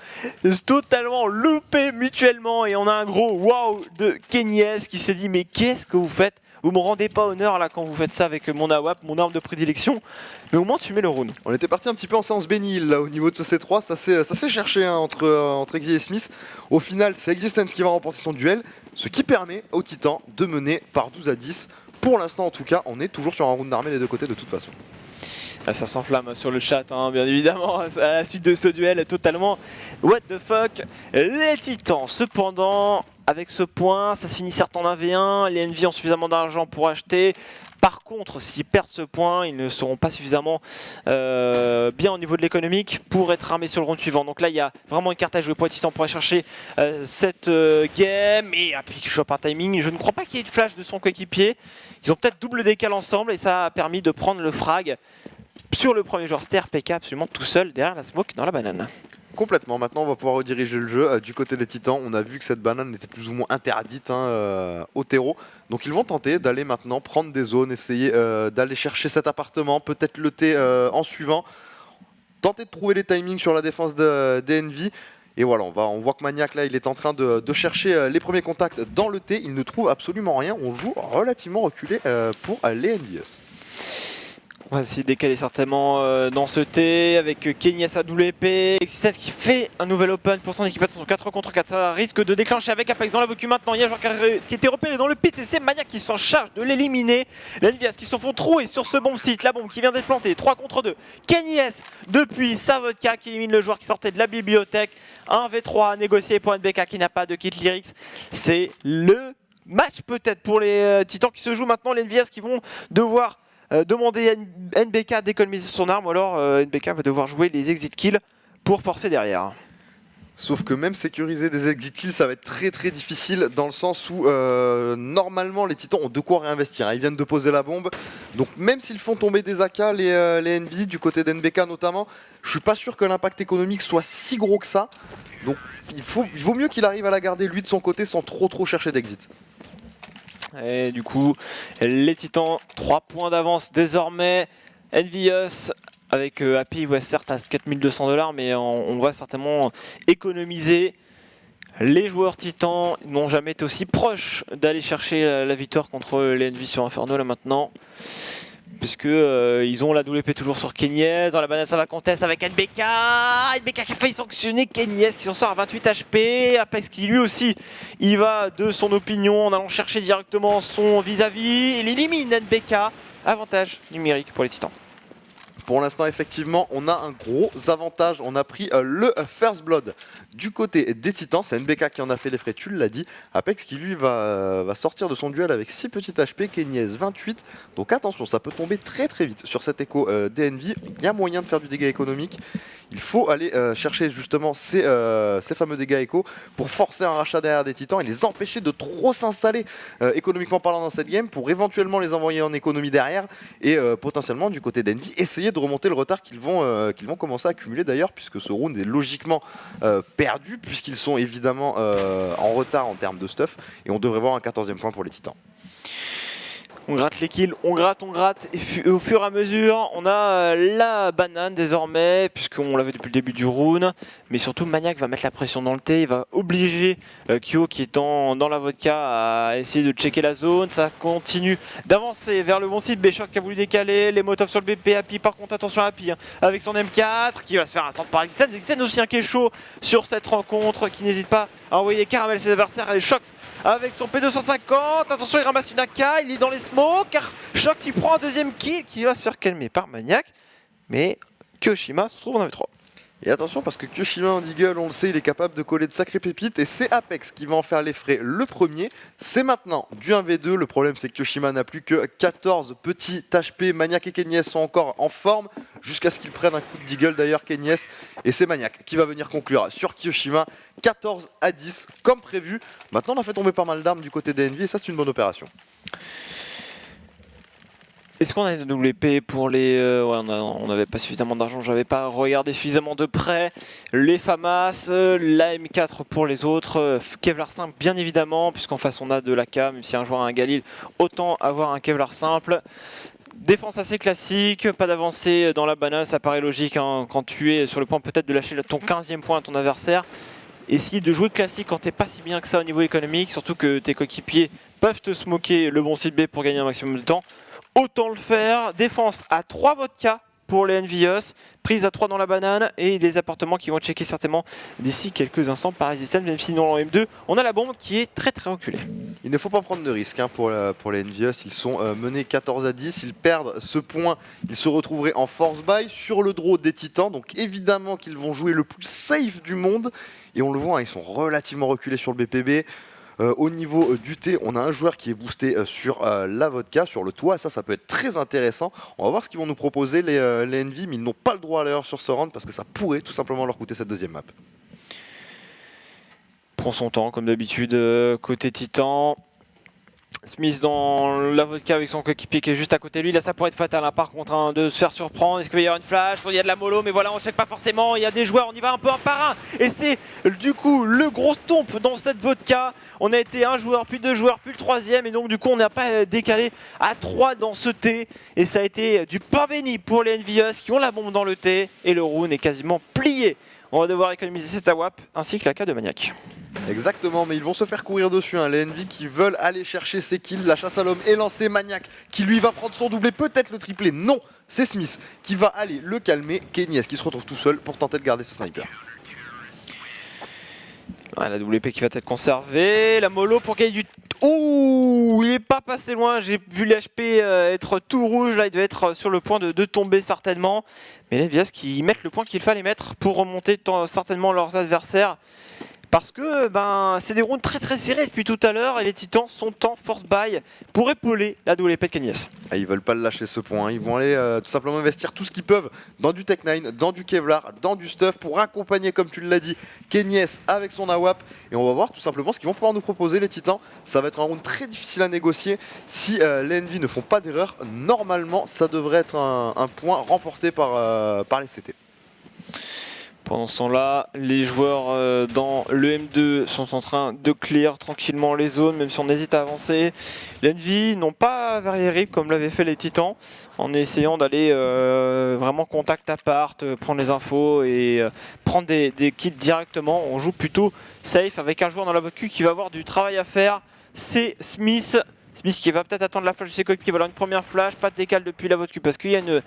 Speaker 6: totalement loupés mutuellement et on a un gros wow de Kenyes qui s'est dit mais qu'est-ce que vous faites? Vous me rendez pas honneur là quand vous faites ça avec mon AWP, mon arme de prédilection, mais au moins tu mets le round.
Speaker 4: On était parti un petit peu en séance bénile là au niveau de ce C3, ça s'est cherché entre Exi et Smith. Au final c'est Existence qui va remporter son duel, ce qui permet aux Titans de mener par 12-10. Pour l'instant en tout cas, on est toujours sur un round d'armée des deux côtés de toute façon.
Speaker 6: Ah, ça s'enflamme sur le chat, hein, bien évidemment, à la suite de ce duel totalement what the fuck. Les Titans, cependant, avec ce point, ça se finit certes en 1v1, les Envy ont suffisamment d'argent pour acheter. Par contre, s'ils perdent ce point, ils ne seront pas suffisamment bien au niveau de l'économique pour être armés sur le round suivant. Donc là, il y a vraiment une carte à jouer pour les Titans pour aller chercher cette game. Et Happy qui chope un timing. Je ne crois pas qu'il y ait de flash de son coéquipier. Ils ont peut-être double décal ensemble et ça a permis de prendre le frag sur le premier joueur. C'était RPK absolument tout seul derrière la smoke dans la banane.
Speaker 4: Complètement. Maintenant, on va pouvoir rediriger le jeu. Du côté des Titans, on a vu que cette banane était plus ou moins interdite au terreau. Donc ils vont tenter d'aller maintenant prendre des zones, essayer d'aller chercher cet appartement, peut-être le T en suivant. Tenter de trouver les timings sur la défense des Envy. Et voilà, on voit que Maniac là, il est en train de chercher les premiers contacts dans le T. Il ne trouve absolument rien. On joue relativement reculé pour les Envious.
Speaker 6: On va essayer de décaler certainement dans ce T avec Kenny à sa double épée. X16 qui fait un nouvel open pour son équipe à son 4 contre 4. Ça risque de déclencher avec Apex dans la vocu maintenant. Il y a un joueur qui était repéré dans le pit et c'est Maniac qui s'en charge de l'éliminer. Les Envious qui se font trouer sur ce bon site. La bombe qui vient d'être plantée. 3 contre 2. Kenny S depuis sa vodka qui élimine le joueur qui sortait de la bibliothèque. 1v3 à négocier pour NBK qui n'a pas de kit lyrics. C'est le match peut-être pour les Titans qui se jouent maintenant. Les Envious qui vont devoir demander à NBK d'économiser son arme ou alors NBK va devoir jouer les exit kills pour forcer derrière.
Speaker 4: Sauf que même sécuriser des exit kills, ça va être très très difficile dans le sens où normalement les Titans ont de quoi réinvestir. Ils viennent de poser la bombe, donc même s'ils font tomber des AK, les Envy, du côté d'NBK notamment, je suis pas sûr que l'impact économique soit si gros que ça. Donc il vaut mieux qu'il arrive à la garder lui de son côté sans trop chercher d'exit.
Speaker 6: Et du coup, les Titans, 3 points d'avance désormais. Envious avec Happy, ouais, certes à 4200 $, mais on va certainement économiser. Les joueurs Titans n'ont jamais été aussi proches d'aller chercher la victoire contre les Envy sur Inferno là maintenant. Puisque ils ont la double épée toujours sur Kenyes. Dans la banane ça va conteste avec NBK. NBK qui a failli sanctionner Kenyes qui s'en sort à 28 HP. Apex qui lui aussi il va de son opinion en allant chercher directement son vis-à-vis. Il élimine NBK. Avantage numérique pour les Titans.
Speaker 4: Pour l'instant, effectivement, on a un gros avantage. On a pris le First Blood du côté des Titans. C'est NBK qui en a fait les frais, tu l'as dit. Apex qui lui va sortir de son duel avec 6 petits HP, Kenyes 28. Donc attention, ça peut tomber très très vite sur cet écho DNV. Il y a moyen de faire du dégât économique. Il faut aller chercher justement ces fameux dégâts éco pour forcer un rachat derrière des Titans et les empêcher de trop s'installer économiquement parlant dans cette game pour éventuellement les envoyer en économie derrière et potentiellement du côté d'Envy essayer de remonter le retard qu'ils vont commencer à accumuler d'ailleurs puisque ce round est logiquement perdu puisqu'ils sont évidemment en retard en termes de stuff et on devrait voir un 14e point pour les Titans.
Speaker 6: On gratte les kills, on gratte, et au fur et à mesure, on a la banane désormais, puisqu'on l'avait depuis le début du round, mais surtout Maniac va mettre la pression dans le T, il va obliger Kyo qui est dans la vodka à essayer de checker la zone, ça continue d'avancer vers le bon site, B-Shot qui a voulu décaler, les motovs sur le BP, Happy par contre attention à Happy, hein, avec son M4 qui va se faire un stand par Xen, Xen aussi un qui est chaud sur cette rencontre, qui n'hésite pas à envoyer des caramels ses adversaires, et Shox avec son P250, attention il ramasse une AK, il est dans les smoke, car Shox qui prend un deuxième kill qui va se faire calmer par Maniac, mais Kyoshima se retrouve en AV3.
Speaker 4: Et attention parce que Kyoshima en Deagle, on le sait, il est capable de coller de sacrées pépites et c'est Apex qui va en faire les frais le premier. C'est maintenant du 1v2, le problème c'est que Kyoshima n'a plus que 14 petits HP, Maniac et Kenyes sont encore en forme jusqu'à ce qu'ils prennent un coup de Deagle d'ailleurs Kenyes et c'est Maniac qui va venir conclure sur Kyoshima 14 à 10 comme prévu. Maintenant on a fait tomber pas mal d'armes du côté d'Envy et ça c'est une bonne opération.
Speaker 6: Est-ce qu'on a une double épée pour les... ouais, on n'avait pas suffisamment d'argent, j'avais pas regardé suffisamment de près. Les FAMAS, la M4 pour les autres, Kevlar simple bien évidemment, puisqu'en face on a de l'AK, même si un joueur a un Galil, autant avoir un Kevlar simple. Défense assez classique, pas d'avancée dans la banane, ça paraît logique hein, quand tu es sur le point peut-être de lâcher ton 15e point à ton adversaire. Essayer de jouer classique quand t'es pas si bien que ça au niveau économique, surtout que tes coéquipiers peuvent te smoker le bon site B pour gagner un maximum de temps. Autant le faire, défense à 3 vodka pour les Envious. Prise à 3 dans la banane et les appartements qui vont checker certainement d'ici quelques instants par Resistance, même si dans le M2, on a la bombe qui est très reculée.
Speaker 4: Il ne faut pas prendre de risques pour les Envious. Ils sont menés 14-10. Ils perdent ce point. Ils se retrouveraient en force buy sur le draw des Titans. Donc évidemment qu'ils vont jouer le plus safe du monde. Et on le voit, ils sont relativement reculés sur le BPB. Au niveau du T, on a un joueur qui est boosté sur la vodka, sur le toit. Ça peut être très intéressant. On va voir ce qu'ils vont nous proposer les Envy, mais ils n'ont pas le droit à l'erreur sur ce round parce que ça pourrait tout simplement leur coûter cette deuxième map.
Speaker 6: Prend son temps comme d'habitude côté Titan. Smith dans la vodka avec son coéquipier qui est juste à côté de lui. Là, ça pourrait être fatal hein, par contre hein, de se faire surprendre. Est-ce qu'il va y avoir une flash? Il y a de la mollo, mais voilà, on ne check pas forcément. Il y a des joueurs, on y va un peu un par un. Et c'est du coup le gros stomp dans cette vodka. On a été un joueur, puis 2 joueurs, puis le 3e. Et donc, du coup, on n'a pas décalé à 3 dans ce T. Et ça a été du pain béni pour les Envious qui ont la bombe dans le T. Et le round est quasiment plié. On va devoir économiser cette AWAP ainsi que la K de Maniac.
Speaker 4: Exactement, mais ils vont se faire courir dessus. Les Envy qui veulent aller chercher ses kills. La chasse à l'homme est lancée. Maniac qui lui va prendre son doublé, peut-être le triplé. Non, c'est Smith qui va aller le calmer. Kenny, est-ce qu'il se retrouve tout seul pour tenter de garder ce sniper?
Speaker 6: Ouais, la WP qui va être conservée. La mollo pour gagner du... Ouh, il n'est pas passé loin. J'ai vu les HP être tout rouge. Là, il devait être sur le point de tomber certainement. Mais les Envious qui mettent le point qu'il fallait mettre pour remonter certainement leurs adversaires. Parce que c'est des rounds très serrés depuis tout à l'heure et les Titans sont en force buy pour épauler la WP de Kenyes.
Speaker 4: Ah, ils veulent pas le lâcher ce point, ils vont aller tout simplement investir tout ce qu'ils peuvent dans du Tech9, dans du Kevlar, dans du stuff pour accompagner, comme tu l'as dit, Kenyes avec son AWAP. Et on va voir tout simplement ce qu'ils vont pouvoir nous proposer les Titans. Ça va être un round très difficile à négocier. Si les Envy ne font pas d'erreur, normalement ça devrait être un point remporté par les CT.
Speaker 6: Pendant ce temps-là, les joueurs dans le M2 sont en train de clear tranquillement les zones, même si on hésite à avancer. Les Envy n'ont pas varié rip comme l'avaient fait les Titans, en essayant d'aller vraiment contact à part, prendre les infos et prendre des kills directement. On joue plutôt safe avec un joueur dans la vodka qui va avoir du travail à faire. C'est Smith. Smith qui va peut-être attendre la flash de ses coéquipiers, qui va avoir une première flash, pas de décal depuis la vodka parce qu'il y a une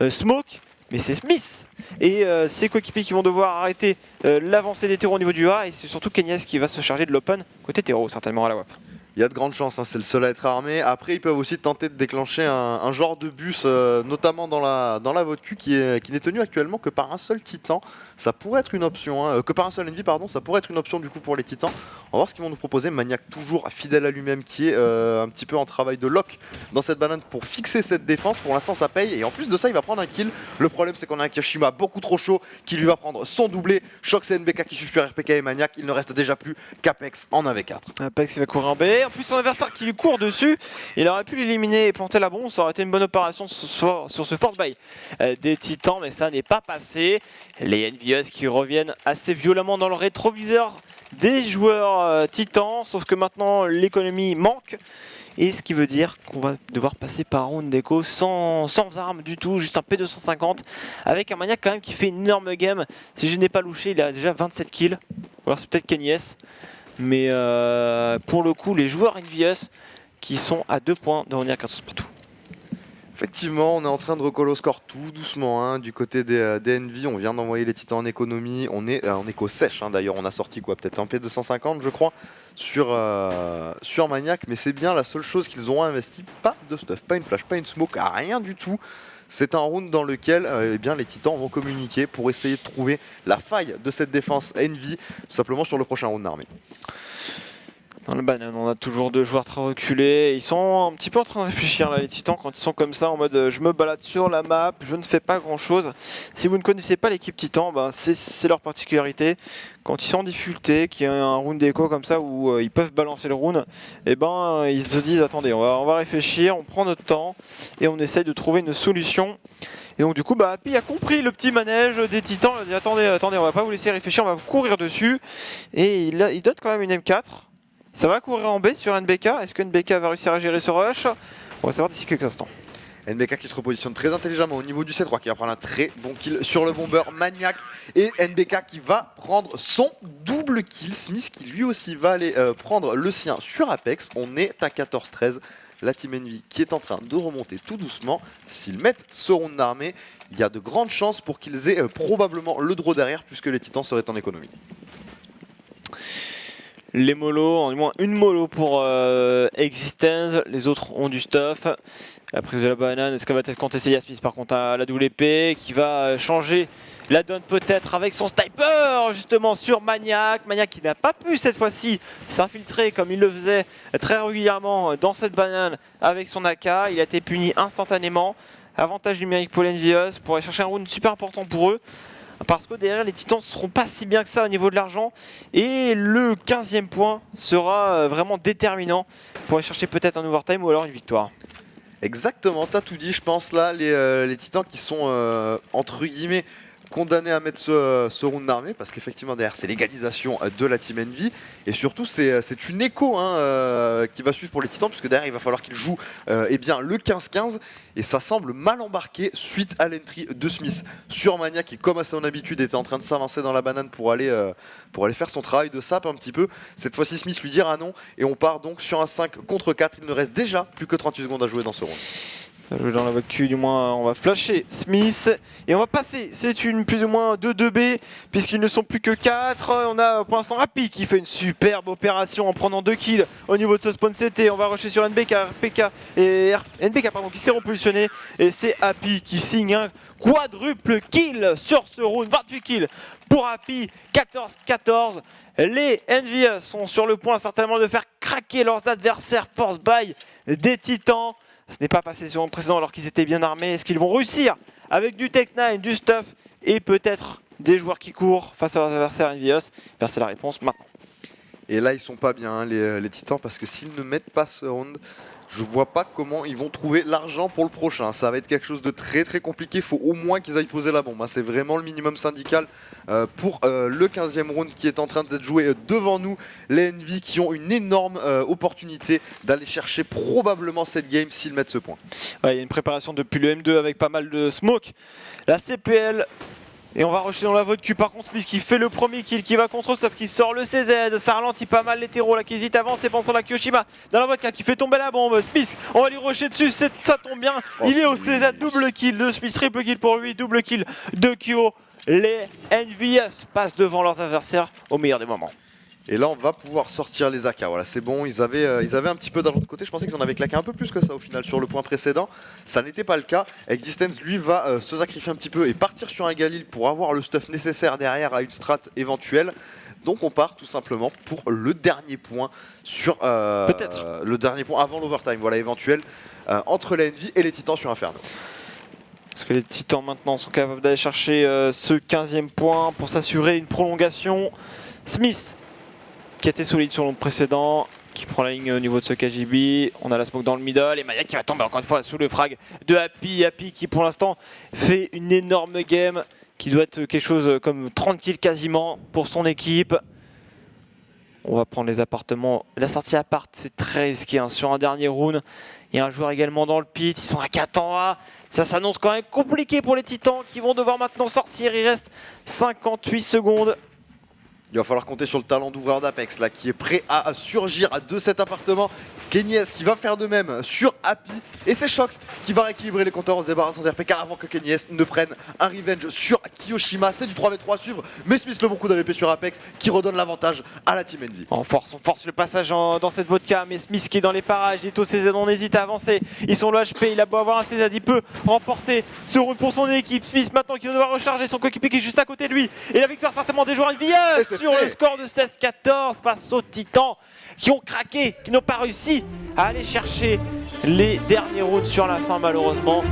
Speaker 6: smoke. Mais c'est Smith et ses coéquipiers qui vont devoir arrêter l'avancée des terreaux au niveau du A. Et c'est surtout Kenyes qui va se charger de l'open côté terreau, certainement à la WAP.
Speaker 4: Il y a de grandes chances, c'est le seul à être armé. Après, ils peuvent aussi tenter de déclencher un genre de bus, notamment dans la vodka qui n'est tenu actuellement que par un seul Titan. Ça pourrait être une option, que par un seul Envy, pardon, ça pourrait être une option du coup pour les Titans. On va voir ce qu'ils vont nous proposer. Maniac toujours fidèle à lui-même qui est un petit peu en travail de lock dans cette banane pour fixer cette défense. Pour l'instant, ça paye et en plus de ça, il va prendre un kill. Le problème, c'est qu'on a un Kashima beaucoup trop chaud qui lui va prendre son doublé. Shox et NBK qui suffit à RPK et Maniac. Il ne reste déjà plus qu'Apex en 1v4.
Speaker 6: Apex qui va courir en B. En plus, son adversaire qui lui court dessus, il aurait pu l'éliminer et planter la bombe. Ça aurait été une bonne opération sur ce force buy des Titans, mais ça n'est pas passé. Les Envious qui reviennent assez violemment dans le rétroviseur des joueurs Titans, sauf que maintenant l'économie manque. Et ce qui veut dire qu'on va devoir passer par round d'écho sans armes du tout, juste un P250 avec un Maniac quand même qui fait une énorme game. Si je n'ai pas louché, il a déjà 27 kills. Ou alors c'est peut-être Kenyes. Mais pour le coup, les joueurs Envious qui sont à 2 points de revenir 14 partout.
Speaker 4: Effectivement, on est en train de recoller au score tout doucement du côté des Envy. On vient d'envoyer les Titans en économie. On est en écho sèche d'ailleurs. On a sorti quoi, peut-être un P250 je crois sur Maniac. Mais c'est bien la seule chose qu'ils ont investi. Pas de stuff, pas une flash, pas une smoke, rien du tout. C'est un round dans lequel les Titans vont communiquer pour essayer de trouver la faille de cette défense Envy, tout simplement sur le prochain round armé.
Speaker 6: Dans le banane, on a toujours 2 joueurs très reculés. Ils sont un petit peu en train de réfléchir là, les Titans, quand ils sont comme ça en mode je me balade sur la map, je ne fais pas grand chose. Si vous ne connaissez pas l'équipe Titan, c'est leur particularité. Quand ils sont en difficulté, qu'il y a un round d'écho comme ça où ils peuvent balancer le round, ils se disent attendez, on va réfléchir, on prend notre temps et on essaye de trouver une solution. Et donc du coup, Happy a compris le petit manège des Titans. Il a dit attendez, on va pas vous laisser réfléchir, on va vous courir dessus. Et il donne quand même une M4. Ça va courir en B sur NBK. Est-ce que NBK va réussir à gérer ce rush? On va savoir d'ici quelques instants.
Speaker 4: NBK qui se repositionne très intelligemment au niveau du C3, qui va prendre un très bon kill sur le bomber Maniac. Et NBK qui va prendre son double kill. Smith qui lui aussi va aller prendre le sien sur Apex. On est à 14-13. la Team Envy qui est en train de remonter tout doucement. S'ils mettent ce round armé, il y a de grandes chances pour qu'ils aient probablement le draw derrière puisque les Titans seraient en économie.
Speaker 6: Les molos, du moins une molo pour Existence, les autres ont du stuff. La prise de la banane, est-ce qu'elle va être contestée? Yasmis par contre à la double épée qui va changer la donne peut-être avec son sniper justement sur Maniac. Maniac qui n'a pas pu cette fois-ci s'infiltrer comme il le faisait très régulièrement dans cette banane avec son AK. Il a été puni instantanément. Avantage numérique pour l'Envious pour aller chercher un round super important pour eux. Parce que derrière les Titans ne seront pas si bien que ça au niveau de l'argent. Et le 15e point sera vraiment déterminant pour aller chercher peut-être un overtime ou alors une victoire.
Speaker 4: Exactement, t'as tout dit, je pense là, les Titans qui sont entre guillemets condamnés à mettre ce round armé parce qu'effectivement derrière c'est l'égalisation de la Team Envy et surtout c'est une écho qui va suivre pour les Titans puisque derrière il va falloir qu'ils jouent eh bien, le 15-15 et ça semble mal embarqué suite à l'entry de Smith sur Mania qui comme à son habitude était en train de s'avancer dans la banane pour aller faire son travail de sap un petit peu. Cette fois-ci Smith lui dira non et on part donc sur un 5 contre 4. Il ne reste déjà plus que 38 secondes à jouer dans ce round.
Speaker 6: Ça joue dans la voiture, du moins on va flasher Smith et on va passer, c'est une plus ou moins 2-2B puisqu'ils ne sont plus que 4. On a pour l'instant Happy qui fait une superbe opération en prenant 2 kills au niveau de ce spawn CT. On va rusher sur NBK, qui s'est repositionné et c'est Happy qui signe un quadruple kill sur ce round, 28 kills pour Happy, 14-14. Les Envious sont sur le point certainement de faire craquer leurs adversaires force buy des Titans. Ce n'est pas passé sur le précédent alors qu'ils étaient bien armés. Est-ce qu'ils vont réussir avec du Tech9, du stuff et peut-être des joueurs qui courent face à leurs adversaires Envious? C'est la réponse maintenant.
Speaker 4: Et là ils sont pas bien hein, les Titans parce que s'ils ne mettent pas ce round, je vois pas comment ils vont trouver l'argent pour le prochain. Ça va être quelque chose de très très compliqué. Il faut au moins qu'ils aillent poser la bombe. Hein. C'est vraiment le minimum syndical pour le 15e round qui est en train d'être joué devant nous. Les Envy qui ont une énorme opportunité d'aller chercher probablement cette game s'ils mettent ce point.
Speaker 6: Ouais, il y a une préparation depuis le M2 avec pas mal de smoke. La CPL. Et on va rusher dans la voie de cul. Par contre, Smith qui fait le premier kill, qui va contre sauf qui sort le CZ. Ça ralentit pas mal les terreaux là qui hésitent à avancer pensant la Kyoshima dans la vodka qui fait tomber la bombe. Smith, on va lui rusher dessus, ça tombe bien. Il est au CZ, double kill de Smith, triple kill pour lui, double kill de Kyo. Les Envious passent devant leurs adversaires au meilleur des moments.
Speaker 4: Et là on va pouvoir sortir les AK, voilà c'est bon, ils avaient un petit peu d'argent de côté, je pensais qu'ils en avaient claqué un peu plus que ça au final sur le point précédent, ça n'était pas le cas. Existence lui va se sacrifier un petit peu et partir sur un Galil pour avoir le stuff nécessaire derrière à une strat éventuelle. Donc on part tout simplement pour le dernier point sur
Speaker 6: peut-être
Speaker 4: le dernier point avant l'overtime, voilà éventuel entre la Envy et les Titans sur Inferno.
Speaker 6: Est-ce que les Titans maintenant sont capables d'aller chercher ce 15e point pour s'assurer une prolongation? Smith qui était solide sur le précédent, qui prend la ligne au niveau de ce KGB. On a la smoke dans le middle et Maya qui va tomber encore une fois sous le frag de Happy. Happy qui pour l'instant fait une énorme game, qui doit être quelque chose comme 30 kills quasiment pour son équipe. On va prendre les appartements. La sortie appart c'est très risqué hein. Sur un dernier round. Il y a un joueur également dans le pit, ils sont à 4 en A. Ça s'annonce quand même compliqué pour les Titans qui vont devoir maintenant sortir. Il reste 58 secondes.
Speaker 4: Il va falloir compter sur le talent d'ouvreur d'Apex là qui est prêt à surgir de cet appartement. Kenyes qui va faire de même sur Happy et c'est Shox qui va rééquilibrer les compteurs en se débarrassant d'RPK avant que Kenyes ne prenne un revenge sur Kyoshima. C'est du 3v3 à suivre, mais Smith le bon coup d'AVP sur Apex qui redonne l'avantage à la Team Envy.
Speaker 6: On force le passage dans cette vodka, mais Smith qui est dans les parages, il est au CZ, on hésite à avancer. Ils sont le HP, il a beau avoir un CZ, il peut remporter ce round pour son équipe. Smith maintenant qui va devoir recharger son coéquipier qui est juste à côté de lui. Et la victoire certainement des joueurs Envious sur le score de 16-14 face aux Titans qui ont craqué, qui n'ont pas réussi à aller chercher les derniers rounds sur la fin malheureusement.